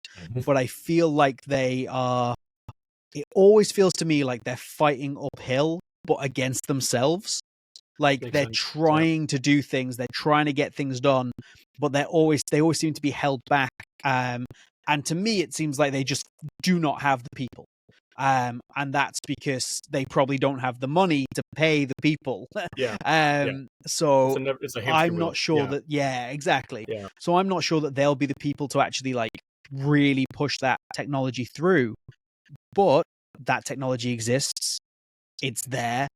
but I feel like it always feels to me like they're fighting uphill, but against themselves. Like they're trying to do things, they're trying to get things done, but they always seem to be held back. And to me, it seems like they just do not have the people. And that's because they probably don't have the money to pay the people. So I'm not sure that, exactly. So I'm not sure that they'll be the people to actually like really push that technology through. But that technology exists. It's there.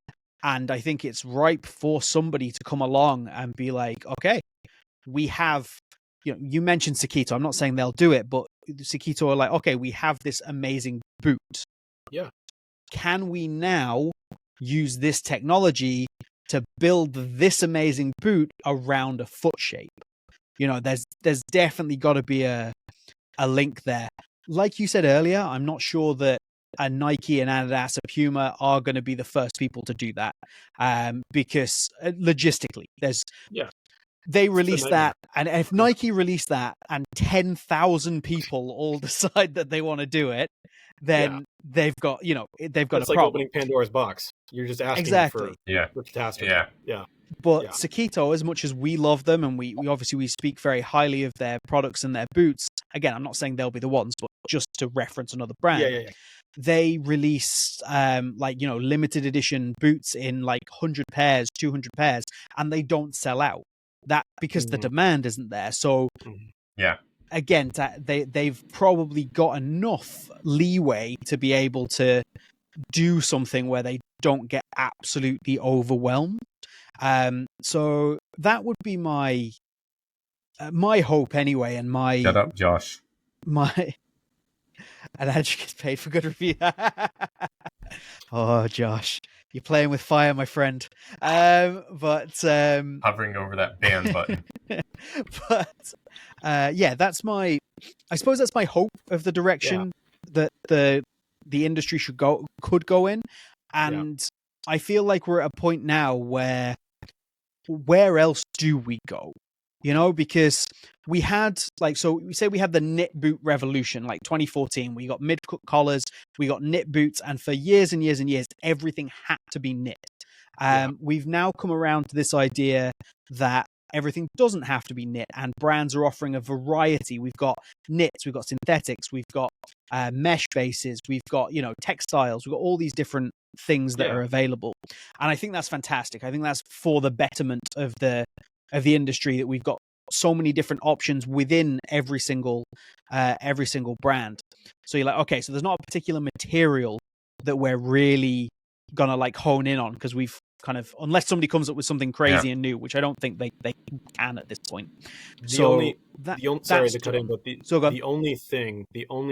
And I think it's ripe for somebody to come along and be like, okay, we have, you mentioned Sakito. I'm not saying they'll do it, but Sakito are like, okay, we have this amazing boot. Yeah. Can we now use this technology to build this amazing boot around a foot shape? There's definitely got to be a link there. Like you said earlier, I'm not sure that a Nike and Adidas, a Puma are going to be the first people to do that, because logistically, they released that, and if Nike released that and 10,000 people all decide that they want to do it, then they've got a problem. It's like opening Pandora's box. You're just asking for catastrophe. Yeah. But Sakito, as much as we love them, and we obviously speak very highly of their products and their boots, again, I'm not saying they'll be the ones, but just to reference another brand, they release limited edition boots in like 100 pairs, 200 pairs, and they don't sell out. That because the demand isn't there. So again, they've probably got enough leeway to be able to do something where they don't get absolutely overwhelmed. So that would be my hope anyway, and my shut up, Josh. And Andrew gets paid for good review. Oh, Josh, you're playing with fire, my friend. But hovering over that ban button. But that's I suppose that's my hope of the direction that the industry could go in. And I feel like we're at a point now where else do we go? Because we had we say we had the knit boot revolution, like 2014. We got mid-cut collars, we got knit boots, and for years and years and years, everything had to be knit. We've now come around to this idea that everything doesn't have to be knit, and brands are offering a variety. We've got knits, we've got synthetics, we've got mesh bases, we've got textiles, we've got all these different things that are available, and I think that's fantastic. I think that's for the betterment of the industry, that we've got so many different options within every single brand. So you're like, okay, so there's not a particular material that we're really gonna like hone in on, because we've kind of, unless somebody comes up with something crazy and new, which I don't think they can at this point. The only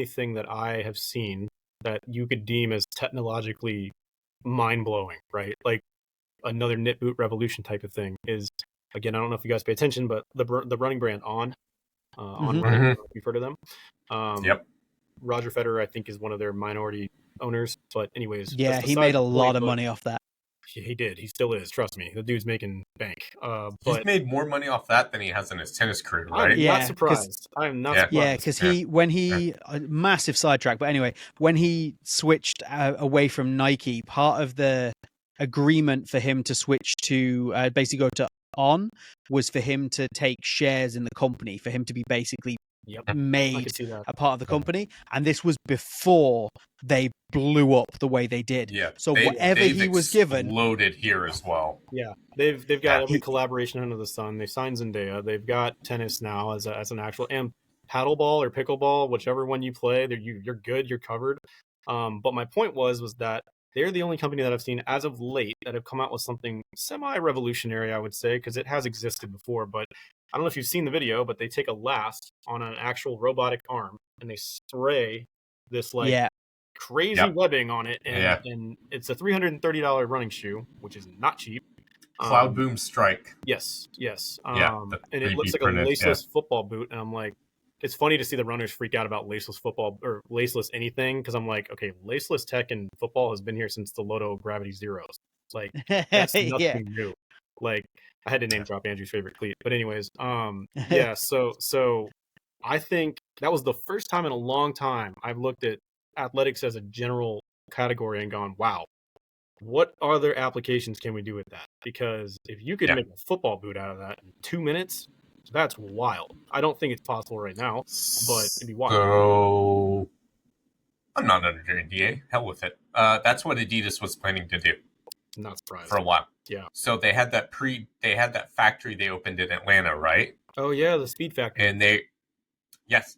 thing that I have seen that you could deem as technologically mind-blowing, right? Like another knit boot revolution type of thing is, again, I don't know if you guys pay attention, but the running brand On running, I don't know if you've heard of them. Roger Federer, I think, is one of their minority owners. But anyways, he made a lot of money off that. He did. He still is. Trust me. The dude's making bank. He's made more money off that than he has in his tennis career, right? I'm not surprised. I'm not surprised. Yeah, because a massive sidetrack. But anyway, when he switched away from Nike, part of the agreement for him to switch to basically go to On was for him to take shares in the company, for him to be basically made a part of the company. And this was before they blew up the way they did. So whatever he was given exploded here as well. They've got every collaboration under the sun. They signed Zendaya. They've got tennis now as an actual, and paddleball or pickleball, whichever one you play, you're good, you're covered. But my point was that they're the only company that I've seen as of late that have come out with something semi-revolutionary, I would say, because it has existed before. But I don't know if you've seen the video, but they take a last on an actual robotic arm and they spray this crazy webbing on it. And it's a $330 running shoe, which is not cheap. Cloud Boom Strike. Yes. And it looks like a laceless football boot. And I'm like, it's funny to see the runners freak out about laceless football or laceless anything, because I'm like, okay, laceless tech in football has been here since the Loto Gravity Zeros. Like, that's nothing new. Like, I had to name drop Andrew's favorite cleat, but anyways, so I think that was the first time in a long time I've looked at athletics as a general category and gone, wow, what other applications can we do with that? Because if you could make a football boot out of that in 2 minutes, that's wild. I don't think it's possible right now, but it'd be wild. So I'm not under NDA. Hell with it. That's what Adidas was planning to do. Not surprised. For a while. Yeah. So they had that factory they opened in Atlanta, right? Oh yeah, the Speed Factory. And yes.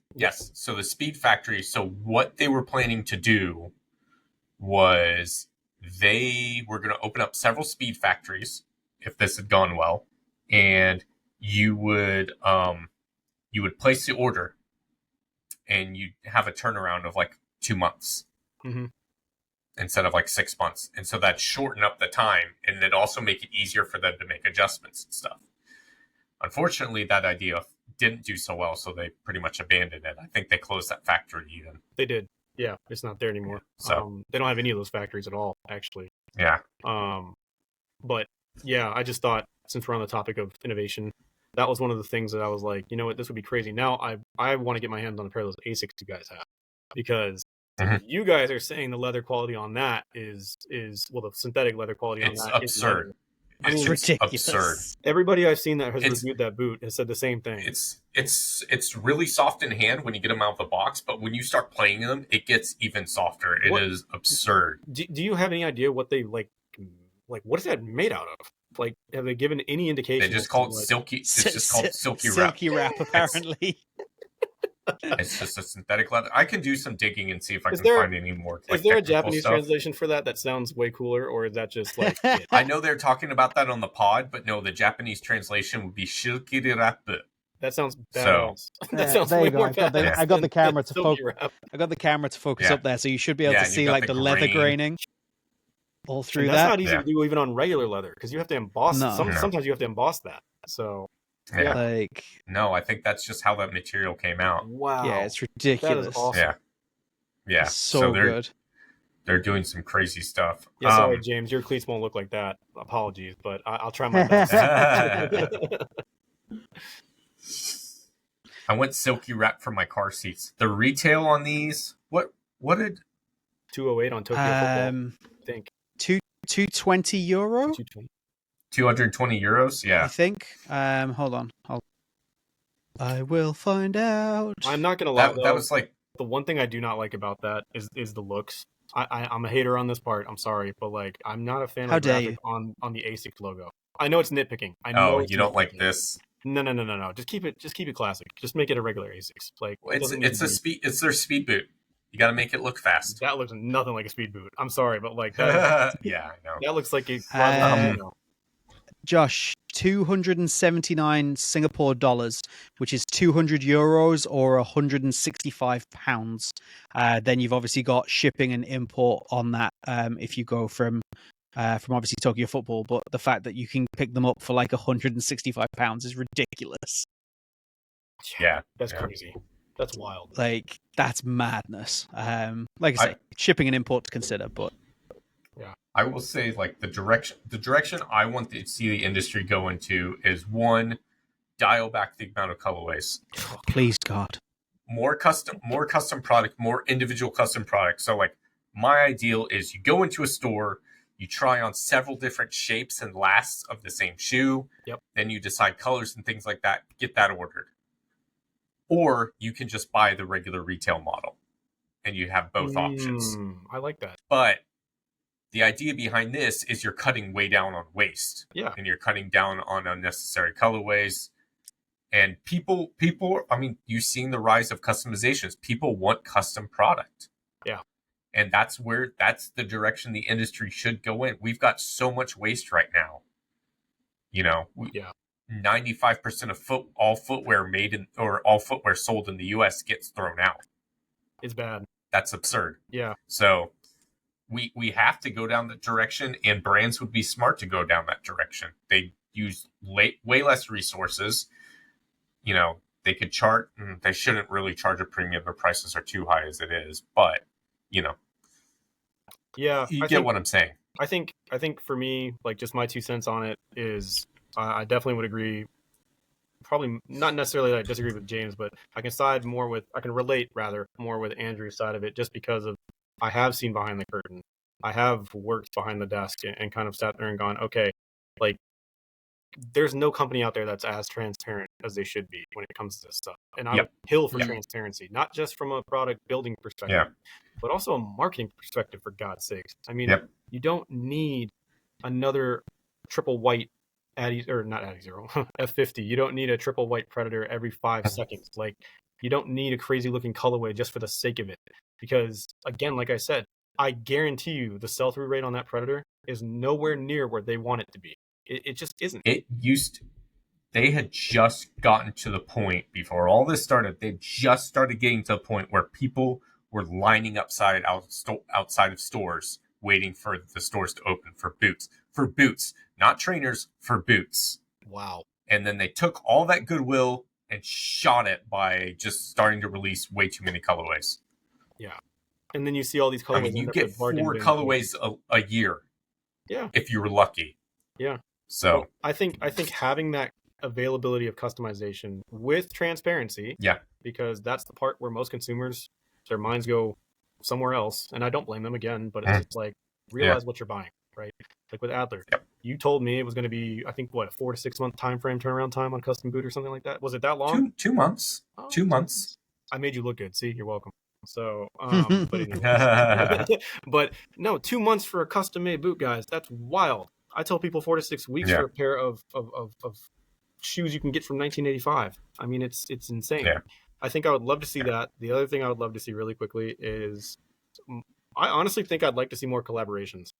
So the Speed Factory. So what they were planning to do was they were going to open up several Speed Factories if this had gone well, and you would place the order, and you'd have a turnaround of like 2 months. Instead of like 6 months. And so that'd shorten up the time, and it'd also make it easier for them to make adjustments and stuff. Unfortunately, that idea didn't do so well, so they pretty much abandoned it. I think they closed that factory even. They did. Yeah, it's not there anymore. So they don't have any of those factories at all, actually. Yeah. But yeah, I just thought, since we're on the topic of innovation, that was one of the things that I was like, you know what, this would be crazy. Now I want to get my hands on a pair of those ASICs you guys have, because you guys are saying the leather quality on that is well, the synthetic leather quality on that is absurd. I mean, it's ridiculous. Absurd. Everybody I've seen that has reviewed that boot has said the same thing. It's really soft in hand when you get them out of the box, but when you start playing them, it gets even softer. It is absurd. Do you have any idea what they like? What is that made out of? Like, have they given any indication? They just call it silky. It's just called silky wrap. Silky wrap, apparently. It's just a synthetic leather. I can do some digging and see if I can find any more. Is there a Japanese translation for that sounds way cooler, or is that just like? I know they're talking about that on the pod, but no, the Japanese translation would be silky wrap. That sounds badass. That sounds way more badass. I got the camera to focus. I got the camera to focus up there, so you should be able to see like the leather graining all through that. That's not easy to do even on regular leather, because you have to emboss. Sometimes you have to emboss that. So. Yeah. Like, no, I think that's just how that material came out. Wow. Yeah, it's ridiculous. That is awesome. Yeah. It's so good. They're doing some crazy stuff. Yeah, sorry, James, your cleats won't look like that. Apologies, but I'll try my best. I went silky wrap for my car seats. The retail on these, what did 208 on Tokyo Football? I think 220 euro. 220 euros, yeah. I think. Hold on. I will find out. I'm not gonna lie. That was like the one thing I do not like about that is the looks. I'm a hater on this part. I'm sorry, but like I'm not a fan of the graphic on the ASIC logo. I know it's nitpicking. I know you don't like this. No. Just keep it classic. Just make it a regular ASICS. Like it's their speed boot. You got to make it look fast. That looks nothing like a speed boot. I'm sorry, but like that. Yeah, I know. That looks like a. Josh, 279 Singapore dollars, which is 200 euros or 165 pounds. Then you've obviously got shipping and import on that if you go from obviously Tokyo Football. But the fact that you can pick them up for like 165 pounds is ridiculous. Yeah, that's crazy. That's wild. Like, that's madness. Like I say, shipping and import to consider, but. Yeah, I will say, like, the direction I want to see the industry go into is, one, dial back the amount of colorways. Oh, please, God. More custom product, more individual custom products. So, like, my ideal is you go into a store, you try on several different shapes and lasts of the same shoe. Yep. Then you decide colors and things like that. Get that ordered. Or you can just buy the regular retail model, and you have both options. I like that. But the idea behind this is you're cutting way down on waste. Yeah. And you're cutting down on unnecessary colorways. And people, I mean, you've seen the rise of customizations. People want custom product. Yeah. And that's the direction the industry should go in. We've got so much waste right now. You know, 95% of all footwear all footwear sold in the US gets thrown out. It's bad. That's absurd. Yeah. So we have to go down that direction, and brands would be smart to go down that direction. They use way less resources. You know, they could they shouldn't really charge a premium. Their prices are too high as it is, but you know. Yeah. You get what I'm saying. I think for me, like, just my 2 cents on it is I definitely would agree. Probably not necessarily that I disagree with James, but I can relate more with Andrew's side of it, just because of I have seen behind the curtain. I have worked behind the desk and kind of sat there and gone, okay, like, there's no company out there that's as transparent as they should be when it comes to this stuff. And I'm hill for transparency, not just from a product building perspective, but also a marketing perspective, for God's sakes. I mean, you don't need another triple white F50. You don't need a triple white Predator every 5 seconds. Like, you don't need a crazy looking colorway just for the sake of it. Because, again, like I said, I guarantee you the sell-through rate on that Predator is nowhere near where they want it to be. It just isn't. They had just gotten to the point before all this started. They just started getting to the point where people were lining up outside of stores, waiting for the stores to open for boots, not trainers, for boots. Wow. And then they took all that goodwill and shot it by just starting to release way too many colorways. Yeah. and then you see all these colorways. I mean, you get 4 colorways a year. Yeah. If you were lucky. Yeah. So well, I think having that availability of customization with transparency. Yeah. Because that's the part where most consumers, their minds go somewhere else, and I don't blame them again. But it's just like realize what you're buying, right? Like with Adler, you told me it was going to be, I think, what, a 4 to 6 month time frame turnaround time on a custom boot or something like that. Was it that long? 2 months. Oh, 2 months. I made you look good. See, you're welcome. So, but anyways. But no, 2 months for a custom made boot, guys. That's wild. I tell people 4 to 6 weeks for a pair of shoes you can get from 1985. I mean, it's insane. Yeah. I think I would love to see that. The other thing I would love to see really quickly is, I honestly think I'd like to see more collaborations.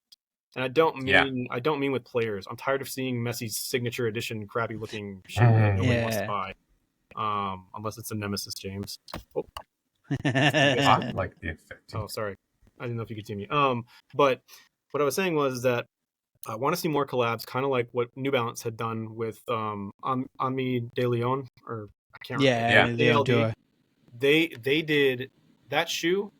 And I don't mean with players. I'm tired of seeing Messi's signature edition crappy looking shoe that nobody wants to buy. Unless it's a Nemesis, James. Oh. I like the effect. Oh, sorry. I didn't know if you could see me. But what I was saying was that I want to see more collabs, kind of like what New Balance had done with Ami De Leon, or I can't remember. ALD. They did that shoe.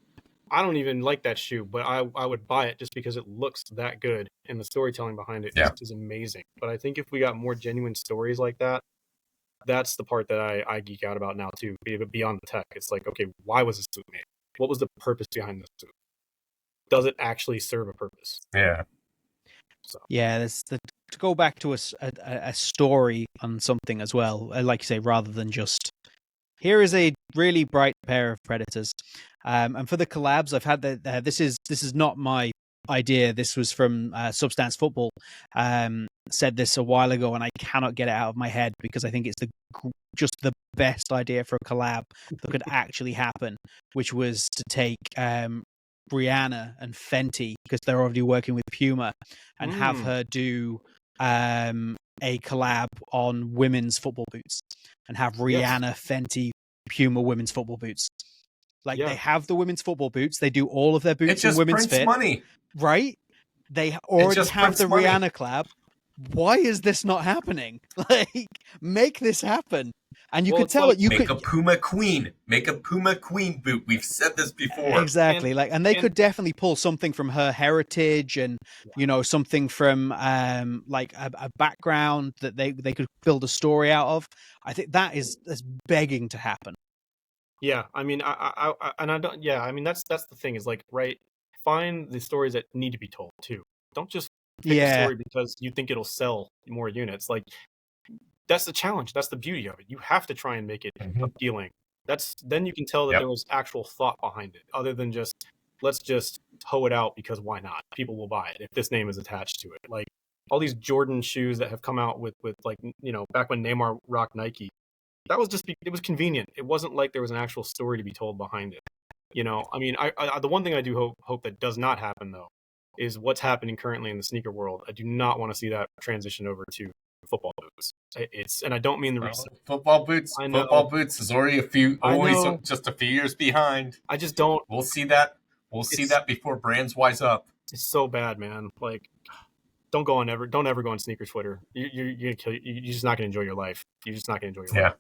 I don't even like that shoe, but I would buy it just because it looks that good, and the storytelling behind it is amazing. But I think if we got more genuine stories like that, that's the part that I geek out about now too. Beyond the tech, it's like, okay, why was this suit made? What was the purpose behind this suit? Does it actually serve a purpose? Yeah. So. Yeah, to go back to a story on something as well, like you say, rather than just, here is a really bright pair of Predators. And for the collabs, I've had this is not my idea. This was from Substance Football. Said this a while ago, and I cannot get it out of my head because I think it's just the best idea for a collab that could actually happen, which was to take Brianna and Fenty, because they're already working with Puma, and have her do a collab on women's football boots, and have Rihanna, Fenty, Puma women's football boots. Like they have the women's football boots, they do all of their boots in women's fit. Money, right? They already have the Rihanna collab. Why is this not happening? Like, make this happen. And you could tell it. Make a Puma Queen. Make a Puma Queen boot. We've said this before. Exactly. And they could definitely pull something from her heritage, and something from like a background that they could build a story out of. I think that's begging to happen. Yeah, I mean, I don't. Yeah, I mean, that's the thing is, like, right. Find the stories that need to be told too. Don't just pick a story because you think it'll sell more units. Like, that's the challenge. That's the beauty of it. You have to try and make it appealing. Then you can tell that there was actual thought behind it, other than just, let's just hoe it out because why not? People will buy it if this name is attached to it. Like all these Jordan shoes that have come out with like, back when Neymar rocked Nike, that was just, it was convenient. It wasn't like there was an actual story to be told behind it. I mean, I the one thing I do hope that does not happen though is what's happening currently in the sneaker world. I do not want to see that transition over to football boots. And I don't mean the football boots. Football boots is already just a few years behind. I just don't. We'll see that. We'll see that before brands wise up. It's so bad, man. Like, don't ever go on sneaker Twitter. You're gonna kill. You're just not gonna enjoy your life. You're just not gonna enjoy your life.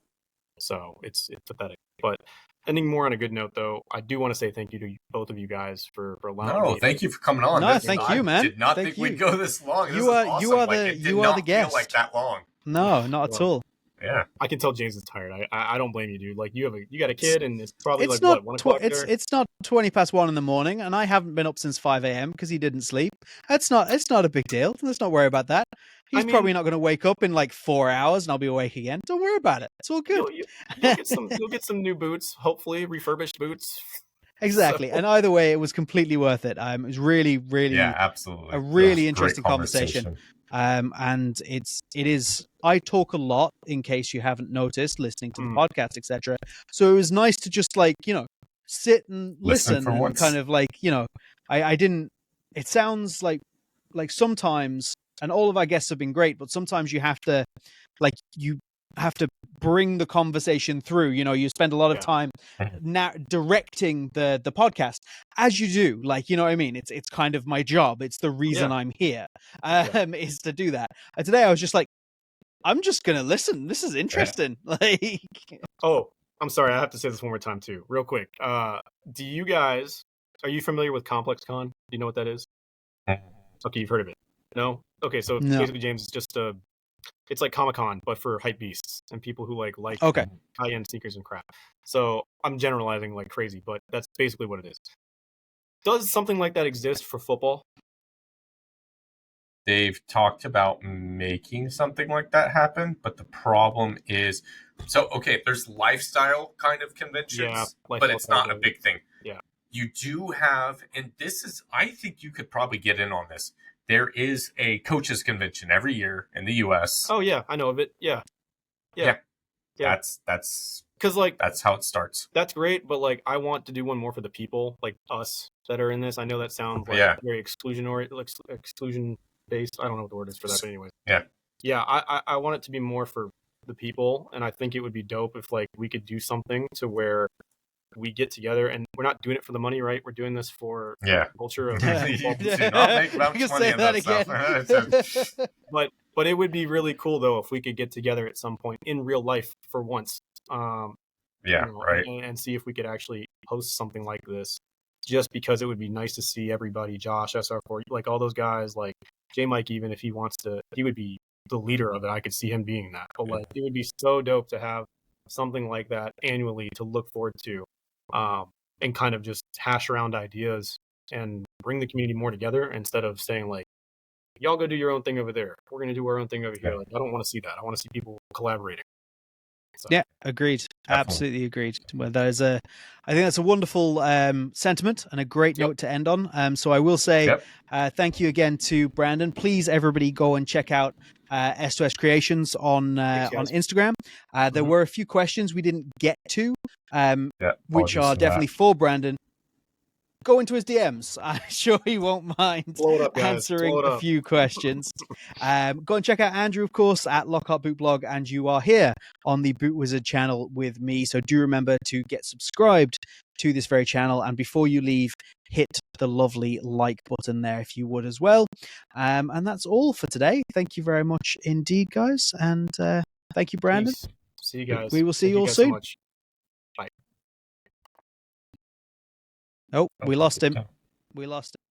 So it's pathetic. But ending more on a good note, though, I do want to say thank you to both of you guys for allowing me. Thank you for coming on. No, thank you, man. I did not think we'd go this long. You are the guest. Feel like that long. No, not at all. Yeah, I can tell James is tired. I don't blame you, dude. Like you got a kid, and it's probably what, 1 o'clock there? It's not 20 past 1 in the morning, and I haven't been up since 5 a.m. because he didn't sleep. It's not a big deal. Let's not worry about that. He's probably not going to wake up in like 4 hours, and I'll be awake again. Don't worry about it. It's all good. You'll get some new boots, hopefully refurbished boots. Exactly. So. And either way, it was completely worth it. It was really, really, absolutely, a really interesting conversation. And it is, I talk a lot, in case you haven't noticed, listening to the podcast, etc. So it was nice to just sit and listen and once. Kind of I didn't, it sounds like sometimes, and all of our guests have been great, but sometimes you have to bring the conversation through. You spend a lot of time now directing the podcast, as you do. You know what I mean? It's kind of my job. It's the reason I'm here, is to do that. And today I was just like, I'm just gonna listen. This is interesting. Oh, I'm sorry. I have to say this one more time too, real quick. Do you guys? Are you familiar with Complex Con? Do you know what that is? Okay, you've heard of it. No? Okay, so basically, James, it's just it's like Comic-Con, but for hype beasts and people who like high-end sneakers and crap. So I'm generalizing like crazy, but that's basically what it is. Does something like that exist for football? They've talked about making something like that happen, but the problem is, there's lifestyle kind of conventions, but it's not a big thing. Yeah. You do have, and this is, I think you could probably get in on this. There is a coaches convention every year in the U.S. Oh yeah, I know of it. Yeah. That's because like that's how it starts. That's great, but like I want to do one more for the people, like us that are in this. I know that sounds like very exclusion based. I don't know what the word is for that, but anyways. Yeah. I want it to be more for the people, and I think it would be dope if like we could do something to where we get together, and we're not doing it for the money, right? We're doing this for the culture of football. Do not make much money on that stuff. But it would be really cool though if we could get together at some point in real life for once. Right. And see if we could actually host something like this, just because it would be nice to see everybody, Josh, SR4, like all those guys, like J Mike, even if he wants to, he would be the leader of it. I could see him being that. But like, it would be so dope to have something like that annually to look forward to, and kind of just hash around ideas and bring the community more together instead of saying like, y'all go do your own thing over there. We're going to do our own thing over here. Like, I don't want to see that. I want to see people collaborating. So. Yeah, agreed. Definitely. Absolutely agreed. Well, I think that's a wonderful sentiment and a great note to end on. So I will say thank you again to Brandon. Please, everybody, go and check out S2S Creations on Instagram. There were a few questions we didn't get to, which are definitely for Brandon. Go into his DMs. I'm sure he won't mind answering a few questions. Go and check out Andrew, of course, at Lockhart Boot Blog, and you are here on the Boot Wizard channel with me. So do remember to get subscribed to this very channel, and before you leave, hit the lovely like button there if you would as well. And that's all for today. Thank you very much indeed, guys, and thank you, Brandon. Peace. See you guys. We will see you all soon. So Oh, we lost him. We lost him.